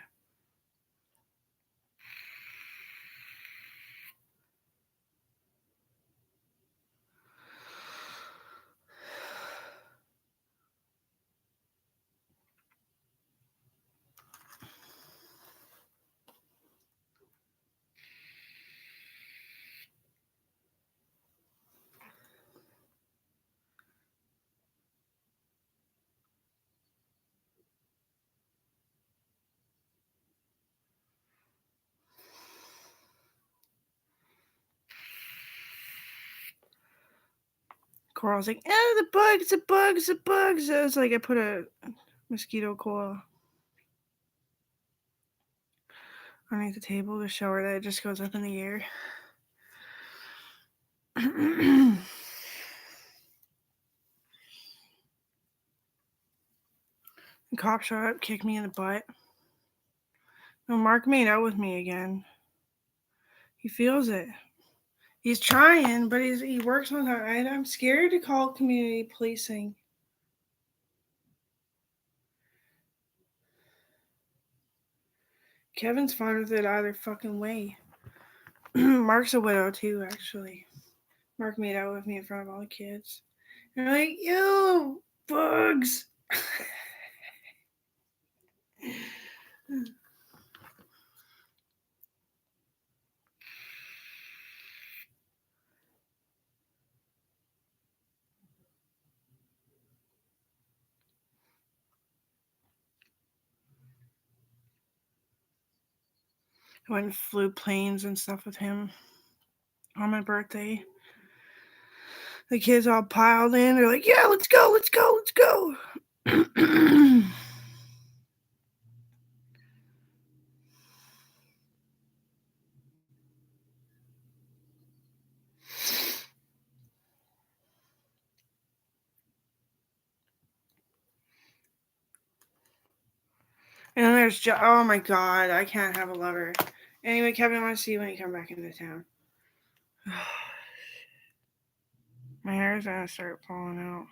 Coral's like, the bugs, the bugs, the bugs. It's like I put a mosquito coil underneath the table to show her that it just goes up in the air. The cop showed up, kicked me in the butt. No, Mark made out with me again. He feels it. He's trying, but he works on that. I'm scared to call community policing. Kevin's fine with it either fucking way. Mark's a widow too, actually. Mark made out with me in front of all the kids. And they're like, "Ew, bugs." I went and flew planes and stuff with him on my birthday. The kids all piled in. They're like, "Yeah, let's go, let's go, let's go." And then there's oh my god, I can't have a lover. Anyway, Kevin, I want to see you when you come back into town. My hair is gonna start falling out.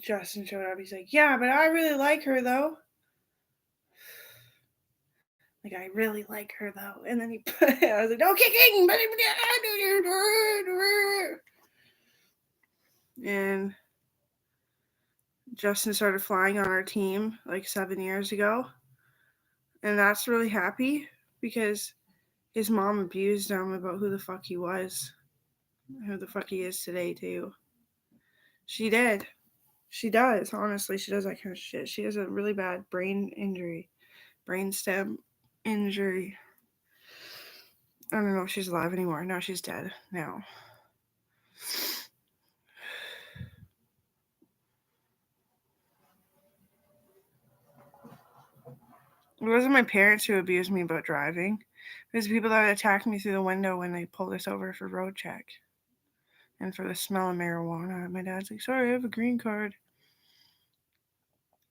Justin showed up. He's like, "Yeah, but I really like her though." Like, I really like her though. And then I was like, "No kicking!" And Justin started flying on our team like 7 years ago. And that's really happy because his mom abused him about who the fuck he was, who the fuck he is today, too. She did. She does, honestly. She does that kind of shit. She has a really bad brain injury, brainstem injury. I don't know if she's alive anymore. No, she's dead now. It wasn't my parents who abused me about driving. It was people that attacked me through the window when they pulled us over for road check. And for the smell of marijuana. My dad's like, "Sorry, I have a green card.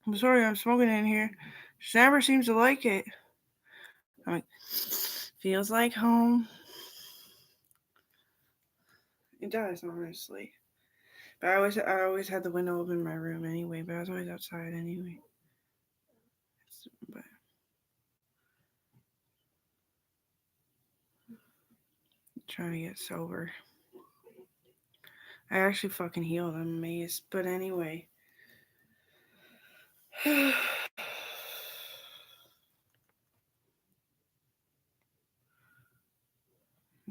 I'm sorry, I'm smoking in here. She never seems to like it." I'm like, "Feels like home." It does, honestly. But I always had the window open in my room anyway. But I was always outside anyway. But trying to get sober. I actually fucking healed. I'm amazed. But anyway.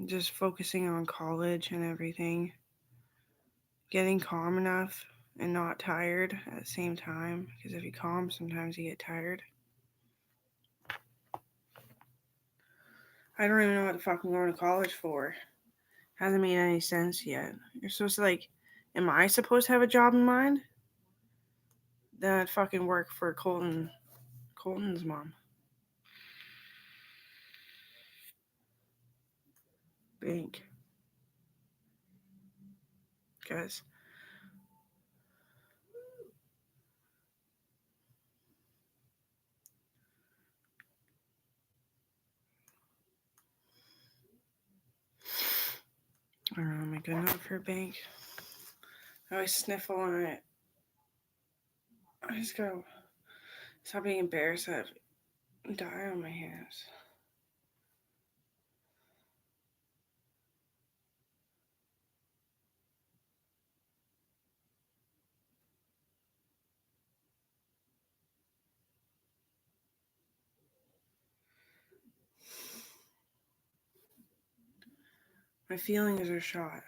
Just focusing on college and everything. Getting calm enough and not tired at the same time. Because if you calm, sometimes you get tired. I don't even know what the fuck I'm going to college for. Hasn't made any sense yet. You're supposed to am I supposed to have a job in mind? Then I'd fucking work for Colton's mom. Bank. Guys. I don't know, am I good enough for a bank? I always sniffle on it. I just gotta stop being embarrassed that I have dye on my hands. My feelings are shot.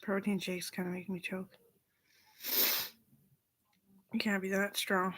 Protein shakes kind of make me choke. It can't be that strong.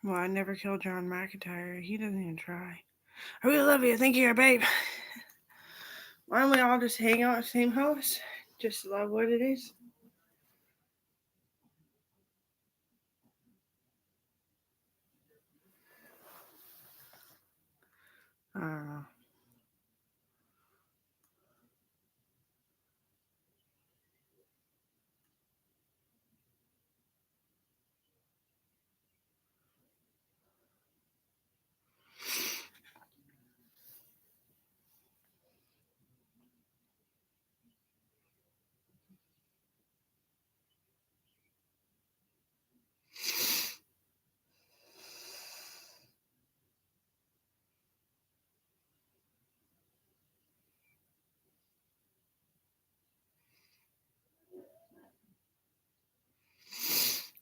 Well, I never killed John McIntyre. He doesn't even try. I really love you. Thank you, babe. Why don't we all just hang out in the same house? Just love what it is. I don't know.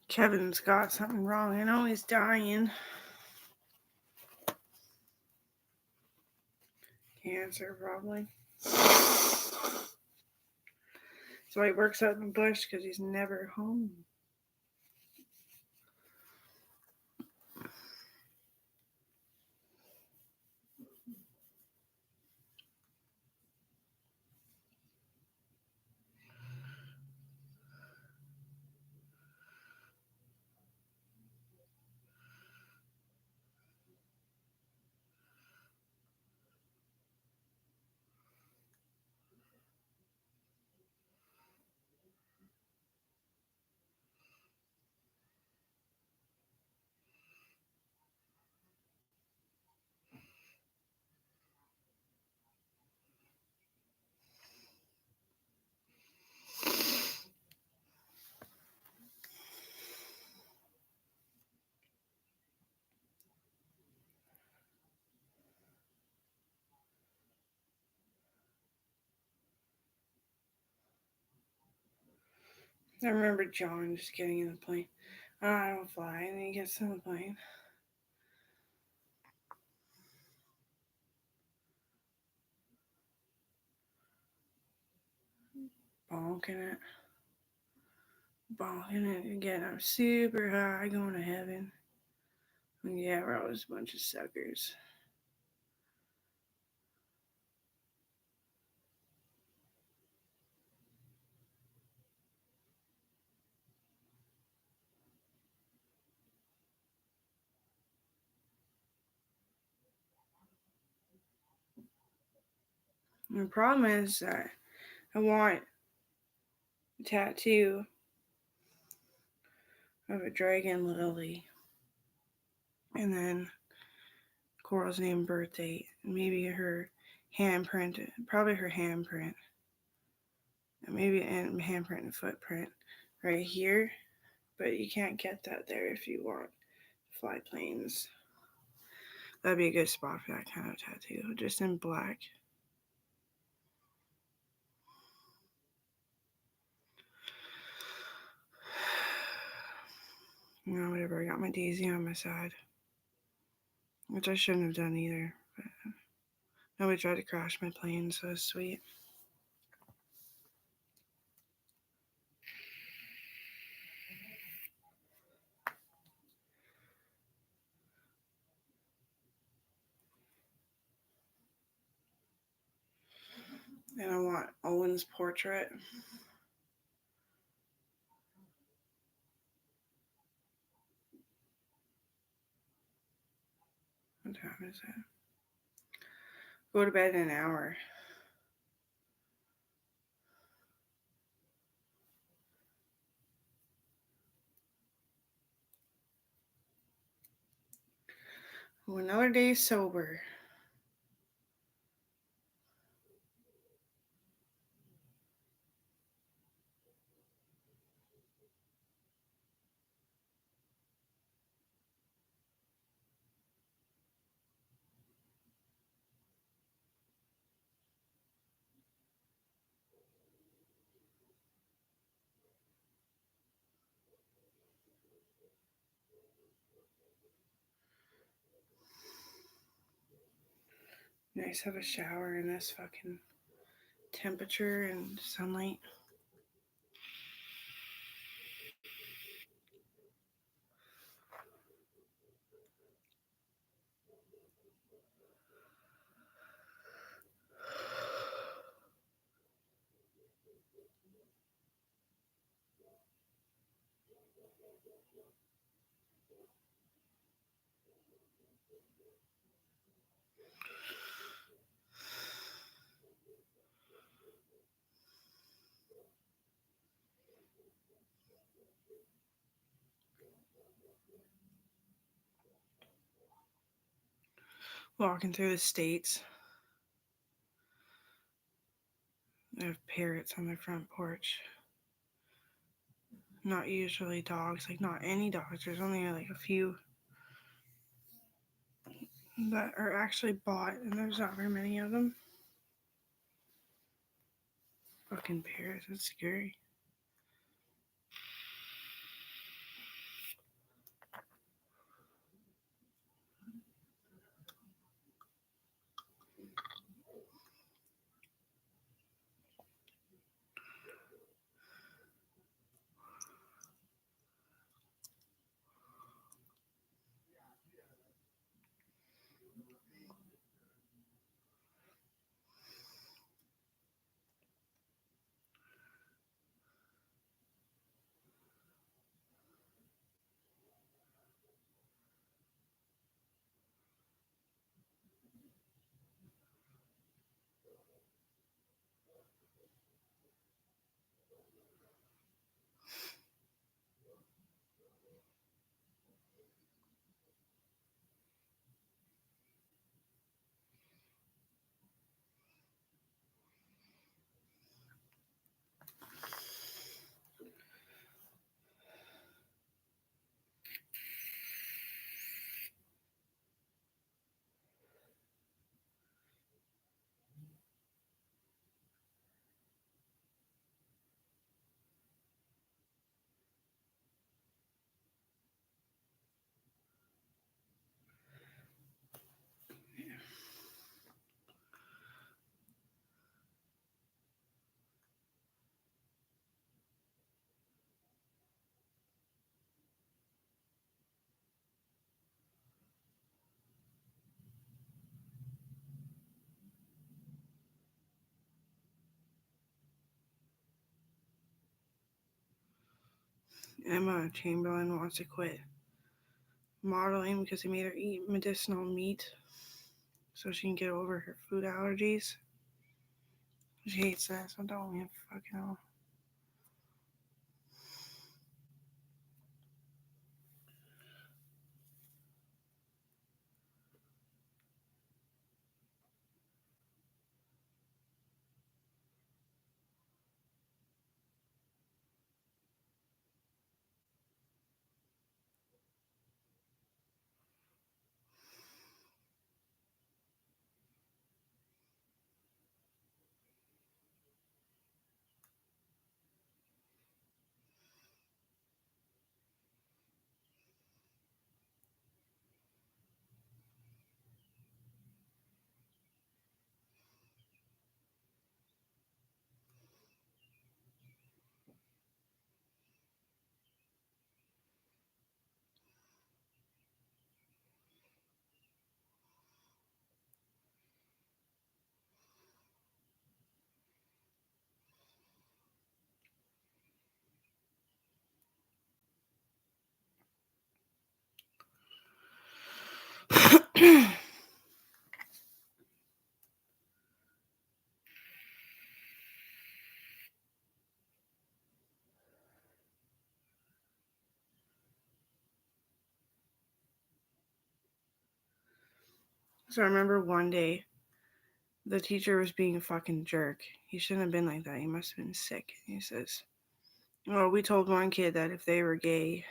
Kevin's got something wrong. I know he's dying. Cancer, probably. So he works out in the bush because he's never home. I remember John just getting in the plane. Oh, I don't fly. And then he gets in the plane. Bonking it. Bonking it again. I'm super high going to heaven. And yeah, we're always a bunch of suckers. And the problem is that I want a tattoo of a dragon lily. And then Coral's name, birth date, maybe her handprint, probably her handprint, and maybe a handprint and footprint right here. But you can't get that there if you want to fly planes. That'd be a good spot for that kind of tattoo, just in black. No, whatever. I got my Daisy on my side, which I shouldn't have done either. But nobody tried to crash my plane, so it's sweet. And I want Owen's portrait. What time is it? Go to bed in an hour. Oh, another day sober. Nice have a shower in this fucking temperature and sunlight. Walking through the States. They have parrots on their front porch. Not usually dogs, like not any dogs. There's only like a few that are actually bought, and there's not very many of them. Fucking parrots, that's scary. Emma Chamberlain wants to quit modeling because they made her eat medicinal meat so she can get over her food allergies. She hates that, so don't even fucking know. So I remember one day the teacher was being a fucking jerk. He shouldn't have been like that. He must have been sick. He says, well, we told one kid that if they were gay,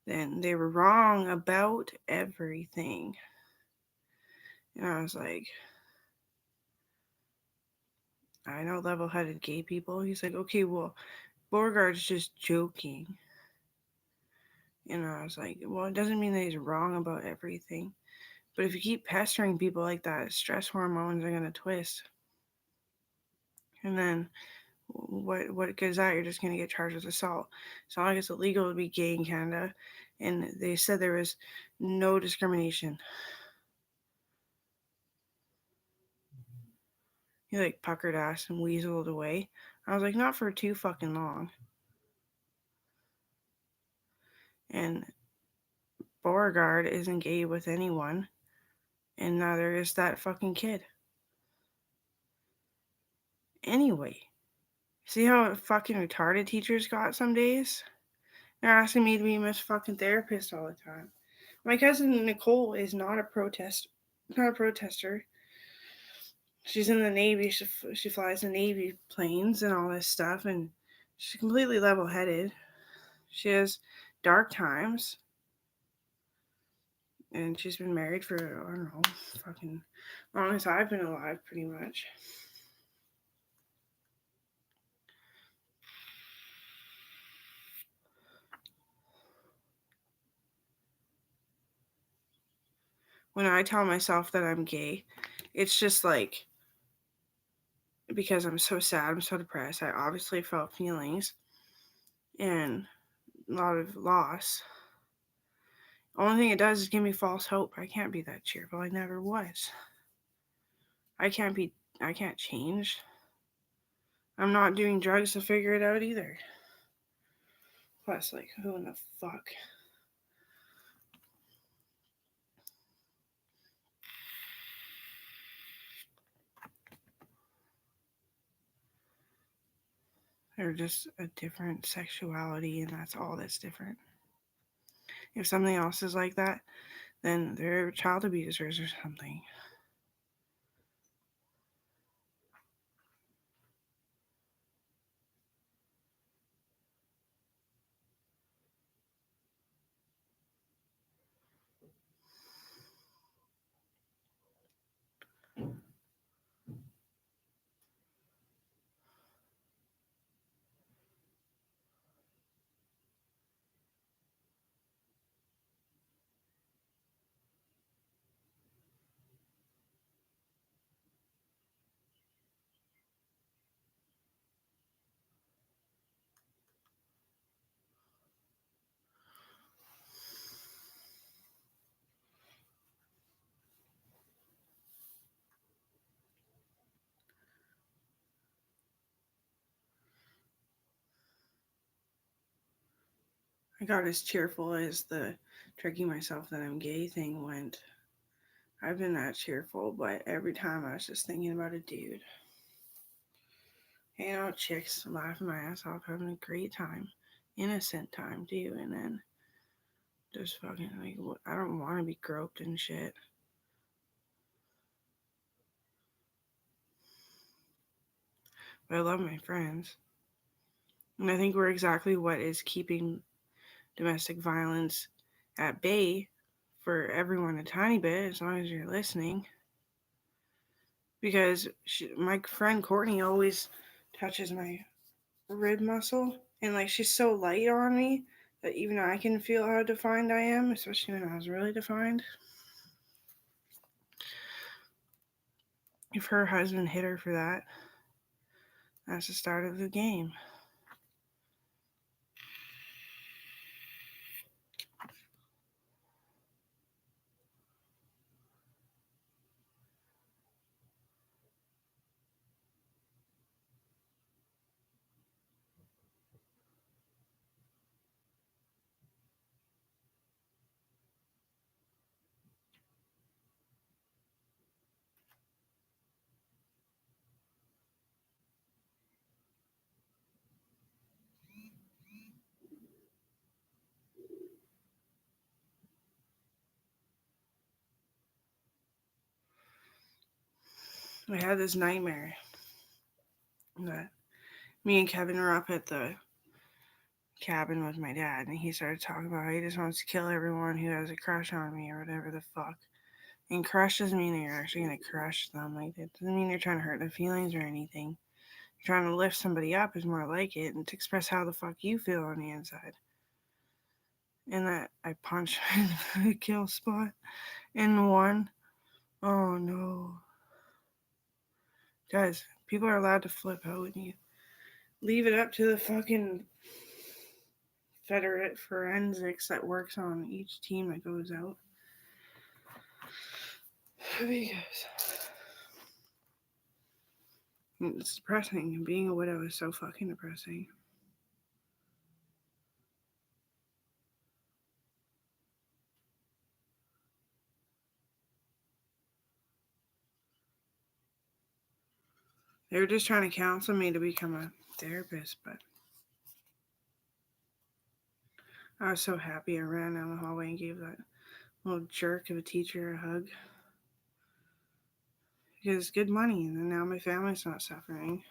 then they were wrong about everything. And I was like, I know level headed gay people. He's like, okay, well, Beauregard's just joking. And I was like, well, it doesn't mean that he's wrong about everything. But if you keep pestering people like that, stress hormones are going to twist. And then what good is that? You're just going to get charged with assault. It's not like it's illegal to be gay in Canada. And they said there was no discrimination. He like puckered ass and weaseled away. I was like, not for too fucking long. And Beauregard isn't gay with anyone. And neither is that fucking kid. Anyway, see how fucking retarded teachers got some days? They're asking me to be Miss fucking therapist all the time. My cousin Nicole is not a protester. She's in the Navy. She flies the Navy planes and all this stuff, and she's completely level-headed. She has dark times, and she's been married for, I don't know, fucking long as I've been alive, pretty much. When I tell myself that I'm gay, it's just like, because I'm so sad, I'm so depressed. I obviously felt feelings and a lot of loss. Only thing it does is give me false hope. I can't be that cheerful. I never was. I can't change. I'm not doing drugs to figure it out either. Plus, like, who in the fuck? They're just a different sexuality, and that's all that's different. If something else is like that, then they're child abusers or something. I got as cheerful as the tricking myself that I'm gay thing went. I've been that cheerful, but every time I was just thinking about a dude. Hanging out with chicks, laughing my ass off, having a great time. Innocent time, too. And then just fucking, like, I don't want to be groped and shit. But I love my friends. And I think we're exactly what is keeping domestic violence at bay for everyone a tiny bit, as long as you're listening. Because my friend Courtney always touches my rib muscle, and like she's so light on me that even I can feel how defined I am, especially when I was really defined. If her husband hit her for that, that's the start of the game. I had this nightmare that me and Kevin were up at the cabin with my dad, and he started talking about how he just wants to kill everyone who has a crush on me or whatever the fuck. And crush doesn't mean that you're actually gonna crush them. Like, it doesn't mean you're trying to hurt their feelings or anything. Trying to lift somebody up is more like it, and to express how the fuck you feel on the inside. And that I punched the kill spot in one. Oh no. Guys, people are allowed to flip out and you leave it up to the fucking Federate forensics that works on each team that goes out. Because it's depressing. Being a widow is so fucking depressing. They were just trying to counsel me to become a therapist, but I was so happy I ran down the hallway and gave that little jerk of a teacher a hug. Because it's good money, and now my family's not suffering.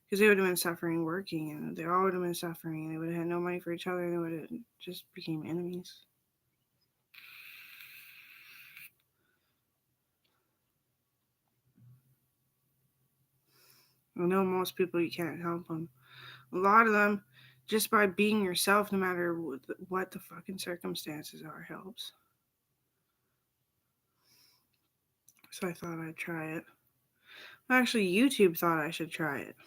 Because they would have been suffering working, and they all would have been suffering, and they would have had no money for each other, and they would have just became enemies. I know most people you can't help them. A lot of them, just by being yourself, no matter what the fucking circumstances are, helps. So I thought I'd try it. Actually, YouTube thought I should try it.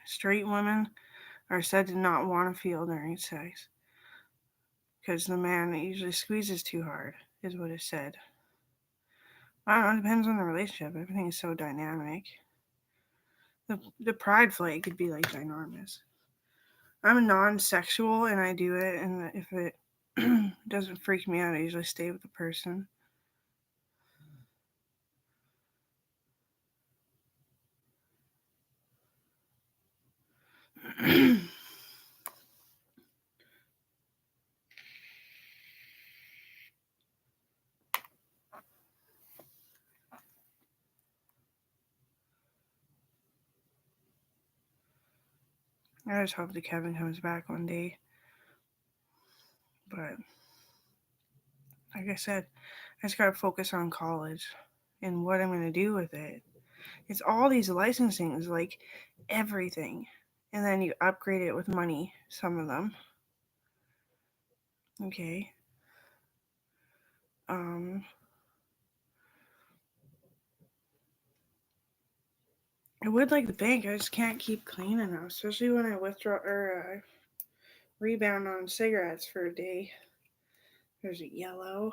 Straight women are said to not want to feel during sex because the man usually squeezes too hard, is what is said. I don't know, it depends on the relationship. Everything is so dynamic. The pride flag could be like ginormous. I'm non-sexual and I do it, and if it doesn't freak me out, I usually stay with the person. I just hope that Kevin comes back one day. But like I said, I just gotta focus on college and what I'm gonna do with it. It's all these licensings, like everything. And then you upgrade it with money, some of them. Okay. Um I would like the bank, I just can't keep clean enough, especially when I withdraw or rebound on cigarettes for a day. There's a yellow.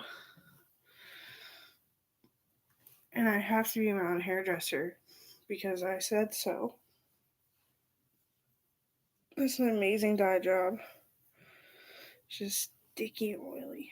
And I have to be my own hairdresser because I said so. It's an amazing dye job. It's just sticky and oily.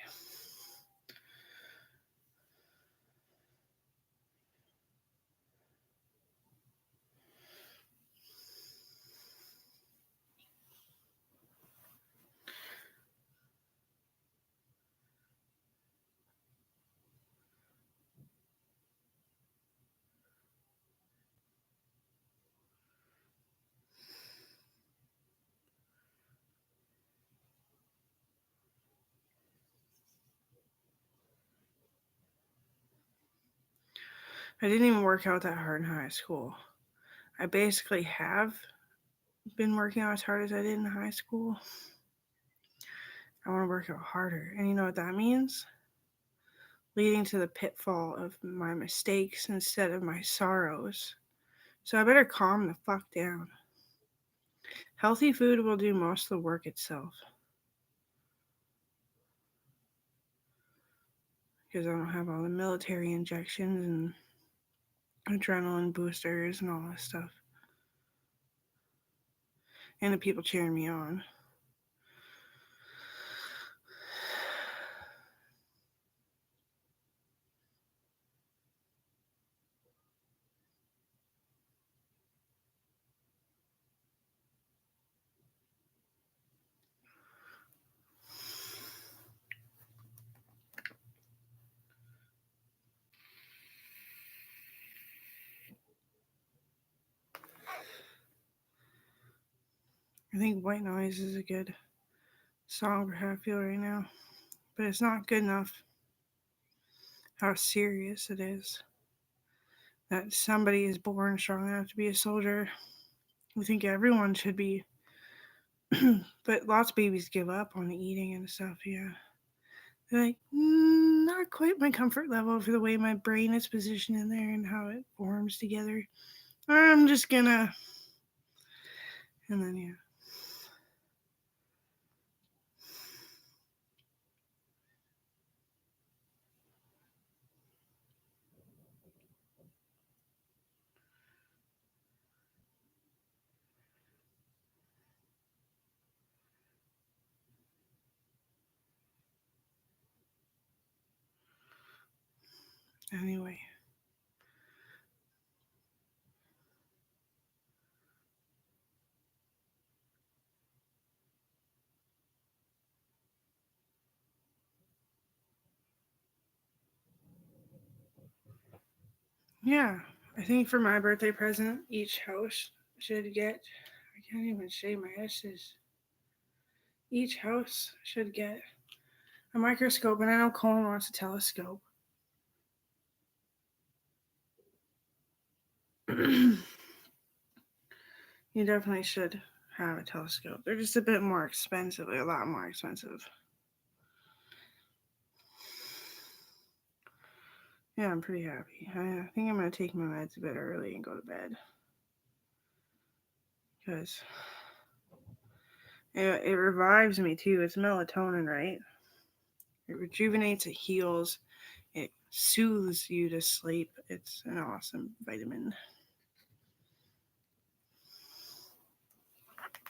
I didn't even work out that hard in high school. I basically have been working out as hard as I did in high school. I want to work out harder. And you know what that means? Leading to the pitfall of my mistakes instead of my sorrows. So I better calm the fuck down. Healthy food will do most of the work itself. because I don't have all the military injections and adrenaline boosters and all this stuff. And the people cheering me on. I think White Noise is a good song for how I feel right now. But it's not good enough how serious it is. That somebody is born strong enough to be a soldier. I think everyone should be. But lots of babies give up on eating and stuff, yeah. They're like, not quite my comfort level for the way my brain is positioned in there and how it forms together. I'm just gonna. And then, yeah. Anyway. Yeah, I think for my birthday present, each house should get. I can't even shave my S's. Each house should get a microscope, and I know Colin wants a telescope. You definitely should have a telescope. They're just a bit more expensive, like a lot more expensive. Yeah, I'm pretty happy. I think I'm gonna take my meds a bit early and go to bed because it revives me too. It's melatonin, right? It rejuvenates, it heals, it soothes you to sleep. It's an awesome vitamin.